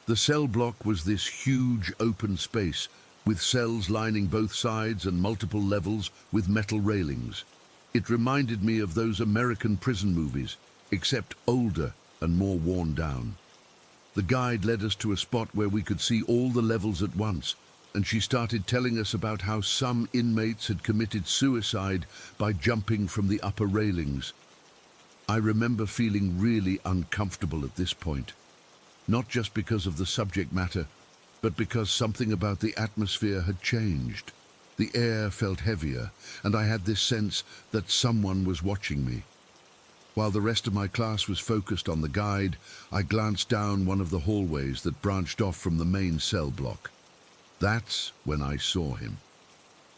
The cell block was this huge open space with cells lining both sides and multiple levels with metal railings. It reminded me of those American prison movies, except older and more worn down. The guide led us to a spot where we could see all the levels at once, and she started telling us about how some inmates had committed suicide by jumping from the upper railings. I remember feeling really uncomfortable at this point, not just because of the subject matter, but because something about the atmosphere had changed. The air felt heavier, and I had this sense that someone was watching me. While the rest of my class was focused on the guide, I glanced down one of the hallways that branched off from the main cell block. That's when I saw him.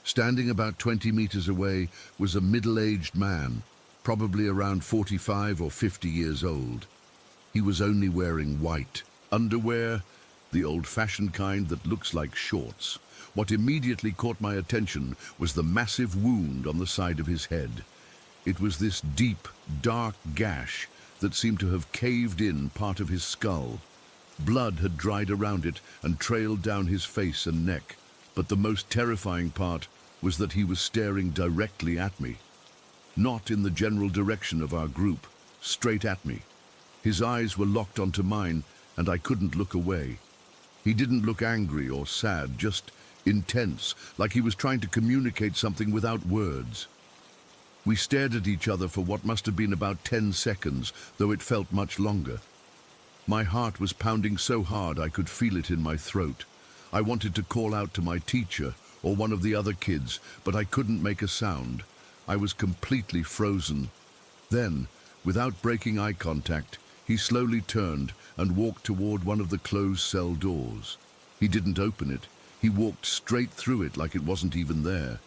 Standing about 20 meters away was a middle-aged man, probably around 45 or 50 years old. He was only wearing white underwear, the old-fashioned kind that looks like shorts. What immediately caught my attention was the massive wound on the side of his head. It was this deep, dark gash that seemed to have caved in part of his skull. Blood had dried around it and trailed down his face and neck, but the most terrifying part was that he was staring directly at me. Not in the general direction of our group, straight at me. His eyes were locked onto mine, and I couldn't look away. He didn't look angry or sad, just intense, like he was trying to communicate something without words. We stared at each other for what must have been about 10 seconds, though it felt much longer. My heart was pounding so hard I could feel it in my throat. I wanted to call out to my teacher or one of the other kids, but I couldn't make a sound. I was completely frozen. Then, without breaking eye contact, he slowly turned and walked toward one of the closed cell doors. He didn't open it. He walked straight through it like it wasn't even there.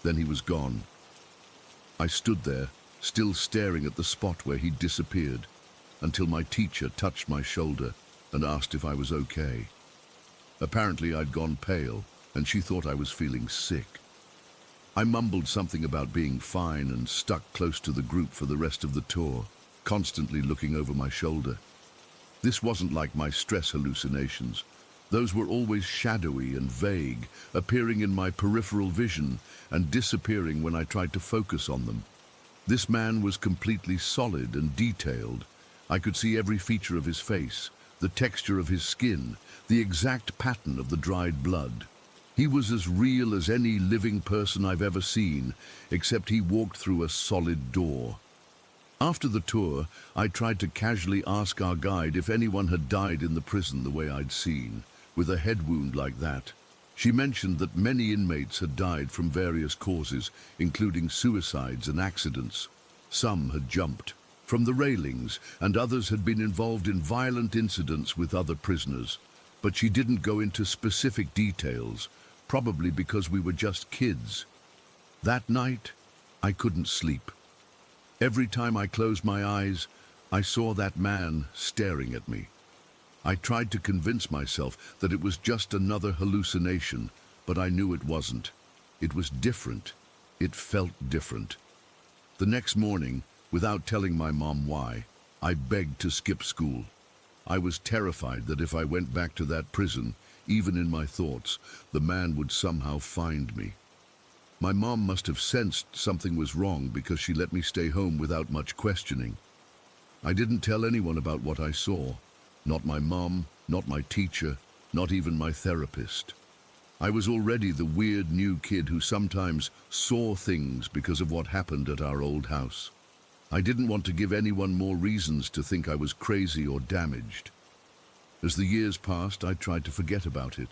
Then he was gone. I stood there, still staring at the spot where he'd disappeared, until my teacher touched my shoulder and asked if I was okay. Apparently I'd gone pale, and she thought I was feeling sick. I mumbled something about being fine and stuck close to the group for the rest of the tour, constantly looking over my shoulder. This wasn't like my stress hallucinations. Those were always shadowy and vague, appearing in my peripheral vision and disappearing when I tried to focus on them. This man was completely solid and detailed. I could see every feature of his face, the texture of his skin, the exact pattern of the dried blood. He was as real as any living person I've ever seen, except he walked through a solid door. After the tour, I tried to casually ask our guide if anyone had died in the prison the way I'd seen, with a head wound like that. She mentioned that many inmates had died from various causes, including suicides and accidents. Some had jumped from the railings, and others had been involved in violent incidents with other prisoners. But she didn't go into specific details, probably because we were just kids. That night, I couldn't sleep. Every time I closed my eyes, I saw that man staring at me. I tried to convince myself that it was just another hallucination, but I knew it wasn't. It was different. It felt different. The next morning, without telling my mom why, I begged to skip school. I was terrified that if I went back to that prison, even in my thoughts, the man would somehow find me. My mom must have sensed something was wrong because she let me stay home without much questioning. I didn't tell anyone about what I saw. Not my mom, not my teacher, not even my therapist. I was already the weird new kid who sometimes saw things because of what happened at our old house. I didn't want to give anyone more reasons to think I was crazy or damaged. As the years passed, I tried to forget about it.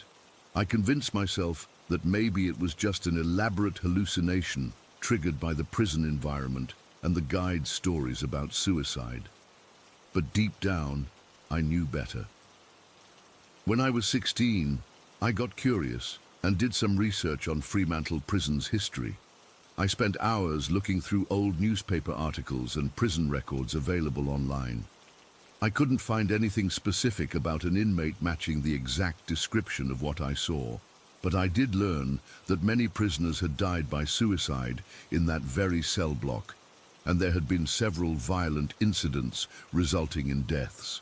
I convinced myself that maybe it was just an elaborate hallucination triggered by the prison environment and the guide's stories about suicide. But deep down, I knew better. When I was 16, I got curious and did some research on Fremantle Prison's history. I spent hours looking through old newspaper articles and prison records available online. I couldn't find anything specific about an inmate matching the exact description of what I saw, but I did learn that many prisoners had died by suicide in that very cell block, and there had been several violent incidents resulting in deaths.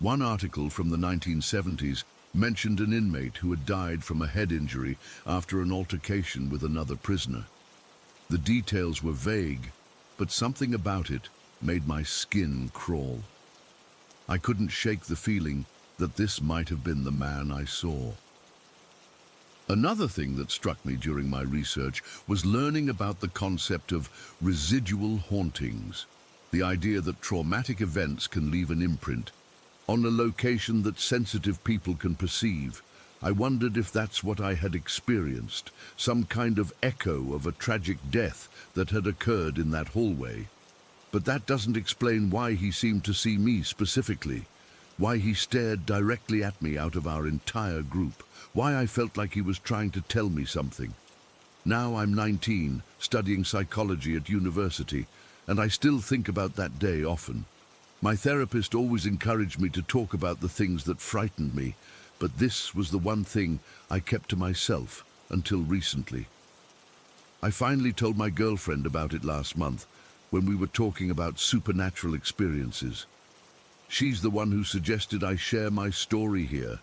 One article from the 1970s mentioned an inmate who had died from a head injury after an altercation with another prisoner. The details were vague, but something about it made my skin crawl. I couldn't shake the feeling that this might have been the man I saw. Another thing that struck me during my research was learning about the concept of residual hauntings, the idea that traumatic events can leave an imprint on a location that sensitive people can perceive. I wondered if that's what I had experienced, some kind of echo of a tragic death that had occurred in that hallway. But that doesn't explain why he seemed to see me specifically, why he stared directly at me out of our entire group, why I felt like he was trying to tell me something. Now I'm 19, studying psychology at university, and I still think about that day often. My therapist always encouraged me to talk about the things that frightened me, but this was the one thing I kept to myself until recently. I finally told my girlfriend about it last month when we were talking about supernatural experiences. She's the one who suggested I share my story here.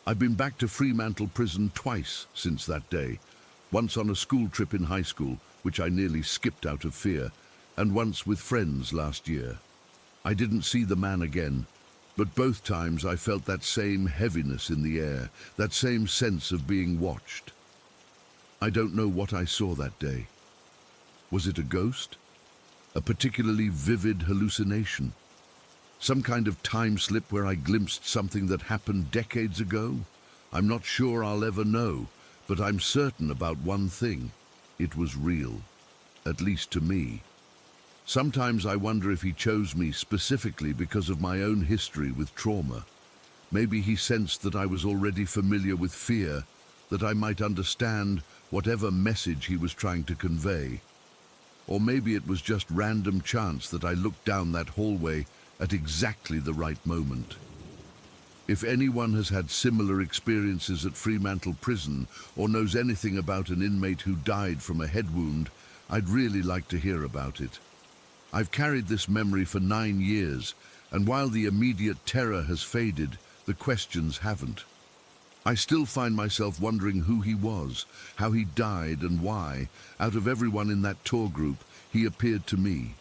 I've been back to Fremantle Prison twice since that day. Once on a school trip in high school, which I nearly skipped out of fear, and once with friends last year. I didn't see the man again, but both times I felt that same heaviness in the air, that same sense of being watched. I don't know what I saw that day. Was it a ghost? A particularly vivid hallucination? Some kind of time slip where I glimpsed something that happened decades ago? I'm not sure I'll ever know, but I'm certain about one thing. It was real, at least to me. Sometimes I wonder if he chose me specifically because of my own history with trauma. Maybe he sensed that I was already familiar with fear, that I might understand whatever message he was trying to convey. Or maybe it was just random chance that I looked down that hallway at exactly the right moment. If anyone has had similar experiences at Fremantle Prison or knows anything about an inmate who died from a head wound, I'd really like to hear about it. I've carried this memory for 9 years, and while the immediate terror has faded, the questions haven't. I still find myself wondering who he was, how he died, and why, out of everyone in that tour group, he appeared to me.